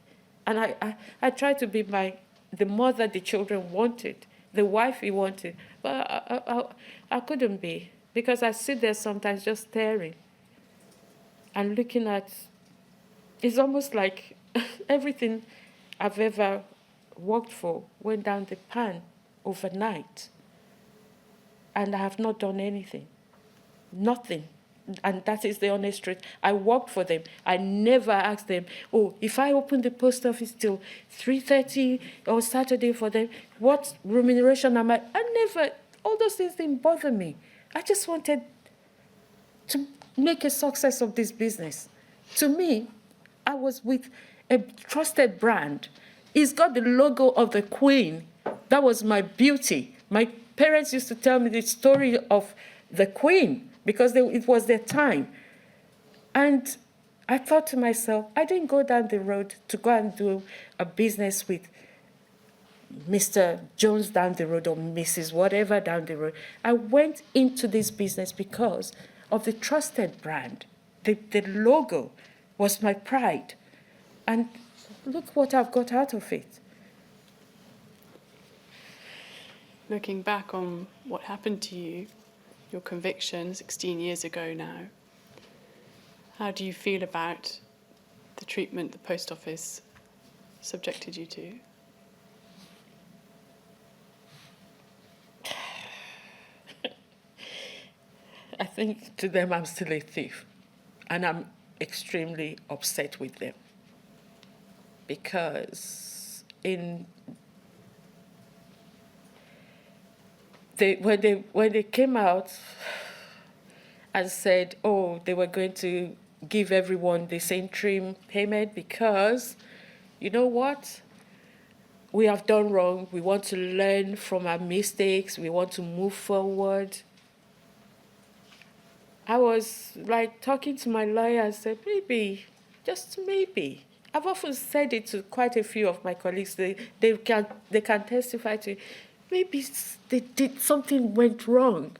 And I tried to be the mother the children wanted, the wife he wanted, but I couldn't be, because I sit there sometimes just staring and looking at, it's almost like everything I've ever worked for went down the pan overnight. And I have not done anything. Nothing. And that is the honest truth. I worked for them. I never asked them, oh, if I open the post office till 3:30 or Saturday for them, what remuneration am I? I never, all those things didn't bother me. I just wanted to make a success of this business. To me, I was with a trusted brand. It's got the logo of the Queen. That was my beauty. My parents used to tell me the story of the Queen because it was their time. And I thought to myself, I didn't go down the road to go and do a business with Mr. Jones down the road or Mrs. whatever down the road. I went into this business because of the trusted brand. The logo was my pride. And look what I've got out of it.
Looking back on what happened to you, your conviction 16 years ago now, how do you feel about the treatment the post office subjected you to?
I think to them I'm still a thief, and I'm extremely upset with them because when they came out and said, oh, they were going to give everyone this interim payment because, you know what? We have done wrong. We want to learn from our mistakes. We want to move forward. I was like talking to my lawyer and said, maybe, just maybe. I've often said it to quite a few of my colleagues. They can testify to it. Maybe something went wrong.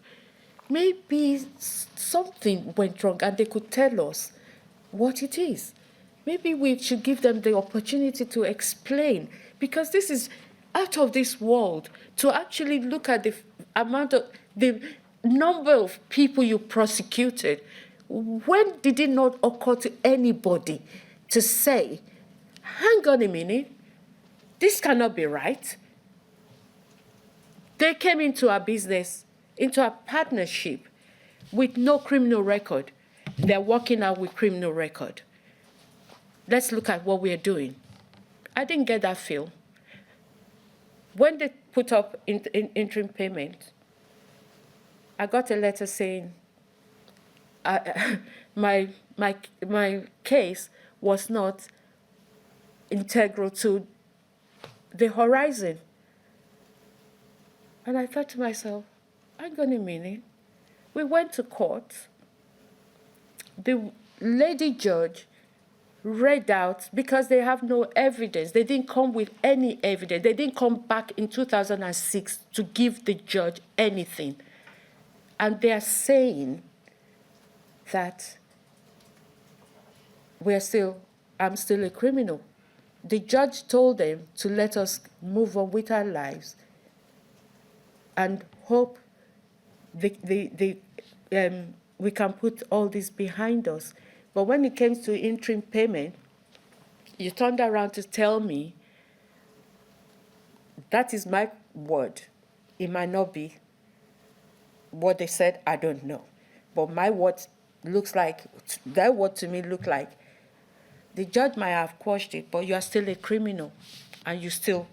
Maybe something went wrong and they could tell us what it is. Maybe we should give them the opportunity to explain, because this is out of this world, to actually look at the number of people you prosecuted. When did it not occur to anybody to say, hang on a minute, this cannot be right? They came into our business, into a partnership with no criminal record. They're working out with criminal record. Let's look at what we're doing. I didn't get that feel. When they put up interim payment, I got a letter saying my case was not integral to the horizon. And I thought to myself, hang on a minute. We went to court. The lady judge read out, because they have no evidence. They didn't come with any evidence. They didn't come back in 2006 to give the judge anything. And they are saying that I'm still a criminal. The judge told them to let us move on with our lives and hope we can put all this behind us. But when it came to interim payment, you turned around to tell me, that is my word. It might not be what they said, I don't know. But my word looks like, that word to me looked like, the judge might have quashed it, but you are still a criminal, and you stole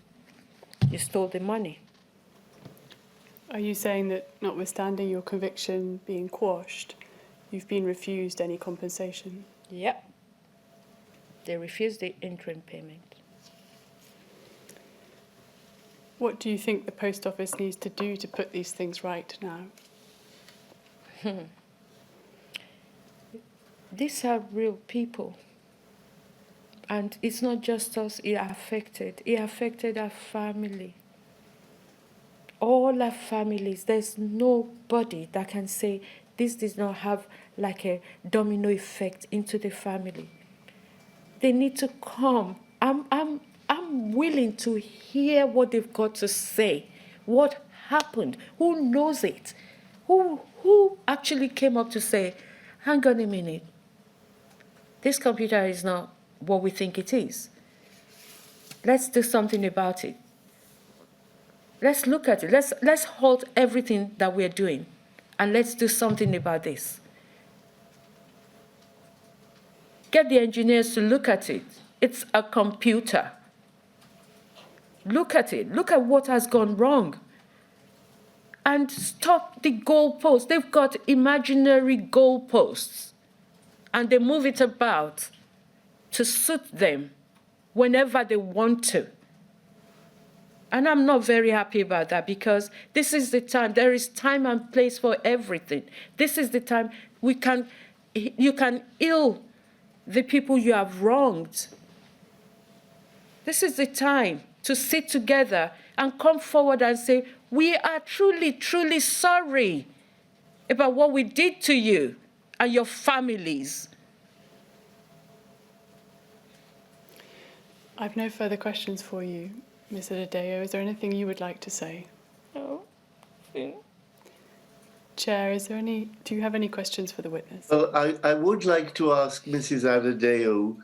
the money.
Are you saying that notwithstanding your conviction being quashed, you've been refused any compensation?
Yep. They refused the interim payment.
What do you think the post office needs to do to put these things right now?
These are real people. And it's not just us it affected our family. All our families. There's nobody that can say this does not have like a domino effect into the family. They need to come. I'm willing to hear what they've got to say. What happened? Who knows it? Who actually came up to say, hang on a minute, this computer is not what we think it is. Let's do something about it. Let's look at it. Let's halt everything that we're doing, and let's do something about this. Get the engineers to look at it. It's a computer. Look at it. Look at what has gone wrong. And stop the goalposts. They've got imaginary goalposts, and they move it about to suit them whenever they want to. And I'm not very happy about that, because this is the time. There is time and place for everything. This is the time you can heal the people you have wronged. This is the time to sit together and come forward and say, we are truly, truly sorry about what we did to you and your families.
I've no further questions for you, Ms. Adedeo. Is there anything you would like to say?
No.
Chair, do you have any questions for the witness?
Well, I would like to ask Mrs. Adedeo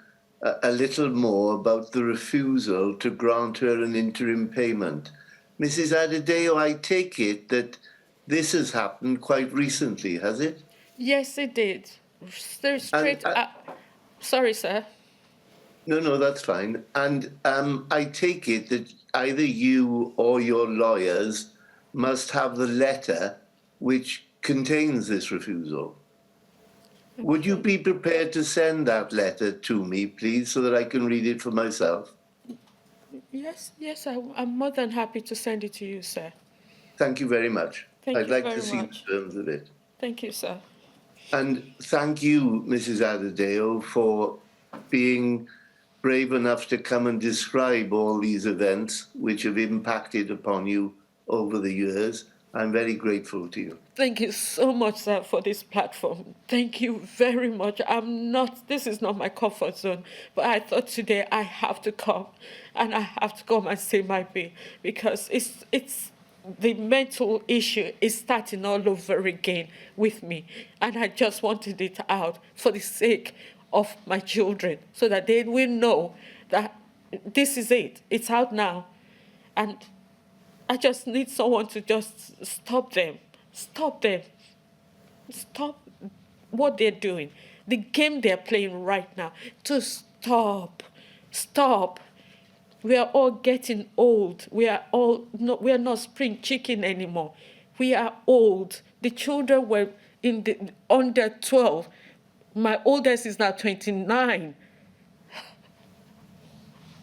a little more about the refusal to grant her an interim payment. Mrs. Adedeo, I take it that this has happened quite recently, has it?
Yes, it did. Straight up. Sorry, sir.
No, that's fine. And I take it that either you or your lawyers must have the letter which contains this refusal. Okay. Would you be prepared to send that letter to me, please, so that I can read it for myself?
Yes, I'm more than happy to send it to you, sir.
Thank you very much. I'd like to see the terms of it.
Thank you, sir.
And thank you, Mrs. Adedeo, for being brave enough to come and describe all these events which have impacted upon you over the years. I'm very grateful to you.
Thank you so much, sir, for this platform. Thank you very much. This is not my comfort zone, but I thought today I have to come, and I have to come and say my bit, because it's the mental issue is starting all over again with me, and I just wanted it out for the sake of my children, so that they will know that this is it. It's out now. And I just need someone to just stop them. Stop them. Stop what they're doing. The game they're playing right now. To stop. Stop. We are all getting old. We are not spring chicken anymore. We are old. The children were under 12. My oldest is now 29.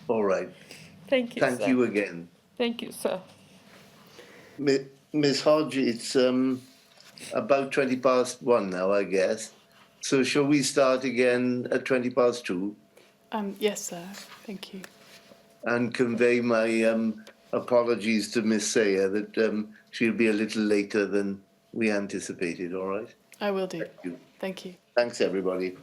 All right.
Thank you, sir.
Thank you again.
Thank you, sir.
Miss Hodge, it's about 1:20 now, I guess. So shall we start again at 2:20?
Yes, sir. Thank you.
And convey my apologies to Miss Sayer that she'll be a little later than we anticipated, all right?
I will do.
Thank you.
Thank you.
Thanks, everybody.